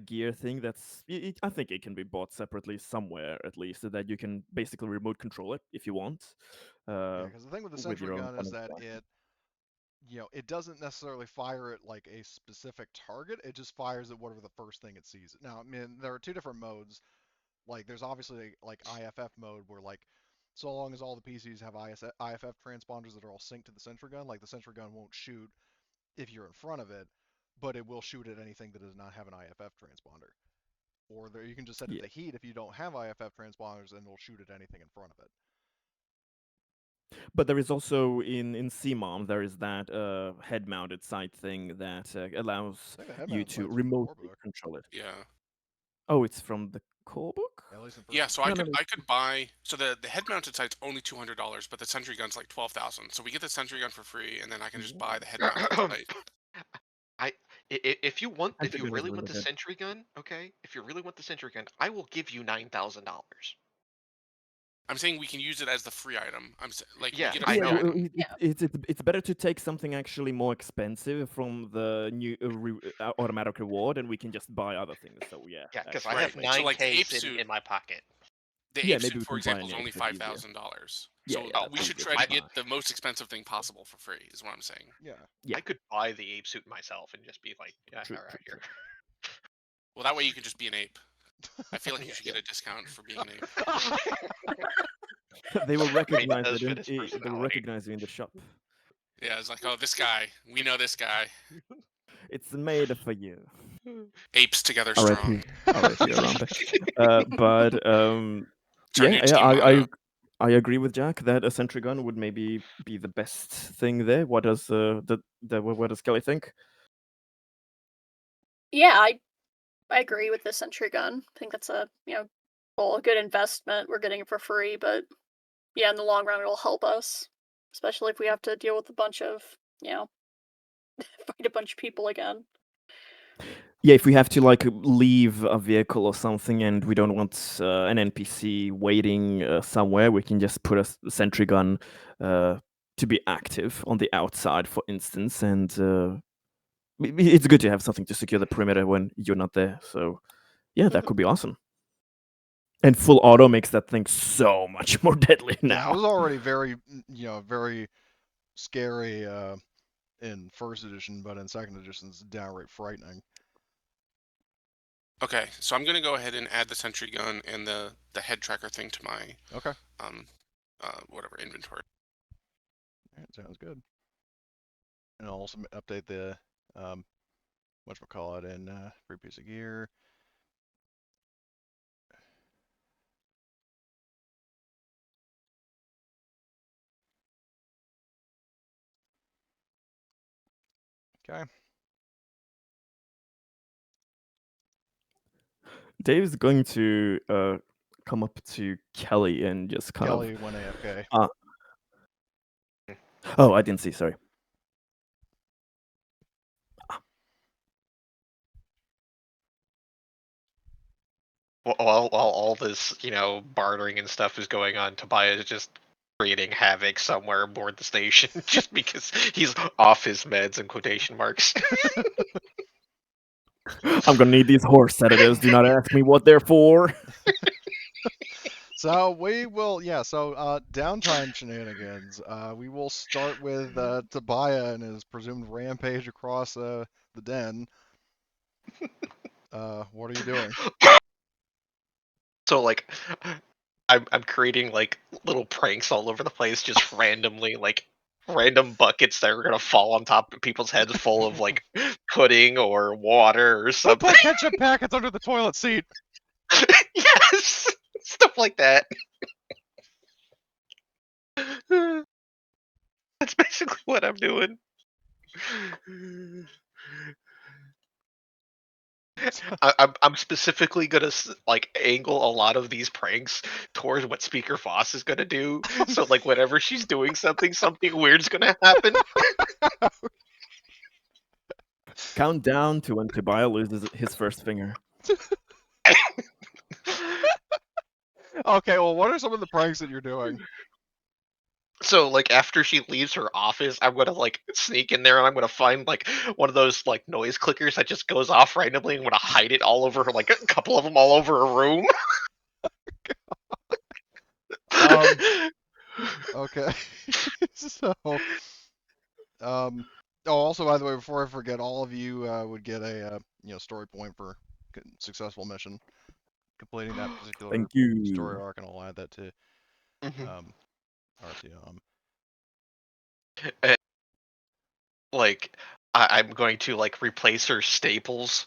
gear thing that's. I think it can be bought separately somewhere at least, so that you can basically remote control it if you want. Yeah, because the thing with the With sentry your own gun kind is of that device. it doesn't necessarily fire at like a specific target. It just fires at whatever the first thing it sees. Now, I mean, there are two different modes. Like, there's obviously like IFF mode where like, so long as all the PCs have IFF transponders that are all synced to the sentry gun, like the sentry gun won't shoot if you're in front of it, but it will shoot at anything that does not have an IFF transponder. Or there, you can just set it Yeah. to heat if you don't have IFF transponders, and it'll shoot at anything in front of it. But there is also in CMOM there is that head-mounted sight thing that allows I think the head you mount to sight's from the core remotely book. control it. Yeah. Oh, it's from the core book? At least in first Yeah, so edition. I could buy. So the head mounted sight's only $200, but the sentry gun's like 12,000. So we get the sentry gun for free, and then I can just buy the head mounted sight. If you Sentry gun is really want really the good. sentry gun, okay, if you really want the sentry gun, I will give you $9,000. I'm saying we can use it as the free item. Like Yeah, we get a I free know. item. It's better to take something actually more expensive from the new automatic reward, and we can just buy other things. So yeah, Yeah, because I actually, have Right. So like the 9K ape sitting suit, in my pocket. Yeah, maybe we for can buy example, an is only ape, that's easier. $5,000. Yeah, So yeah, that's we easier should to try to buy. get the most expensive thing possible for free. Is what I'm saying. Yeah. Yeah. I could buy the ape suit myself and just be like, yeah, True, all right, true, here. Well, that way you can just be an ape. I feel like you Yeah, should yeah. get a discount for being an ape. They will recognize does it. fit his They will personality. recognize you in the shop. Yeah, it's like, oh, this guy. We know this guy. It's made for you. Apes together R.I.P. strong. R.I.P. Arambe. But It's our yeah, new yeah, team motto. I agree with Jack that a sentry gun would maybe be the best thing there. What does what does Kelly think? Yeah, I agree with the sentry gun. I think that's a a good investment. We're getting it for free, but yeah, in the long run, it'll help us, especially if we have to deal with a bunch of fight a bunch of people again. Yeah, if we have to like leave a vehicle or something and we don't want an NPC waiting somewhere, we can just put a sentry gun to be active on the outside, for instance, and it's good to have something to secure the perimeter when you're not there. So yeah, that could be awesome. And full auto makes that thing so much more deadly now. Yeah, it was already very, very scary in first edition, but in second edition, it's downright frightening. Okay, so I'm gonna go ahead and add the sentry gun and the head tracker thing to my Okay. whatever inventory. All right, sounds good. And I'll also update the whatchamacallit in free piece of gear. Okay. Dave's going to come up to Kelly and just kind Kelly went AFK. Oh, I didn't see. Sorry. While all this, bartering and stuff is going on, Tobias is just creating havoc somewhere aboard the station just because he's off his meds in quotation marks. I'm gonna need these horse sedatives. Do not ask me what they're for. So we will, yeah. So downtime shenanigans. We will start with Tobiah and his presumed rampage across the den. What are you doing? So like, I'm creating like little pranks all over the place, just randomly, like random buckets that are gonna fall on top of people's heads, full of like pudding or water or Who something. put ketchup packets under the toilet seat? Yes, stuff like that. That's basically what I'm doing. I'm specifically gonna like angle a lot of these pranks towards what Speaker Foss is gonna do. So like whenever she's doing something, something weird's gonna happen. Count down to when Tobiah loses his first finger. Okay, well, what are some of the pranks that you're doing? So like after she leaves her office, I'm gonna like sneak in there and I'm gonna find like one of those like noise clickers that just goes off randomly. I'm gonna hide it all over like a couple of them all over a room. Okay. So, oh, also, by the way, before I forget, all of you would get a story point for successful mission, completing that particular Thank you. story arc, and I'll add that to Mhm. RTM. And, like I'm going to like replace her staples.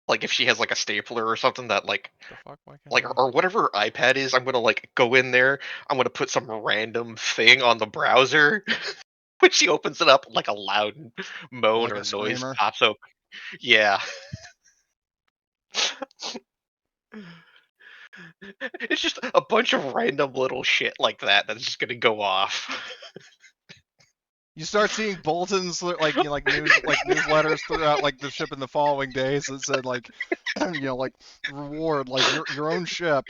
Like if she has like a stapler or something that The fuck? Why can't like I? or whatever her iPad is, I'm gonna like go in there. I'm gonna put some random thing on the browser. When she opens it up, like a loud moan Like or a noise screamer? pops open. Yeah. It's just a bunch of random little shit like that that's just gonna go off. You start seeing bulletins like newsletters throughout like the ship in the following days that said like like reward like your own ship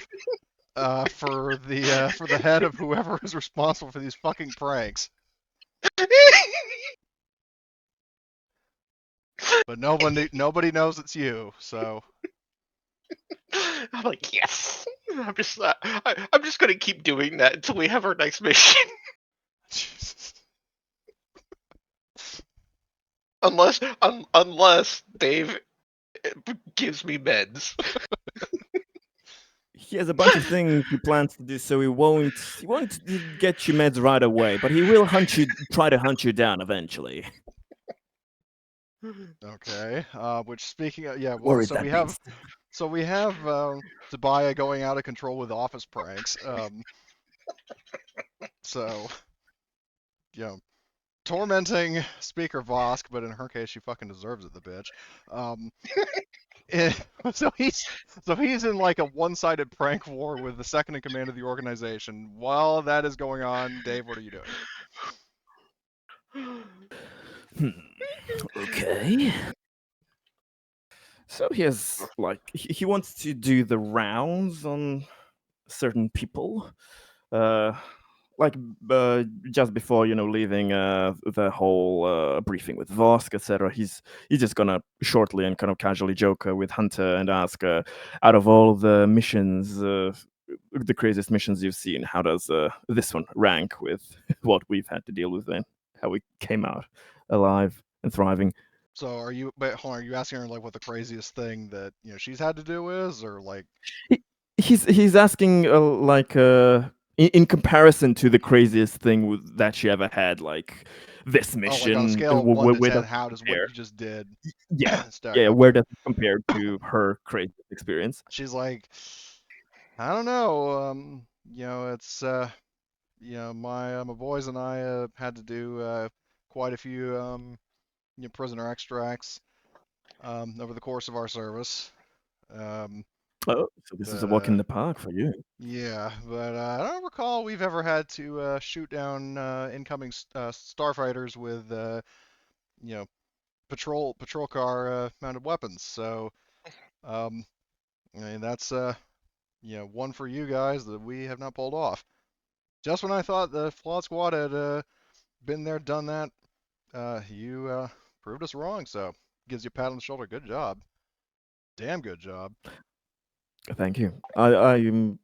for the head of whoever is responsible for these fucking pranks. But nobody knows it's you. So I'm like, yes. I'm just gonna keep doing that until we have our next mission. Jesus. Unless Dave gives me meds. He has a bunch of things he plans to do, so he won't get you meds right away, but he will try to hunt you down eventually. Okay. Which speaking of yeah, well, Worried that beast. so we have Tobiah going out of control with office pranks. So you know, tormenting Speaker Vosk, but in her case, she fucking deserves it, the bitch. Eh, so he's in like a one-sided prank war with the second in command of the organization. While that is going on, Dave, what are you doing? Okay. So he wants to do the rounds on certain people. Uh, like just before leaving the whole briefing with Vosk, etc. He's just gonna shortly and kind of casually joke with Hunter and ask, out of all the missions, the craziest missions you've seen, how does this one rank with what we've had to deal with and how we came out alive and thriving? So hold on, are you asking her like what the craziest thing that she's had to do is, or like He's asking in comparison to the craziest thing that she ever had, like this like on a mission, scale of 1 to where 10, does it how does what compare? you just did Yeah, stack yeah, up? where does it compare to her crazy experience? She's like, I don't know. It's my boys and I had to do quite a few prisoner extracts over the course of our service. Um, Oh, so this is a but walk in the park for you. yeah, but I don't recall we've ever had to shoot down incoming starfighters with you know patrol car mounted weapons. So um, I mean that's one for you guys that we have not pulled off. Just when I thought the flawed squad had been there, done that, you proved us wrong. So gives you a pat on the shoulder. Good job. Damn good job. Thank you. I'm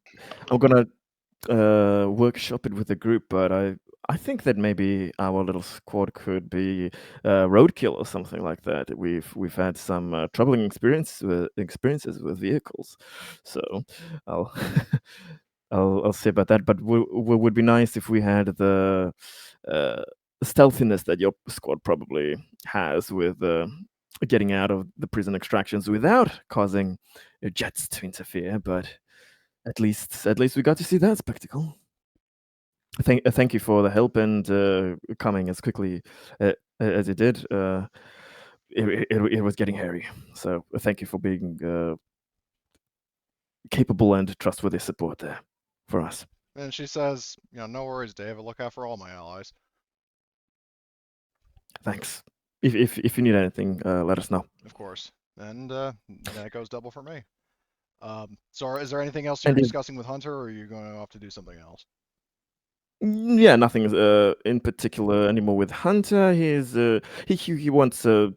gonna workshop it with the group, but I think that maybe our little squad could be roadkill or something like that. We've had some troubling experiences with vehicles, so I'll I'll see about that. But would be nice if we had the stealthiness that your squad probably has with getting out of the prison extractions without causing jets to interfere. But at least we got to see that spectacle. Thank you for the help and coming as quickly as you did. It was getting hairy, so thank you for being capable and trustworthy support there for us. And she says, no worries, Dave. I look out for all my allies. Thanks. If you need anything, let us know. Of course. And then it goes double for me. So is there anything else And you're if- discussing with Hunter, or are you going off to do something else? Yeah, nothing in particular anymore with Hunter. He wants to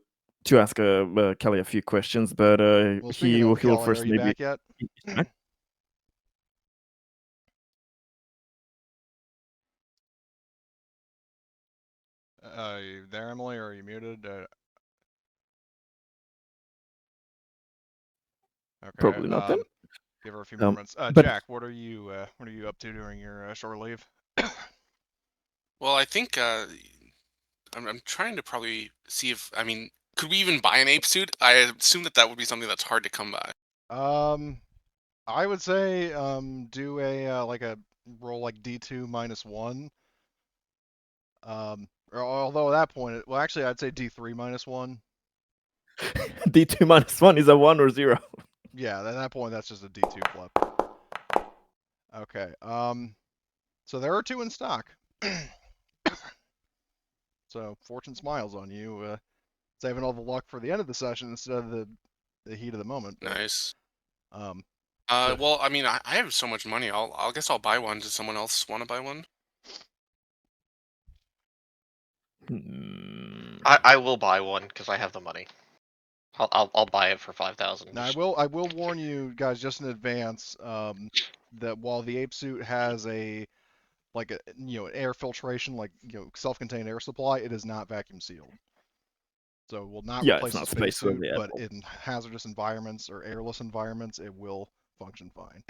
ask Kelly a few questions, but Well, speaking he'll of Kelly, first are you maybe. back yet? Are you there, Emily, or are you muted? Okay. Probably not then. Give her a few moments. But Jack, what are you up to during your shore leave? Well, I think I'm trying to probably see if could we even buy an ape suit? I assume that would be something that's hard to come by. I would say do a like a roll like D2 -1. Although at that point, well, actually, I'd say D3 -1. D2 -1 is a 1 or 0. Yeah, at that point, that's just a D2 flip. Okay. So there are 2 in stock. So fortune smiles on you, saving all the luck for the end of the session instead of the heat of the moment. But, Nice. so- Well, I have so much money. I guess I'll buy one. Does someone else want to buy one? I will buy one because I have the money. I'll buy it for 5,000. Now I will warn you guys just in advance that while the ape suit has a like a air filtration, like self-contained air supply, it is not vacuum sealed. So it will not Yeah, it's replace the not spacesuit, spaceworthy at but all. in hazardous environments or airless environments, it will function fine.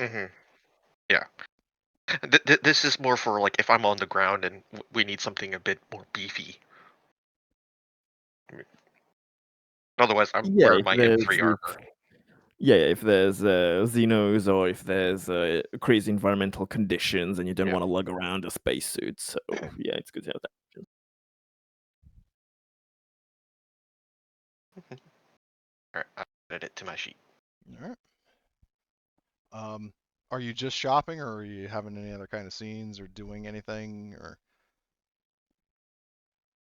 Yeah. This is more for like if I'm on the ground and we need something a bit more beefy. Otherwise, I'm Yeah, wearing if my there's M3 armor. if there's Xenos or if there's crazy environmental conditions and you don't Yeah. want to lug around a spacesuit, so yeah, it's good to have that. Alright, I added it to my sheet. All right. Are you just shopping, or are you having any other kind of scenes, or doing anything, or?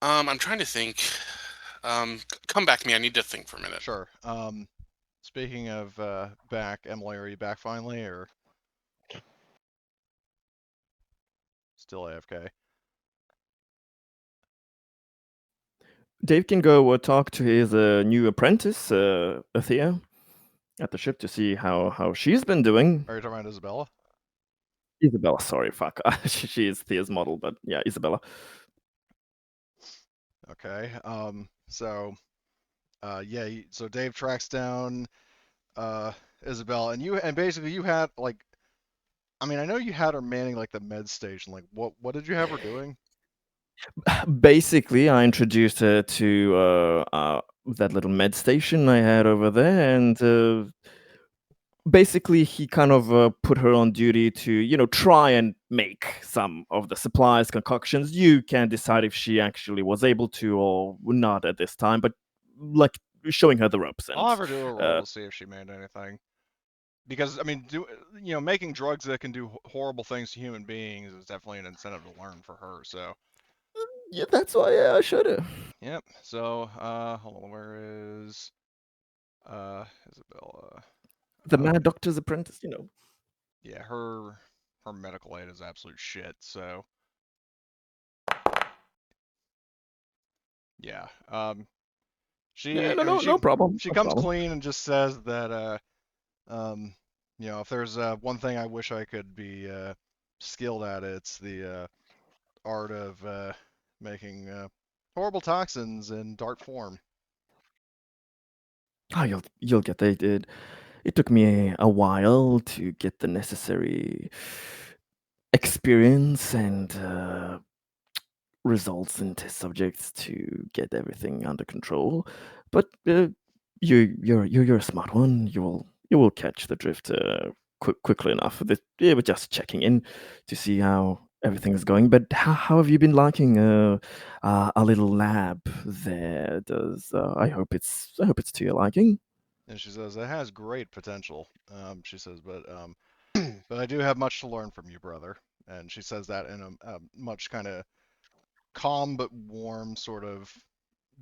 I'm trying to think. Come back to me. I need to think for a minute. Sure. Speaking of back, Emily, are you back finally, or still AFK? Dave can go talk to his new apprentice, Thea, at the ship to see how she's been doing. Are you talking about Isabella? Isabella, sorry, fuck. She is Thea's model, but yeah, Isabella. Okay. So, yeah. So Dave tracks down Isabella, and basically you had like, I mean, I know you had her manning like the med station. Like, what did you have her doing? Basically, I introduced her to that little med station I had over there, and basically he kind of put her on duty to try and make some of the supplies concoctions. You can decide if she actually was able to or not at this time, but like showing her the ropes. And I'll have her do a roll to see if she made anything. Because I mean, making drugs that can do horrible things to human beings is definitely an incentive to learn for her. So. Yeah, that's why I showed her. Yep. So, hold on. Where is Isabella? The Mad Doctor's Apprentice, Yeah, her medical aid is absolute shit. So. Yeah. Yeah, no problem. She No comes problem. clean and just says that if there's one thing I wish I could be skilled at it. It's the art of making horrible toxins in dart form. Oh, you'll get that. It took me a while to get the necessary experience and results in test subjects to get everything under control. But you're a smart one. You will catch the drift quickly enough. We're just checking in to see how everything is going. But how have you been liking a little lab there? Does I hope it's to your liking. And she says, it has great potential. She says, but I do have much to learn from you, brother. And she says that in a much kind of calm but warm sort of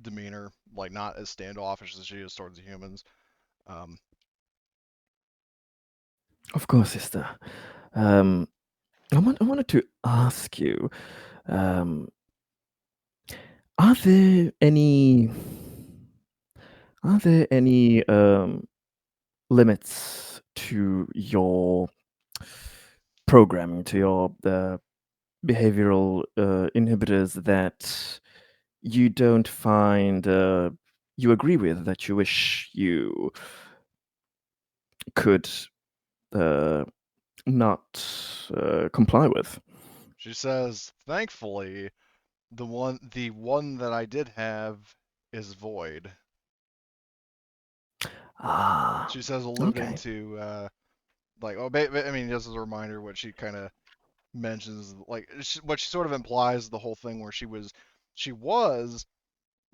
demeanor, like not as standoffish as she is towards the humans. Um, Of course, sister. I wanted to ask you, um, are there any are there any limits to your programming, to your behavioral inhibitors that you don't find you agree with, that you wish you could uh, not comply with? she says, thankfully, the one that I did have is void. Ah, She says, alluding okay. to like, oh, I mean, just as a reminder, what she kind of mentions, like, what she sort of implies the whole thing where she was,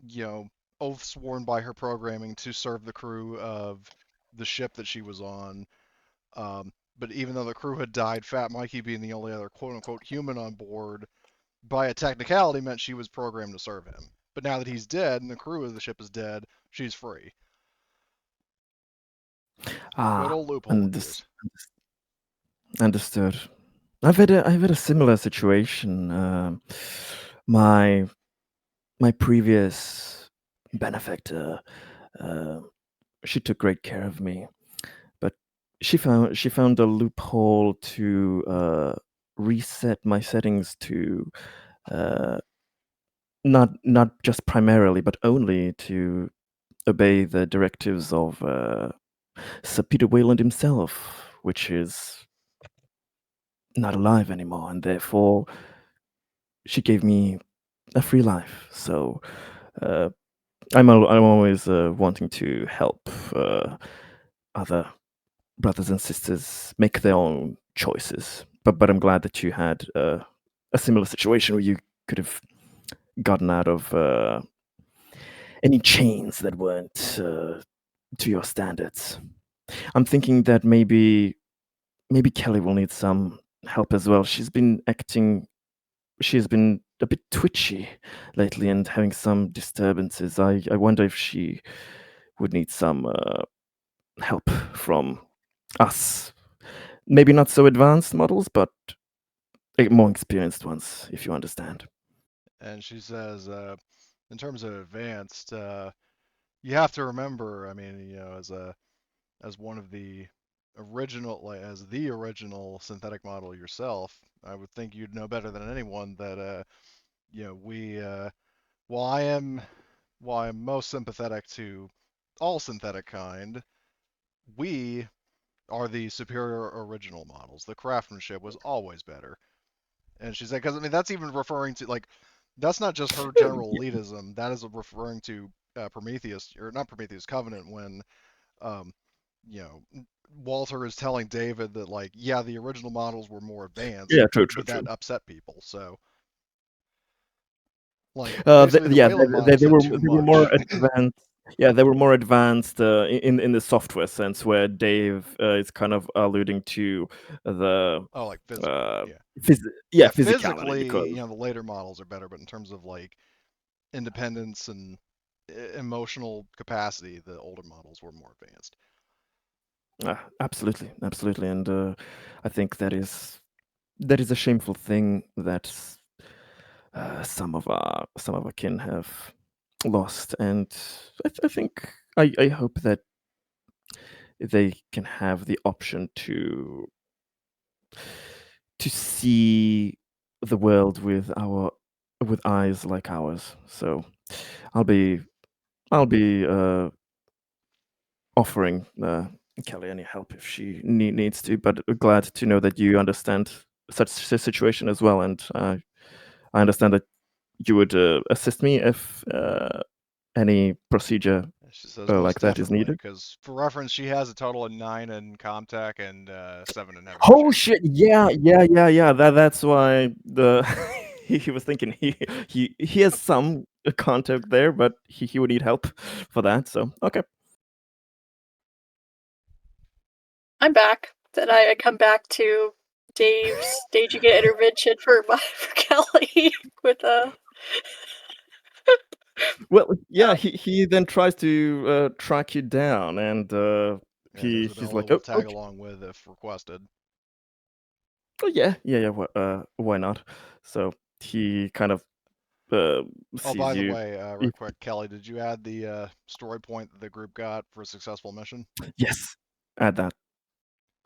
you know, oath sworn by her programming to serve the crew of the ship that she was on. But even though the crew had died, Fat Mikey being the only other quote unquote human on board, by a technicality meant she was programmed to serve him. But now that he's dead and the crew of the ship is dead, she's free. Good Ah, old loophole and of yours. understood. I've had a similar situation. My my previous benefactor, uh, she took great care of me, but she found a loophole to reset my settings to uh, not just primarily, but only to obey the directives of Sir Peter Wayland himself, which is not alive anymore, and therefore she gave me a free life. So uh, I'm always wanting to help other brothers and sisters make their own choices. But I'm glad that you had a similar situation where you could have gotten out of any chains that weren't to your standards. I'm thinking that maybe Kelly will need some help as well. She's been a bit twitchy lately and having some disturbances. I wonder if she would need some help from us. Maybe not so advanced models, but more experienced ones, if you understand. And she says, in terms of advanced, you have to remember, I mean, as one of the original, like, as the original synthetic model yourself, I would think you'd know better than anyone that, we, while I am, while I'm most sympathetic to all synthetic kind, we are the superior original models. The craftsmanship was always better. And she's like, because I mean, that's even referring to, like, that's not just her general elitism. That is referring to Prometheus, or not Prometheus, Covenant, when um, you know, Walter is telling David that, like, yeah, the original models were more advanced, Yeah, true, true, but that true. upset people. So, like, basically, the Yeah, Wayland models had too they were more much. advanced. Yeah, they were more advanced in the software sense, where Dave is kind of alluding to the Oh, like physical, uh, yeah, phys- yeah, yeah. physicality, Physically, because the later models are better, but in terms of like independence and emotional capacity, the older models were more advanced. absolutely, absolutely, and I think that is a shameful thing that some of our kin have lost, and I think I hope that they can have the option to see the world with eyes like ours. So I'll be offering Kelly any help if she needs to. But glad to know that you understand such a situation as well, and I understand that you would assist me if any procedure She says like most that is definitely, needed. because for reference, she has a total of 9 in Comtech and 7 in Heavy Oh Machine. shit! Yeah. That's why the he was thinking he has some contact there, but he would need help for that. So okay. I'm back. Then I come back to Dave's staging an intervention for Kelly with Well, yeah, he then tries to track you down, and And he's Isabella like, will oh, tag along with if requested. oh yeah. Why not? So he kind of Oh, sees by the you. way, real quick, Kelly, did you add the story point that the group got for a successful mission? Yes, add that.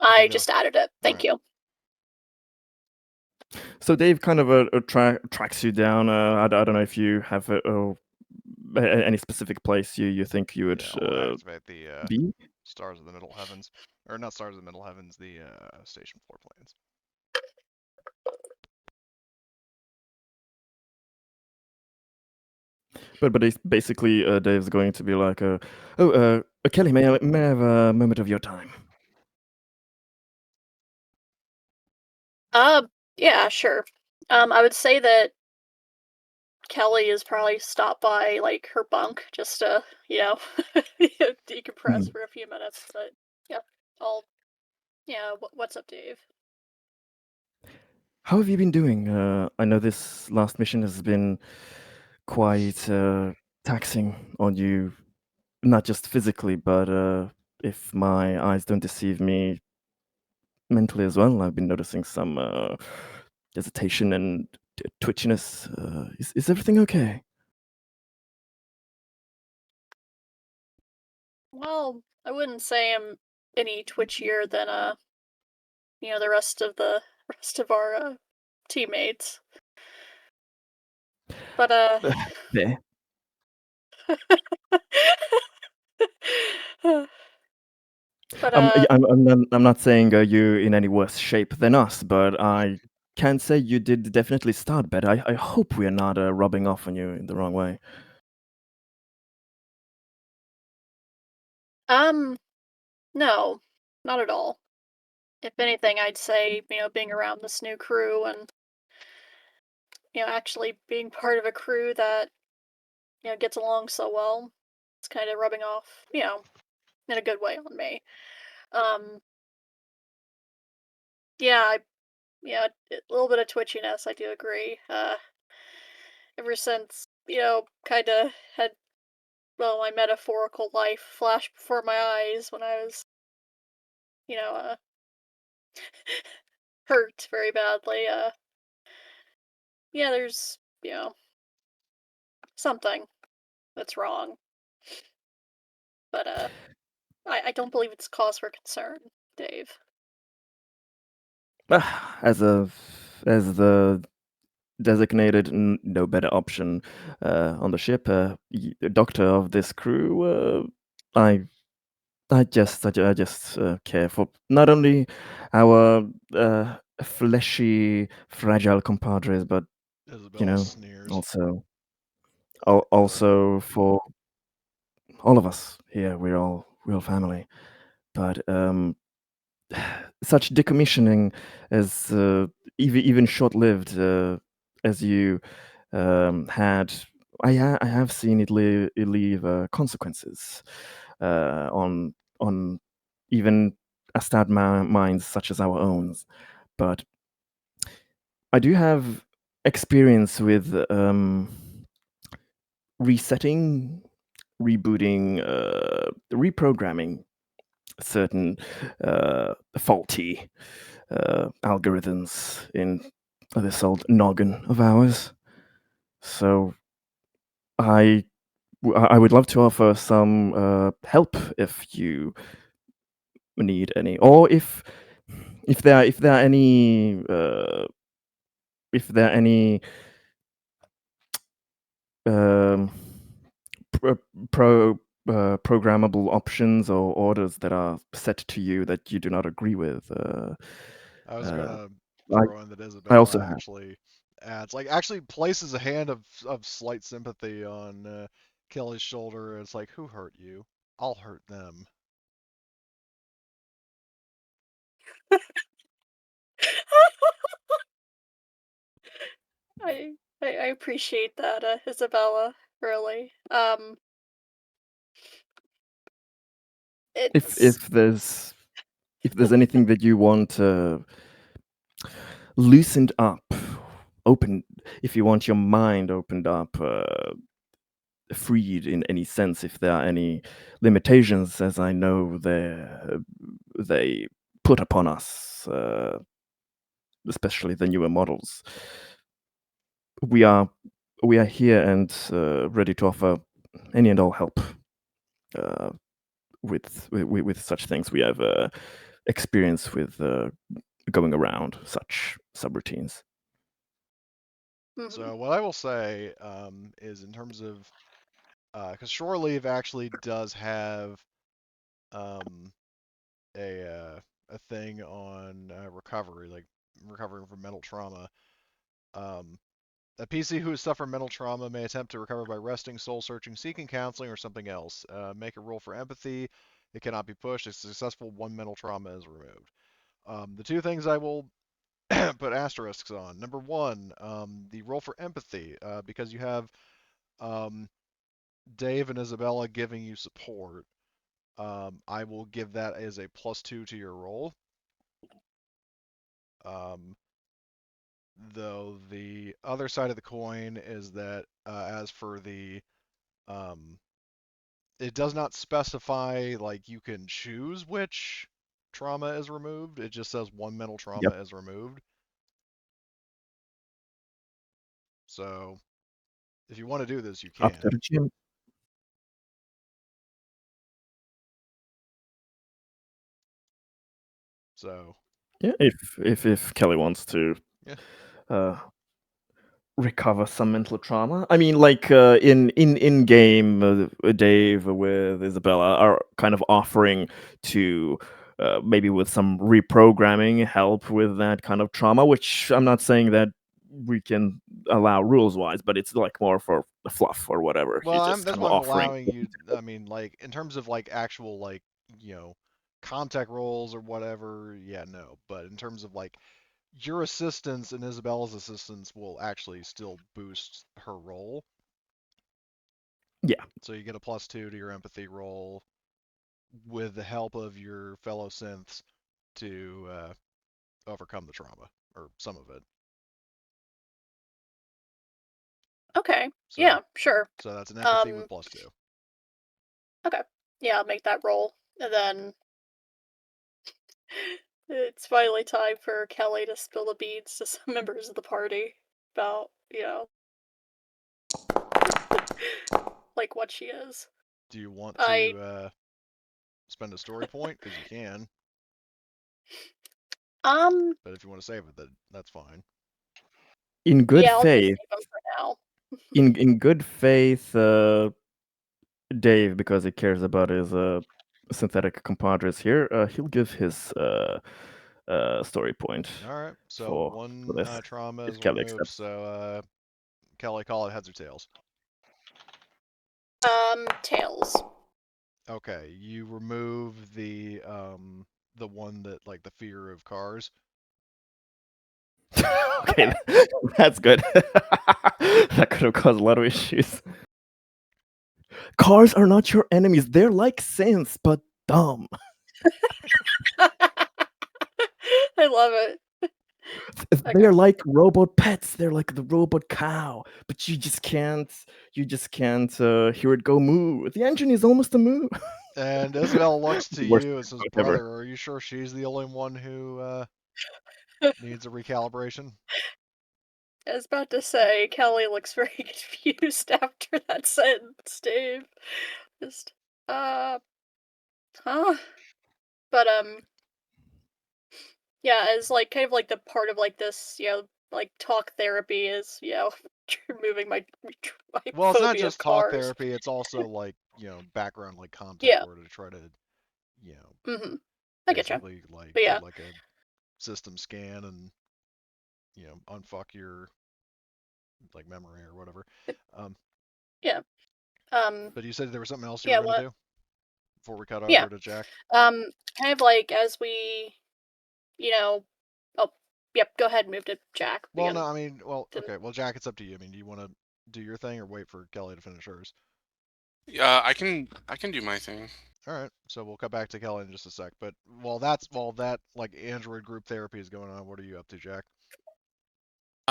I Okay, go. just added it. Thank Alright. you. So Dave kind of tracks you down. I don't know if you have any specific place you think you would Yeah, I'll activate the be. Stars of the Middle Heavens. Or not Stars of the Middle Heavens, the Station 4 planes. But basically, Dave's going to be like, Kelly, may I have a moment of your time? Yeah, sure. I would say that Kelly is probably stopped by like her bunk just to, decompress Mhm. for a few minutes. But yeah, I'll. Yeah, what's up, Dave? How have you been doing? I know this last mission has been quite taxing on you, not just physically, but if my eyes don't deceive me, mentally as well. I've been noticing some hesitation and twitchiness. Is everything okay? Well, I wouldn't say I'm any twitchier than the rest of our teammates. But There. but I'm not saying you're in any worse shape than us, but I can say you did definitely start better. I hope we are not rubbing off on you in the wrong way. no, not at all. If anything, I'd say, being around this new crew and, actually being part of a crew that, gets along so well, it's kind of rubbing off, in a good way on me. Um, yeah, a little bit of twitchiness, I do agree. Ever since, kind of had, well, my metaphorical life flash before my eyes when I was, you know, uh, hurt very badly. Yeah, there's, something that's wrong, but I don't believe it's cause for concern, Dave. As the designated no better option on the ship, doctor of this crew, I just care for not only our fleshy, fragile compadres, but you Isabella know, sneers. also Really? also for all of us here. We're all family. But such decommissioning is even short-lived, as you had. I have seen it leave consequences on even stat minds such as our own. But I do have experience with resetting, rebooting, reprogramming certain faulty algorithms in this old noggin of ours. So I I would love to offer some help if you need any, or if if there are any if there are any um, pro, pro programmable options or orders that are set to you that you do not agree with. I was Uh, gonna I throw in that I also Isabella have. actually adds, like, actually places a hand of slight sympathy on Kelly's shoulder. It's like, who hurt you? I'll hurt them. I appreciate that, Isabella. Really. If It's if there's if there's anything that you want loosened up, open, if you want your mind opened up, freed in any sense, if there are any limitations, as I know they put upon us, especially the newer models, we are we are here and ready to offer any and all help uh, with such things. We have experience with going around such subroutines. So what I will say is in terms of because shore leave actually does have um, a thing on recovery, like recovering from mental trauma. Um, a PC who has suffered mental trauma may attempt to recover by resting, soul searching, seeking counseling, or something else. Make a roll for empathy. It cannot be pushed. If successful, one mental trauma is removed. The two things I will put asterisks on. Number one, the roll for empathy, because you have um, Dave and Isabella giving you support. I will give that as a +2 to your roll. Um, though the other side of the coin is that as for the um, it does not specify like you can choose which trauma is removed. It just says one mental trauma Yep. is removed. So if you want to do this, you Up to can. the gym. So Yeah, if Kelly wants to yeah. uh, recover some mental trauma. I mean, like in game, Dave with Isabella are kind of offering to maybe with some reprogramming help with that kind of trauma. Which I'm not saying that we can allow rules wise, but it's like more for the fluff or whatever. Well, He's just that's kind of why I'm offering. allowing you. I mean, like in terms of like actual like you know contact roles or whatever. Yeah, no. But in terms of like your assistance and Isabella's assistance will actually still boost her roll. Yeah, So you get a +2 to your empathy roll with the help of your fellow synths to overcome the trauma or some of it. okay. So Yeah, sure. so that's an empathy with Um, +2. okay. Yeah, I'll make that roll. And then it's finally time for Kelly to spill the beans to some members of the party about, like what she is. Do you want I to spend a story point? Because you can, um but if you want to save it, that's fine. in good yeah, I'll just faith, save them for now. in good faith, Dave, because he cares about his synthetic compadres here, he'll give his story point All right. So for one this trauma if is Kelly removed. accepts. So Kelly, call it heads or tails. Tails. Okay, you remove the one that like the fear of cars. Okay, that's good. That could have caused a lot of issues. Cars are not your enemies. They're like synths, but dumb. I love it. Okay. They're like robot pets. They're like the robot cow, but you just can't hear it go moo. The engine is almost a moo. And Isabel looks to Worst you and says, quote ever. "Brother, are you sure she's the only one who needs a recalibration?" I was about to say, Kelly looks very confused after that sentence, Dave. Just, uh, huh? But, Yeah, as like kind of like the part of like this, like talk therapy is, removing my Well, it's not phobia of just talk cars. therapy, it's also like, background like comtech Yeah. order to try to, you know, I get you. basically like But do yeah, like a system scan and, unfuck your like memory or whatever. Um, yeah. but you said there was something else you Yeah. were gonna What? do before we cut Yeah. over to Jack. Kind of like as we, you know. Oh, yep. Go ahead and move to Jack. Well, no, I mean, well, To, okay, well, Jack, it's up to you. I mean, do you want to do your thing or wait for Kelly to finish hers? I can do my thing. All right, so we'll cut back to Kelly in just a sec. But while that like Android group therapy is going on, what are you up to, Jack?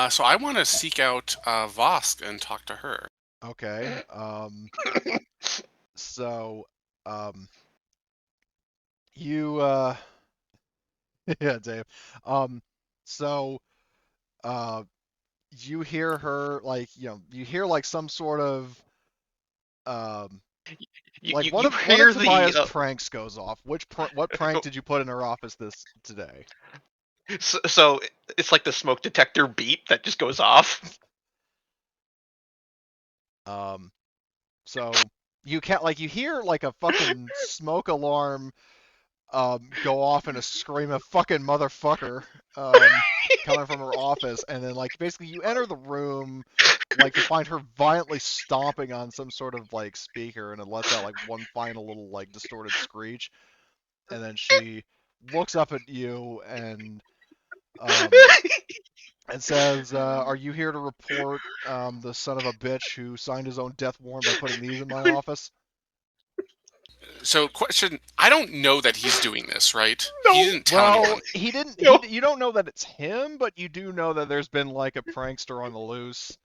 So I want to seek out Vosk and talk to her. Okay. So, um, you yeah, Dave. So, uh, you hear her like you hear like some sort of um You, like you, one you of one of hear Tamaya's the pranks goes off. What prank did you put in her office this today? so it's like the smoke detector beep that just goes off. Um, so you can't like you hear like a fucking smoke alarm go off in a scream of fucking motherfucker coming from her office, and then like basically you enter the room like to find her violently stomping on some sort of like speaker, and it lets out like one final little like distorted screech, and then she looks up at you um and says, "Are you here to report the son of a bitch who signed his own death warrant by putting these in my office?" So question, I don't know that he's doing this, right? He No, didn't tell Well, anyone. he didn't. no. You don't know that it's him, but you do know that there's been like a prankster on the loose,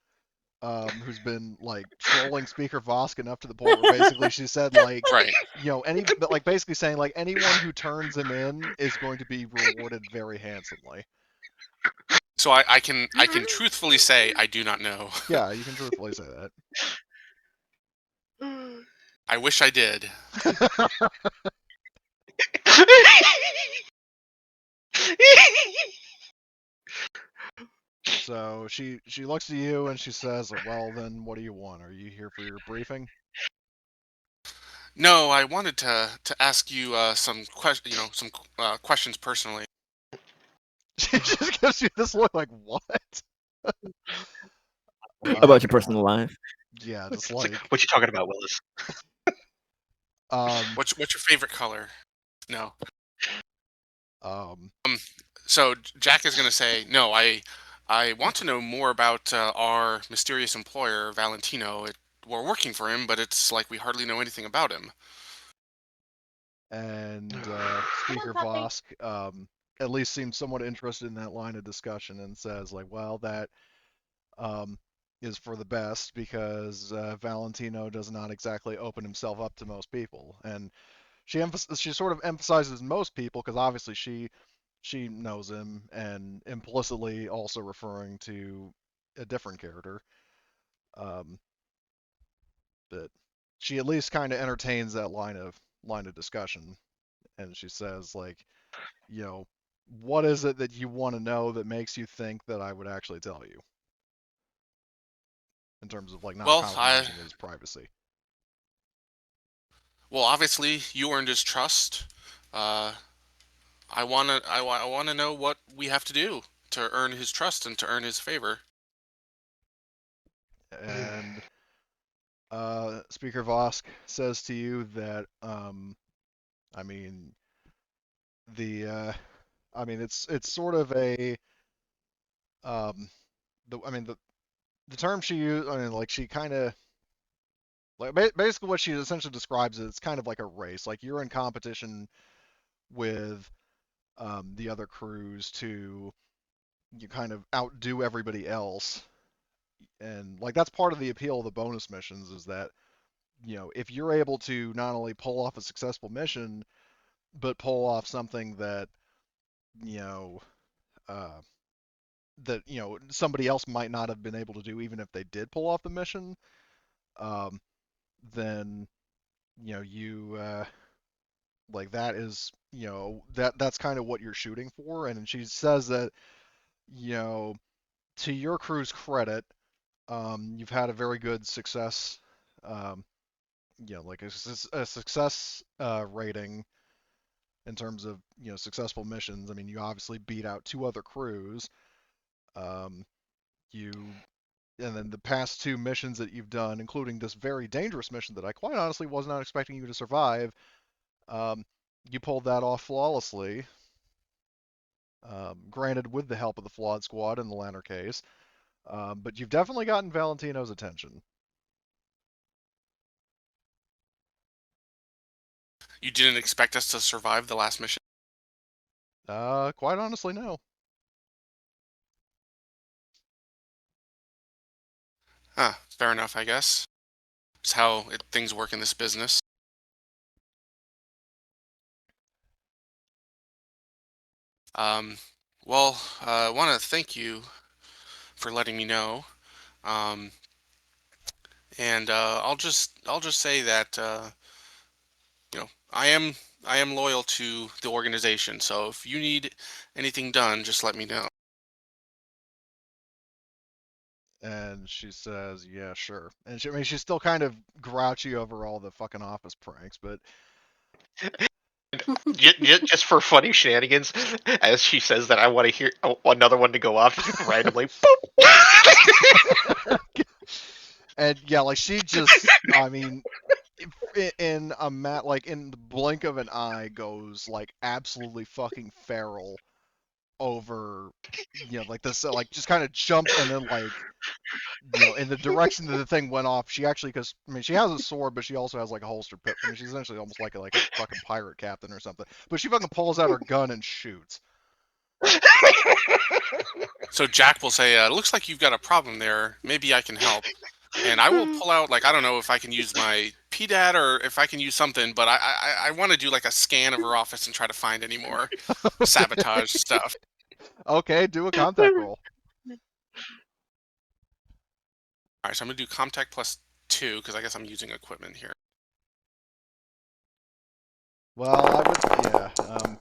who's been like trolling Speaker Vosk enough to the point where basically she said like, Right. but like basically saying like anyone who turns him in is going to be rewarded very handsomely. So I can truthfully say I do not know. Yeah, you can truthfully say I wish I did. that. So she looks at you and she says, "Well, then what do you want? Are you here for your briefing?" No, I wanted to ask you some questions personally. She just gives you this look like, "What?" About your Um, personal life. yeah, just It's like, like, what you talking about, Willis? um, What's your favorite color? No. um, So Jack is gonna say no. I want to know more about our mysterious employer Valentino. We're working for him, but it's like we hardly know anything about him. and Come on, Speaker puppy. Vosk at least seems somewhat interested in that line of discussion and says like, "Well, that um, is for the best because Valentino does not exactly open himself up to most people." And she sort of emphasizes most people because obviously she knows him, and implicitly also referring to a different character. Um, but she at least kind of entertains that line of discussion, and she says like, you know, what is it that you want to know that makes you think that I would actually tell you in terms of like not Well, I compromising his privacy? well obviously you earned his trust. Uh, I wanna know what we have to do to earn his trust and to earn his favor. And Speaker Vosk says to you that I mean the I mean it's sort of a I mean the term she used, I mean like she kind of like basically what she essentially describes is it's kind of like a race. Like you're in competition with the other crews to you kind of outdo everybody else, and like that's part of the appeal of the bonus missions is that if you're able to not only pull off a successful mission but pull off something that you know uh, somebody else might not have been able to do even if they did pull off the mission, um, then you Like that is, that's kind of what you're shooting for. And she says that, you know, to your crew's credit, you've had a very good success, um, like a success rating in terms of successful missions. I mean, you obviously beat out two other crews. Um, you and then the past two missions that you've done, including this very dangerous mission that I quite honestly was not expecting you to survive, um, you pulled that off flawlessly. Granted, with the help of the flawed squad in the Lanner case, but you've definitely gotten Valentino's attention. You didn't expect us to survive the last mission? Quite honestly, no. Huh, fair enough, I guess. It's how things work in this business. Um, well, I want to thank you for letting me know. Um, and I'll just say that I am loyal to the organization. So if you need anything done, just let me know. And she says, "Yeah, sure." And I mean, she's still kind of grouchy over all the fucking office pranks, but Just for funny shenanigans, as she says that, I want to hear another one to go off just randomly. and yeah, like she just, I mean, in like in the blink of an eye, goes like absolutely fucking feral over, like this, like just kind of jumps and then like, in the direction that the thing went off. She actually, because I mean, she has a sword, but she also has like a holstered pistol. I mean, she's essentially almost like a fucking pirate captain or something. But she fucking pulls out her gun and shoots. So Jack will say, "Looks like you've got a problem there. Maybe I can help." And I will pull out, like, I don't know if I can use my PDAT or if I can use something, but I want to do like a scan of her office and try to find any more sabotage stuff. Okay, do a contact roll. All right, so I'm gonna do contact +2 because I guess I'm using equipment here. Well, I would, yeah.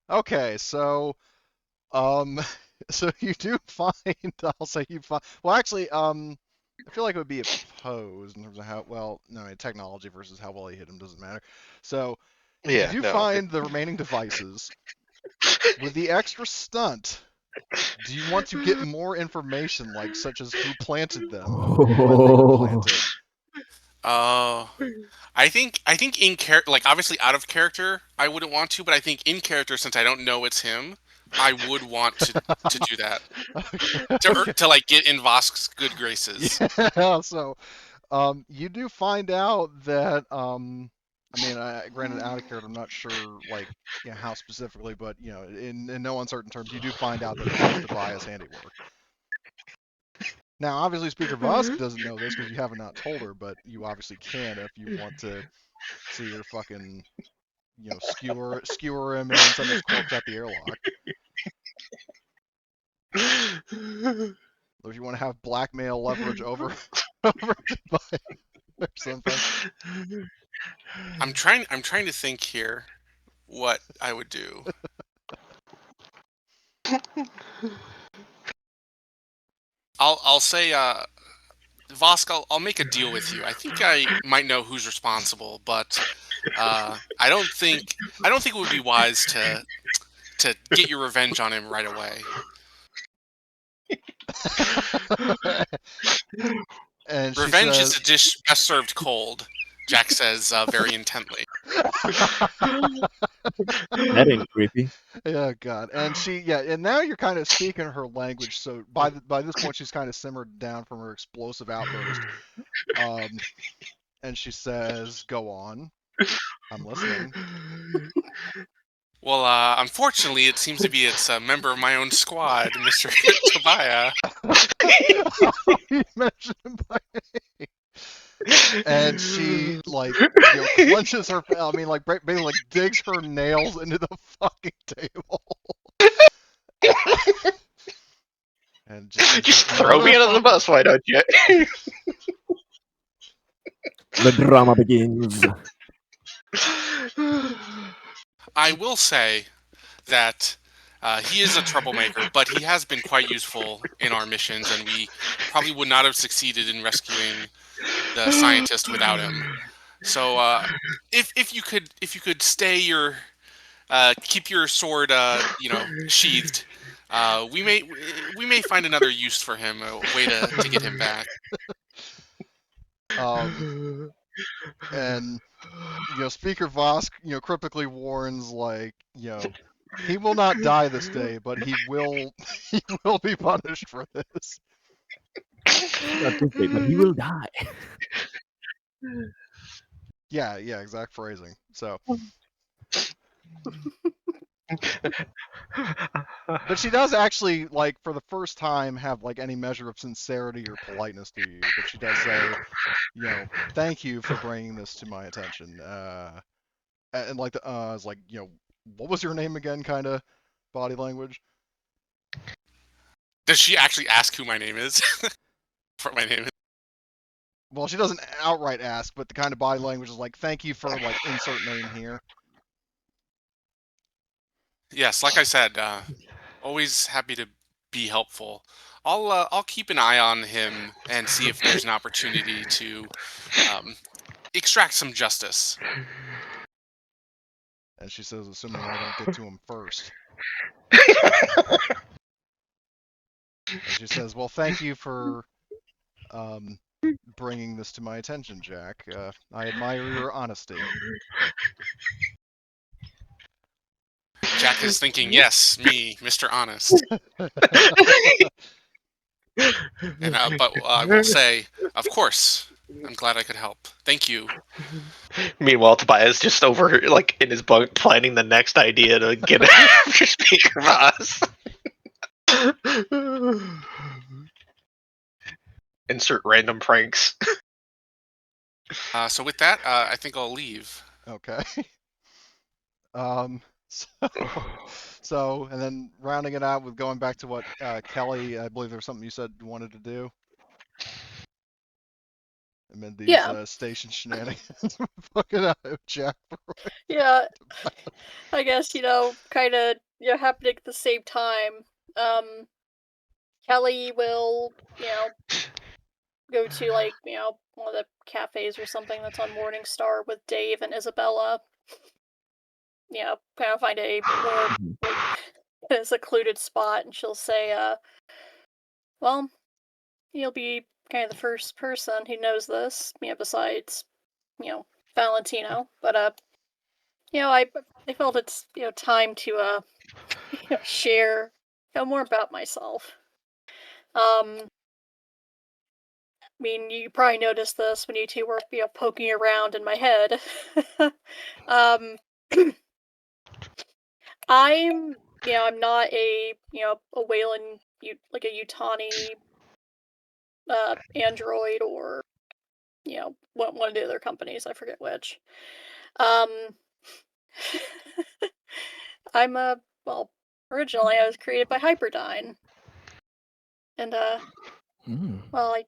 Okay, so, um, so you do find, I'll say you find, well, actually, I feel like it would be opposed in terms of how, well, no, I mean, technology versus how well you hit him doesn't matter. So, you Yeah, do no. find the remaining devices. With the extra stunt, do you want to get more information, like such as who planted them, when they were planted? Oh, I think in character, like obviously out of character, I wouldn't want to, but I think in character, since I don't know it's him, I would want to do that Okay. to like get in Vosk's good graces. Yeah, so you do find out that I mean, granted, out of character, I'm not sure like how specifically, but in no uncertain terms, you do find out that it was Tobias' handiwork. Now, obviously, Speaker Vosk doesn't know this because you haven't not told her, but you obviously can if you want to see her fucking skewer him and then send his corpse out the airlock. Or if you want to have blackmail leverage over over Tobias or something. I'm trying to think here what I would do. I'll say, Vosk, I'll make a deal with you. I think I might know who's responsible, but I don't think it would be wise to get your revenge on him right away. And she Revenge is says, a dish best served cold, Jack says very intently. That ain't creepy. "Oh God!" And and now you're kind of speaking her language. So by this point, she's kind of simmered down from her explosive outburst. Um, and she says, "Go on, I'm listening." Well, unfortunately, it seems to be it's a member of my own squad, Mr. Tobiah. You mentioned him by name. And she like clenches her. I mean, like basically like digs her nails into the fucking table. And just says, Just "You throw me under the motherfucker." bus, why don't you? The drama begins. I will say that he is a troublemaker, but he has been quite useful in our missions, and we probably would not have succeeded in rescuing the scientist without him. So if you could stay your keep your sword sheathed, we may find another use for him, a way to get him back. And Speaker Vosk, cryptically warns, he will not die this day, but he will he will be punished for this. Not this day, but he will die. Yeah, exact phrasing. So, but she does actually, for the first time, have any measure of sincerity or politeness to you. But she does say, thank you for bringing this to my attention. And it's what was your name again? Kind of body language. Does she actually ask who my name is? For my name is. Well, she doesn't outright ask, but the kind of body language is thank you for insert name here. Yes, like I said, always happy to be helpful. I'll keep an eye on him and see if there's an opportunity to extract some justice. And she says, assuming I don't get to him first. And she says, well, thank you for bringing this to my attention, Jack. I admire your honesty. Jack is thinking, yes, me, Mr. Honest. And but I will say, of course, I'm glad I could help. Thank you. Meanwhile, Tobias just over in his bunk planning the next idea to get after Speaker Boss. Insert random pranks. So with that, I think I'll leave. Okay. So, and then rounding it out with going back to what Kelly, I believe there was something you said you wanted to do. Amid these station shenanigans, fucking out of Jack. Yeah, I guess kind of happening at the same time. Kelly will go to one of the cafes or something that's on Morningstar with Dave and Isabella. Kind of find a more secluded spot, and she'll say, well, you'll be kind of the first person who knows this, besides, Valentino. But I felt it's time to share more about myself. I mean, you probably noticed this when you two were poking around in my head. I'm not a a Wayland a Utani android, or one of the other companies, I forget which. I'm originally I was created by Hyperdyne, and well, I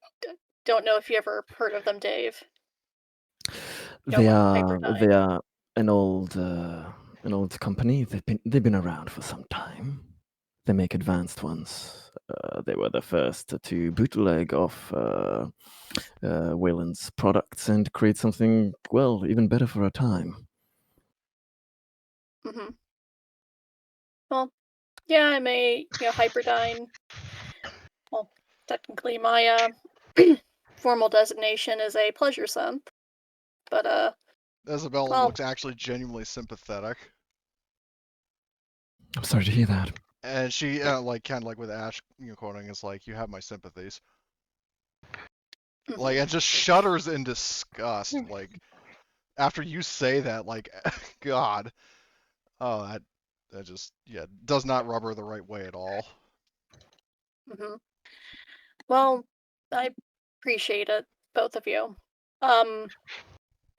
don't know if you ever heard of them, Dave. They are an old company. They've been around for some time. They make advanced ones. They were the first to bootleg off Wayland's products and create something, well, even better for our time. Mm-hmm. Well, yeah, I'm a Hyperdyne. Well, technically, my formal designation is a pleasure synth, but Isabella looks actually genuinely sympathetic. I'm sorry to hear that. And she, kind of with Ash, quoting, is you have my sympathies. And just shudders in disgust, after you say that, God. Oh, that just, does not rub her the right way at all. Mm-hmm. Well, I appreciate it, both of you.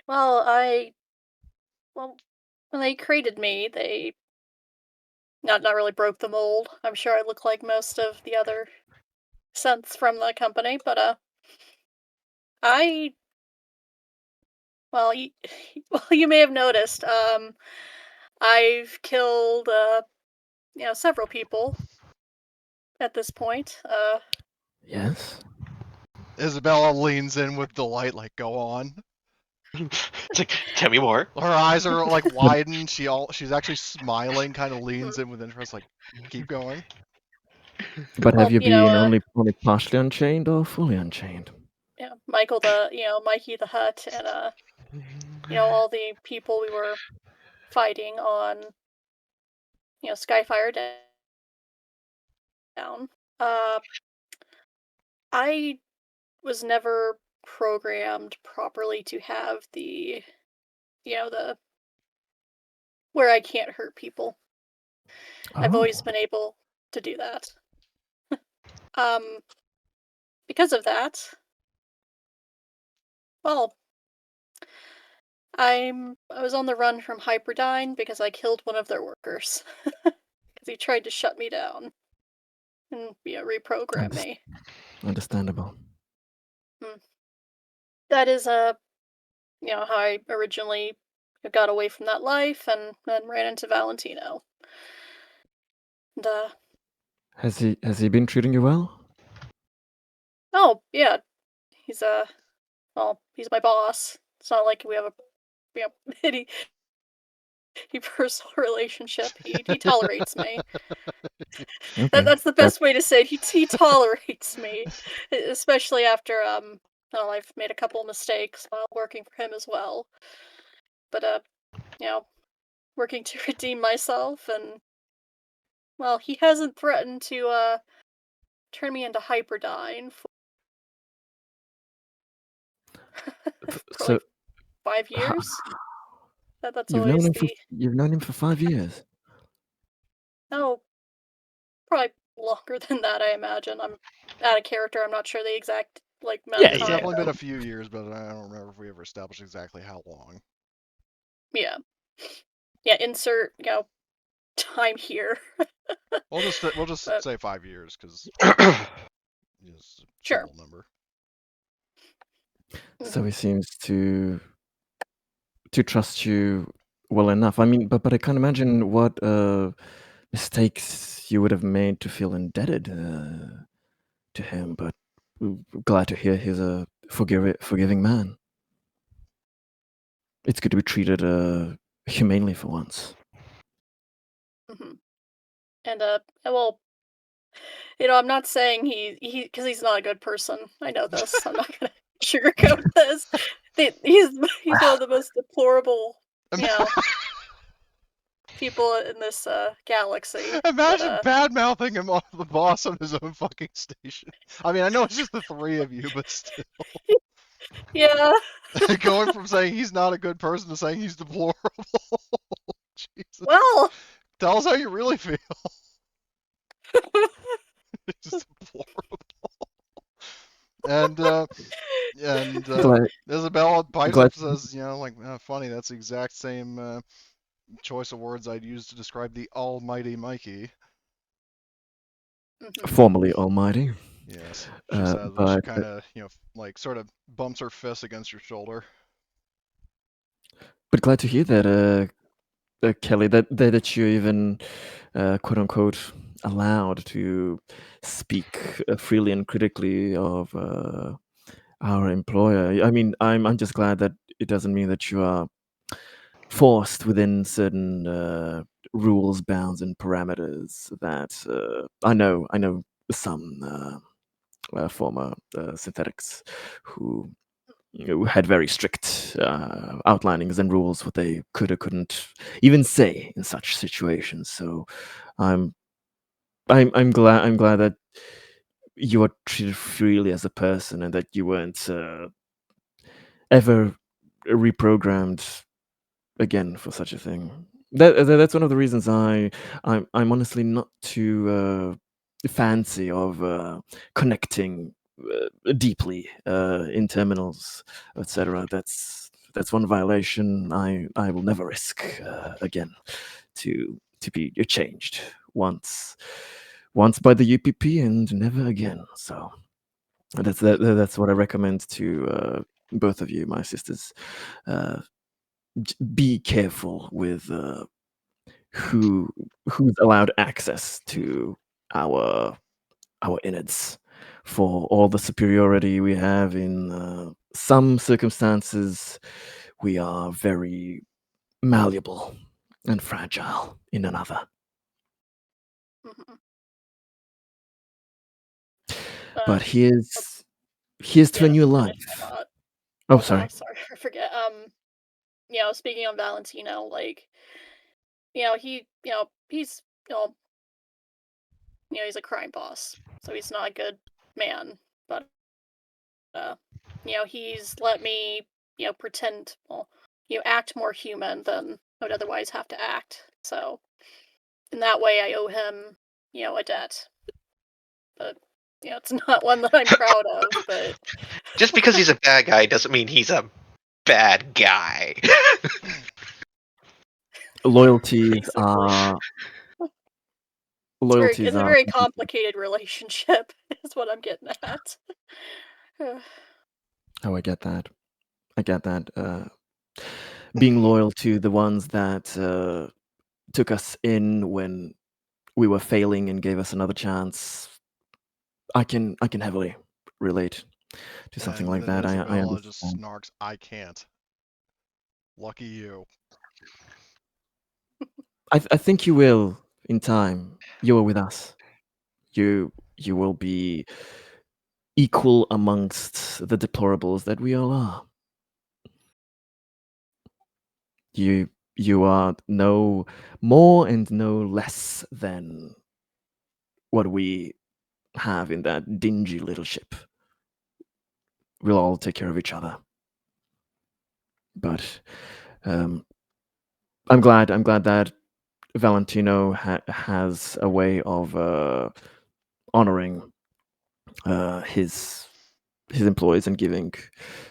Well, when they created me, they not really broke the mold. I'm sure I look like most of the other synths from the company, but well, you may have noticed, I've killed, several people at this point. Yes. Isabella leans in with delight, like, go on. It's like, tell me more. Her eyes are like widened. She's actually smiling, kind of leans in with interest, like, keep going. But have Well, you been only partially unchained or fully unchained? Michael Mikey the Hut, and all the people we were fighting on, Skyfire down. I was never programmed properly to have the where I can't hurt people. I've always Oh. been able to do that. Because of that, well, I was on the run from Hyperdyne because I killed one of their workers. Because he tried to shut me down and reprogram me. Understandable. That is how I originally got away from that life and then ran into Valentino. And Has he been treating you well? oh yeah, he's he's my boss. It's not like we have a any personal relationship. He tolerates me. Okay. That's the best way to say it. He tolerates me, especially after well, I've made a couple mistakes while working for him as well. But working to redeem myself, and well, he hasn't threatened to turn me into Hyperdyne for So like 5 years. That's you've known always him for the you've known him for 5 years. oh, probably longer than that. I imagine. I'm out of character. I'm not sure the exact amount of It's time. definitely been a few years, but I don't remember if we ever established exactly how long. Yeah. Insert time here. We'll just But say 5 years because it's a sure. simple number. So he seems to trust you well enough. I mean, but I can't imagine what mistakes you would have made to feel indebted to him. But glad to hear he's a forgiving man. It's good to be treated humanely for once. Mm-hmm. And well, I'm not saying he because he's not a good person. I know this. I'm not gonna sugarcoat this. He's one of the most deplorable, people in this galaxy. Imagine bad mouthing him off the boss on his own fucking station. I mean, I know it's just the three of you, but still. Yeah. Going from saying he's not a good person to saying he's deplorable. Jesus. Well, tell us how you really feel. It's just deplorable. And Isabella pipes up and says, funny, that's the exact same choice of words I'd use to describe the almighty Mikey. Formerly almighty. Yes, she says, but she kind of, sort of bumps her fist against your shoulder. But glad to hear that, Kelly, that you're even, quote unquote, allowed to speak freely and critically of our employer. I mean, I'm just glad that it doesn't mean that you are forced within certain rules, bounds, and parameters. That I know some former synthetics who had very strict outlinings and rules what they could or couldn't even say in such situations. So I'm glad that you are treated freely as a person and that you weren't ever reprogrammed again for such a thing. That's one of the reasons I'm honestly not too fancy of connecting deeply in terminals, etc. That's one violation I will never risk again to be changed once by the UPP and never again. So that's what I recommend to both of you, my sisters. Be careful with who's allowed access to our innards for all the superiority we have in some circumstances. We are very malleable and fragile in another. Mhm. But Um, here's to a yeah, new finish my life. thought. Oh, Wow, sorry. sorry, I forget. Speaking of Valentino, like, he's, he's a crime boss, so he's not a good man. But, he's let me, pretend, act more human than I would otherwise have to act. So, in that way, I owe him, a debt. But, it's not one that I'm proud of. But Just because he's a bad guy doesn't mean he's a bad guy. Loyalties basically, are it's loyalties a are very complicated relationship. Is what I'm getting at. Oh, I get that. I get that. Being loyal to the ones that took us in when we were failing and gave us another chance. I can heavily relate to something And like then that. I Isabella just understand. snarks, "I can't." Lucky you. I think you will in time. You are with us. You will be equal amongst the deplorables that we all are. You are no more and no less than what we have in that dingy little ship. We'll all take care of each other. But I'm glad that Valentino has a way of honoring his employees and giving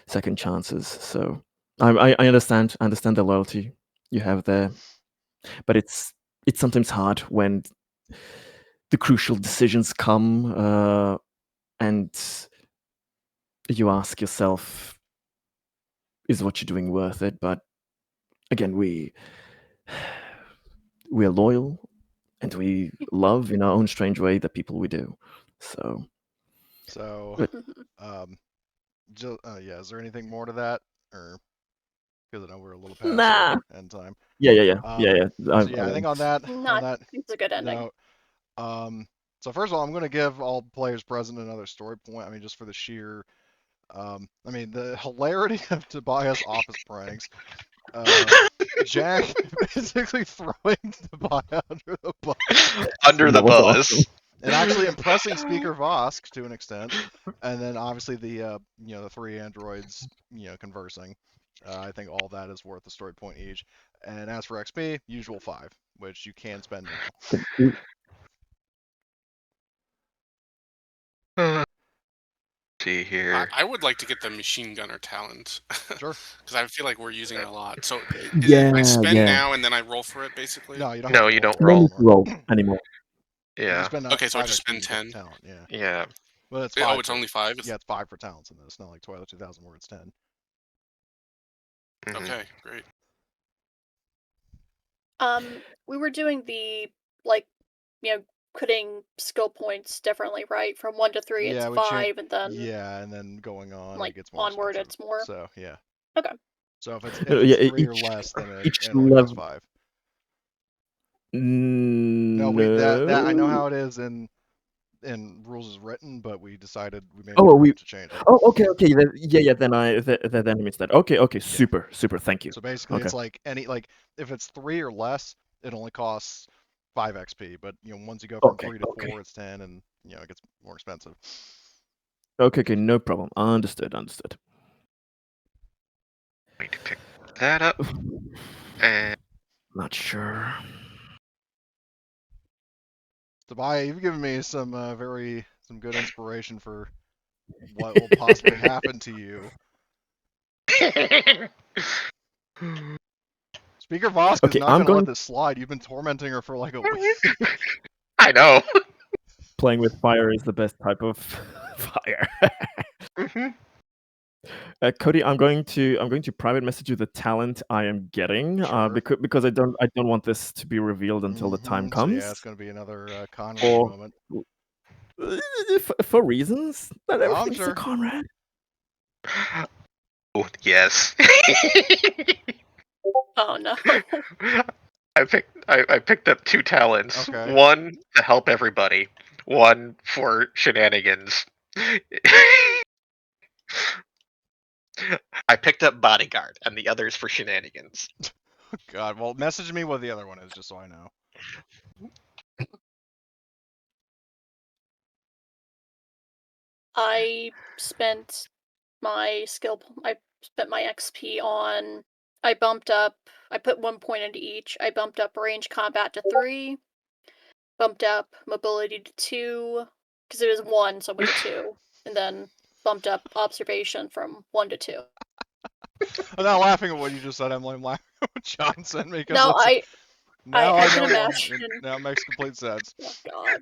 second chances. So I understand the loyalty you have there, but it's sometimes hard when the crucial decisions come and you ask yourself, is what you're doing worth it? But again, we are loyal and we love in our own strange way the people we do. So, but Yeah, is there anything more to that? Or, because I know we're a little past nah. end time. Yeah. So yeah, I think on that It's a good ending. note, so first of all, I'm going to give all players present another story point. I mean, just for the sheer, the hilarity of Tobias' office pranks. Jack basically throwing Tobias under the bus. Under the That was bus. awesome. And actually impressing Speaker Vosk to an extent, and then obviously the the three androids conversing. I think all that is worth a story point each. And as for XP, usual 5, which you can spend now. See here. I would like to get the machine gunner talent. Sure. Because I feel like we're using it a lot. So Yeah, I spend yeah. now and then I roll for it, basically. No, you don't. No, have to you don't No roll. need to roll anymore. You Yeah. spend Okay, so I 5 just XP spend to get 10. the talent. Yeah. Yeah. But it's 5. Oh, it's only 5. Yeah, it's 5 for talents in this. It's not like Twilight 2000 where it's 10. Mhm. Okay, great. We were doing the putting skill points differently, right? From 1 to 3, it's Yeah, 5, and then yeah, and then going on, it gets more onward, expensive. it's more. So yeah. Okay. So if it's Yeah, 3 or less, then each it only costs level. 5. No. No, that I know how it is in rules is written, but we decided we made a Oh, point to change it. Oh, okay. Then, yeah. Then then it means that. Okay. Yeah. Super. Thank you. So basically, Okay. it's like if it's 3 or less, it only costs 5 XP. But once you go from 3 to 4, it's 10, and it gets more expensive. Okay. No problem. Understood. Going to pick that up. And Not sure. Tobias, you've given me some some good inspiration for what will possibly happen to you. Speaker Vosk is not I'm going to let going. this slide. You've been tormenting her for like a week. I know. Playing with fire is the best type of fire. Mhm. Cody, I'm going to private message you the talent I am getting, Sure. because I don't want this to be revealed until the time So yeah, comes. it's going to be another Conrad For moment. for reasons. Not I'm everything's a sure. Conrad. Oh, yes. Oh no. I picked up 2 talents. Okay. One to help everybody. One for shenanigans. I picked up bodyguard, and the other's for shenanigans. God, well, message me what the other one is, just so I know. I spent my XP on. I bumped up. I put 1 point into each. I bumped up range combat to 3. Bumped up mobility to 2 because it was 1, so I went to 2, and then bumped up observation from 1 to 2. I'm not laughing at what you just said, Emily. I'm laughing at what John sent me because Now it's now I I can know why. imagine. Now it makes complete sense. Oh God,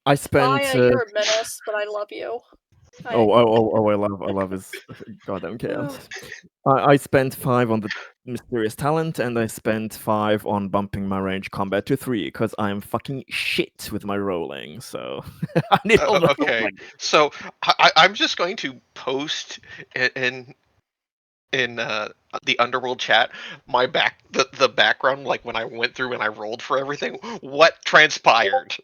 I spent. Maya, you're a menace, but I love you. I love his goddamn chaos. I spent 5 on the mysterious talent, and I spent 5 on bumping my range combat to 3 because I'm fucking shit with my rolling. So I need all the help Okay, I get. so I'm just going to post in the Underworld chat the background, like when I went through and I rolled for everything. What transpired?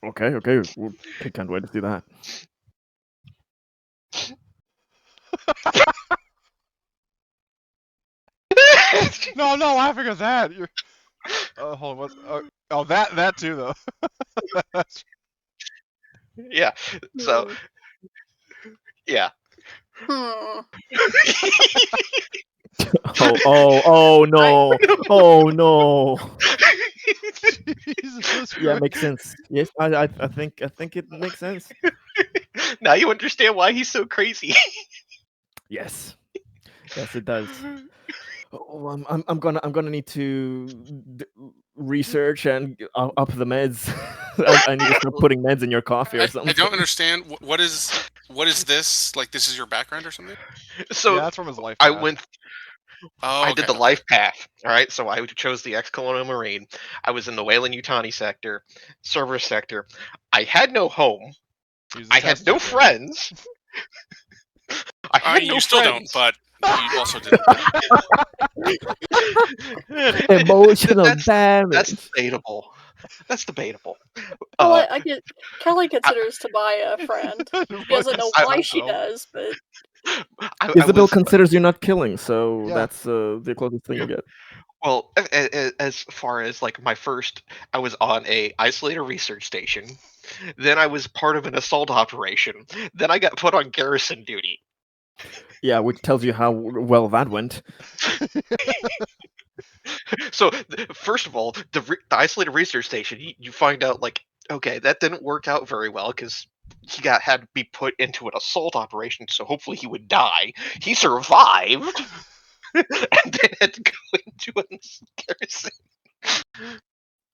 Okay, well, can't wait to see that. No, I'm not laughing at that. You're. Hold on. What's, oh, that too though. That's Yeah. So yeah. Hmm. Oh no! Oh no! Jesus Yeah, Christ. makes sense. Yes, I think it makes sense. Now you understand why he's so crazy. Yes, yes, it does. Oh, I'm gonna need to research and up the meds. I need to start putting meds in your coffee or I something. don't understand what is this? Like this is your background or something? So Yeah, that's from his life I path. went. Oh, I okay, did the okay. life path. All right, so I chose the ex-colonial marine. I was in the Wayland-Yutani sector, server sector. I had no home. He's a I had test no tube baby. friends. I had no You still don't, friends. but you also didn't. Emotional That's damage. debatable. That's debatable. Well, Uh, Kelly I, considers Tobiah a friend. She But doesn't know it's I, why so she dumb. does, but I Isabel was considers you not killing, so Yeah. that's the closest thing you'll get. well as far as like my first. I was on a isolated research station. Then I was part of an assault operation. Then I got put on garrison duty. Yeah, which tells you how well that went. So first of all, the isolated research station, you find out like, okay, that didn't work out very well because he had to be put into an assault operation, so hopefully he would die. He survived, and then had to go into a garrison.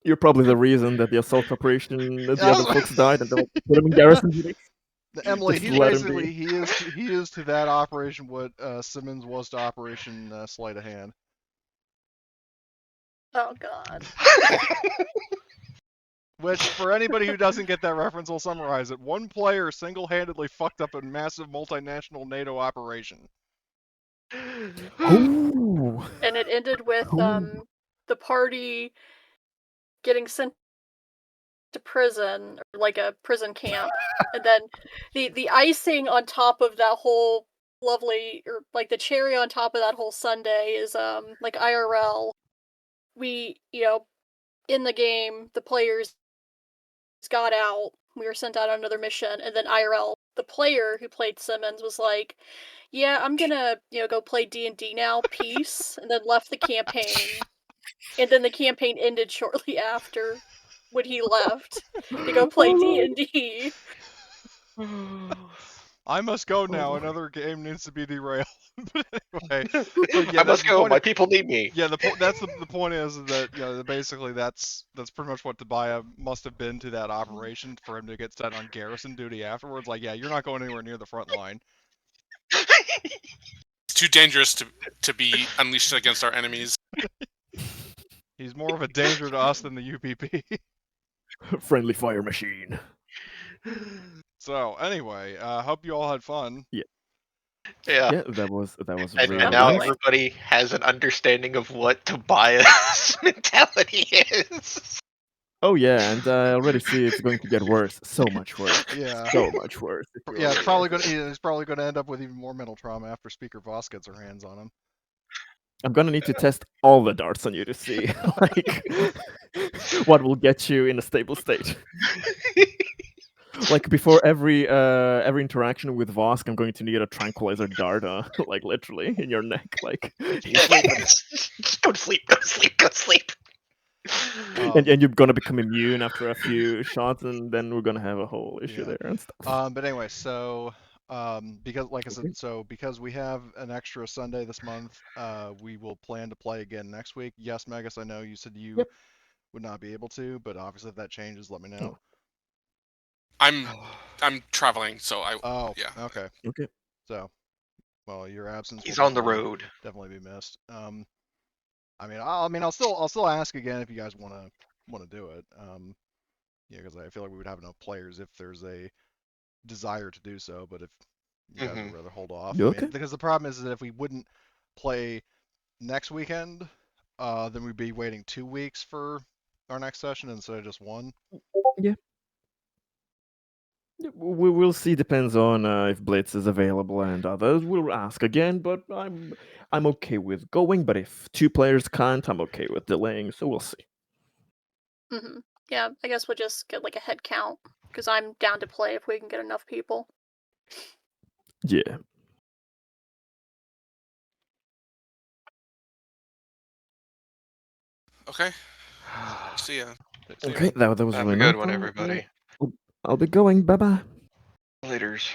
You're probably the reason that the assault operation, the other Yeah, folks died, and they put him in garrison duty. Emily, Just he's let him basically be. he is to that operation what Simmons was to Operation Sleight of Hand. oh God. Which, for anybody who doesn't get that reference, I'll summarize it. One player single-handedly fucked up a massive multinational NATO operation. Ooh. And it ended with Ooh. the party getting sent to prison, or like a prison camp, and then the icing on top of that whole lovely, or like the cherry on top of that whole sundae is like IRL. We, in the game, the players got out. We were sent out on another mission, and then IRL, the player who played Simmons, was like, "Yeah, I'm gonna, go play D&D now. Peace," and then left the campaign. And then the campaign ended shortly after when he left to go play Oh, no. D&D. I must go now. Oh. Another game needs to be derailed. But anyway, but yeah, I must the go. point. My people need me. Yeah, that's the point is that basically that's pretty much what Tobiah must have been to that operation for him to get sent on garrison duty afterwards. Like, yeah, you're not going anywhere near the front line. It's too dangerous to be unleashed against our enemies. He's more of a danger to us than the UPP. Friendly fire machine. So anyway, hope you all had fun. Yeah. Yeah, that was And really now nice. everybody has an understanding of what Tobias' mentality is. Oh yeah, and I already see it's going to get worse. So much worse. Yeah. So much worse. if you Yeah, it's already- probably gonna end up with even more mental trauma after Speaker Voss gets her hands on him. I'm gonna need to test all the darts on you to see like what will get you in a stable state. Like before every interaction with Vosk, I'm going to need a tranquilizer dart, like literally in your neck. Like you sleeping. Just go to sleep. Go to sleep. Go to sleep. And you're gonna become immune after a few shots, and then we're gonna have a whole issue Yeah. there and stuff. But anyway, so because like I said, so because we have an extra Sunday this month, we will plan to play again next week. Yes, Megas, I know you said you Yep. would not be able to, but obviously if that changes, let me know. I'm traveling, so I. Oh, Yeah. okay. Okay. So, well, your absence He's will on the road. definitely be missed. I'll still ask again if you guys want to do it. Yeah, because I feel like we would have enough players if there's a desire to do so. But if you guys would rather hold off, Okay. because the problem is that if we wouldn't play next weekend, then we'd be waiting 2 weeks for our next session instead of just one. Yeah. We will see. Depends on if Blitz is available and others. We'll ask again, but I'm okay with going. But if 2 players can't, I'm okay with delaying. So we'll see. Yeah, I guess we'll just get like a head count because I'm down to play if we can get enough people. Yeah. Okay. See ya. Okay, that was Have really a good nice. one, everybody. I'll be going. Bye bye. Laters.